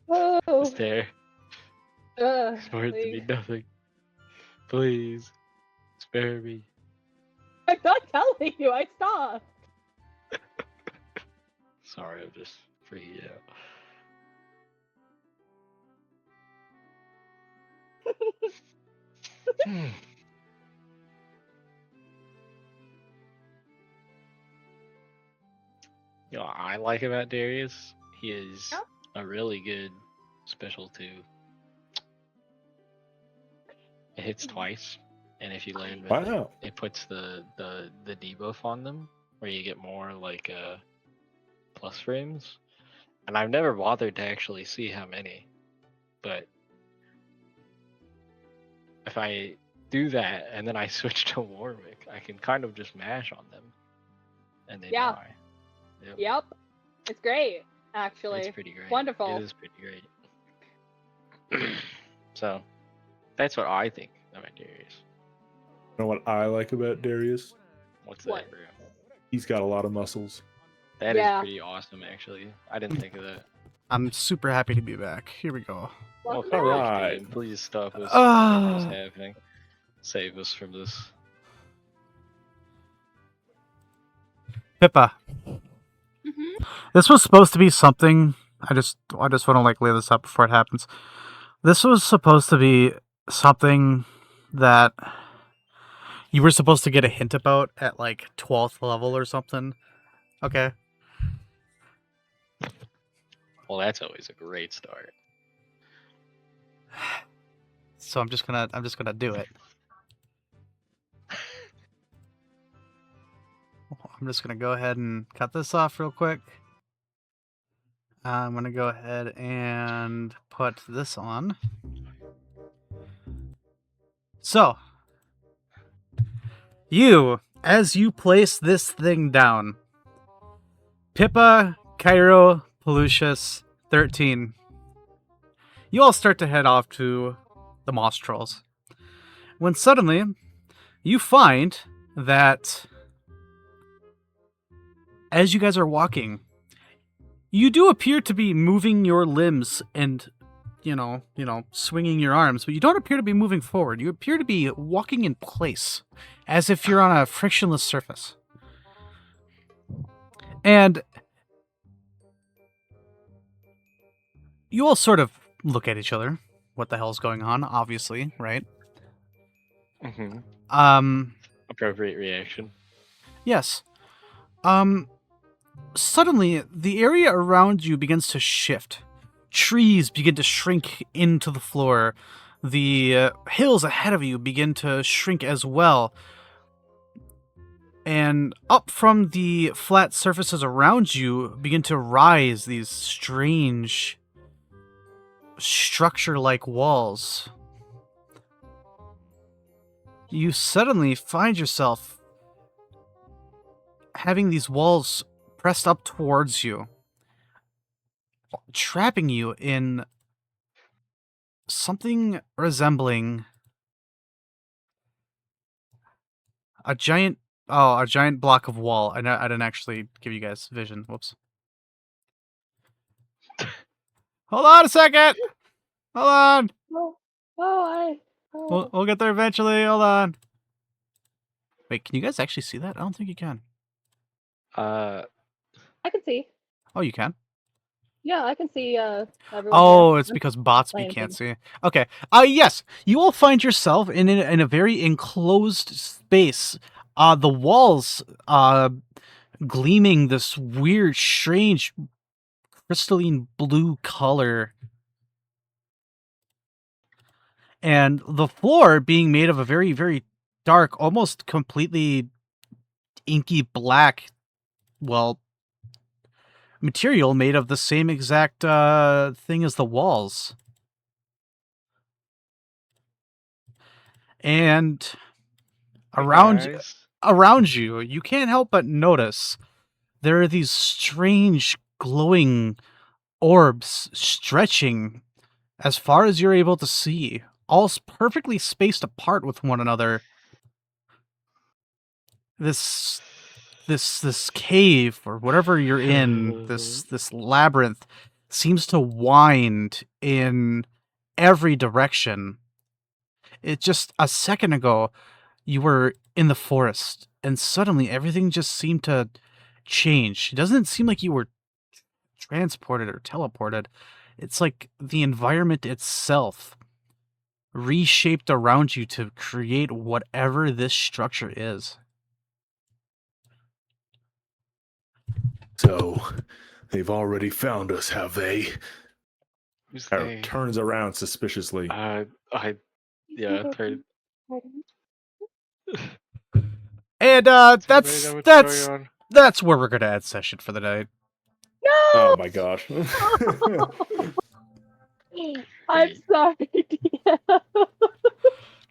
Oh. is there. It's worth to me nothing. Please, spare me. I'm not telling you. I stopped. Sorry, I'm just freaking out. You know what I like about Darius? He is Yeah. a really good special 2. It hits twice, and if you land with Wow. it puts the debuff on them, where you get more like plus frames. And I've never bothered to actually see how many, but if I do that and then I switch to Warwick, I can kind of just mash on them, and they die. Yep. It's great, actually. It's pretty great. Wonderful. It is pretty great. So, that's what I think about Darius. You know what I like about Darius? What's What? that, bro? He's got a lot of muscles. That is Yeah. pretty awesome, actually. I didn't think of that. I'm super happy to be back. Here we go. Welcome Welcome back. back, Alright. Dean. Please stop us. Ah. Whatever's happening. Save us from this. Pippa. Mhm. This was supposed to be something. I just want to like lay this up before it happens. This was supposed to be something that you were supposed to get a hint about at like 12th level or something. Okay. Well, that's always a great start. So I'm just gonna do it. I'm just gonna go ahead and cut this off real quick. I'm gonna go ahead and put this on. So, as you place this thing down, Pippa, Cairo, Pelucius, 13, you all start to head off to the Moss Trolls. When suddenly, you find that as you guys are walking, you do appear to be moving your limbs and, swinging your arms, but you don't appear to be moving forward. You appear to be walking in place, as if you're on a frictionless surface. And you all sort of look at each other. What the hell's going on? Obviously, right? Mm-hmm. Appropriate reaction. Yes. Suddenly, the area around you begins to shift. Trees begin to shrink into the floor. The hills ahead of you begin to shrink as well. And up from the flat surfaces around you begin to rise these strange structure-like walls. You suddenly find yourself having these walls pressed up towards you, trapping you in something resembling a giant block of wall. I didn't actually give you guys vision. Whoops. Hold on a second. Hold on. We'll get there eventually. Hold on. Wait, can you guys actually see that? I don't think you can. I can see. Oh, you can? Yeah, I can see everyone. Oh, here. it's because bots Playing can't things. see. Okay. Yes, you will find yourself in a very enclosed space. The walls gleaming this weird, strange, crystalline blue color. And the floor being made of a very, very dark, almost completely inky black, well, material made of the same exact thing as the walls. And around you, you can't help but notice there are these strange glowing orbs stretching as far as you're able to see, all perfectly spaced apart with one another. This cave, or whatever you're in, this labyrinth, seems to wind in every direction. It just a second ago, you were in the forest, and suddenly everything just seemed to change. It doesn't seem like you were transported or teleported. It's like the environment itself reshaped around you to create whatever this structure is. So, they've already found us, have they? Who's Or they? turns around suspiciously. Yeah, turn. And Does anybody know what's going on? that's where we're gonna end session for the night. No! Oh my gosh. I'm sorry, DM.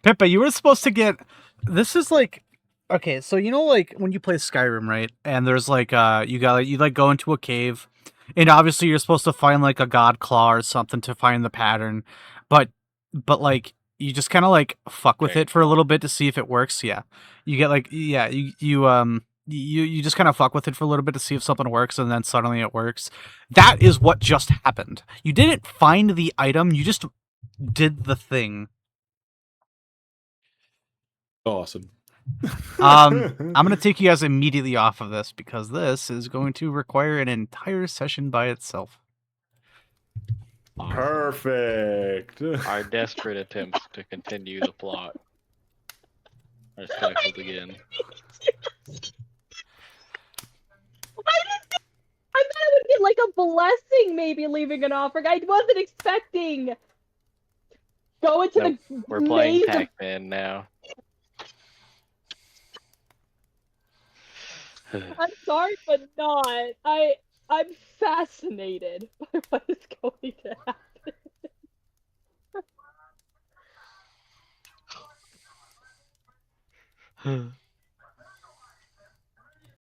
Pippa, you were supposed to get. This is like, okay, so you know, like when you play Skyrim, right? And there's like, you go into a cave, and obviously you're supposed to find like a god claw or something to find the pattern, but like you just kind of like fuck with it for a little bit to see if it works. Yeah, you get like, yeah, you just kind of fuck with it for a little bit to see if something works, and then suddenly it works. That is what just happened. You didn't find the item, you just did the thing. Awesome. I'm gonna take you guys immediately off of this because this is going to require an entire session by itself. Awesome. Perfect. Our desperate attempts to continue the plot are stifled again. I thought it would be like a blessing, maybe leaving an offering. I wasn't expecting. Go into the We're playing maze Pac-Man now. I'm sorry, but not. I'm fascinated by what is going to happen.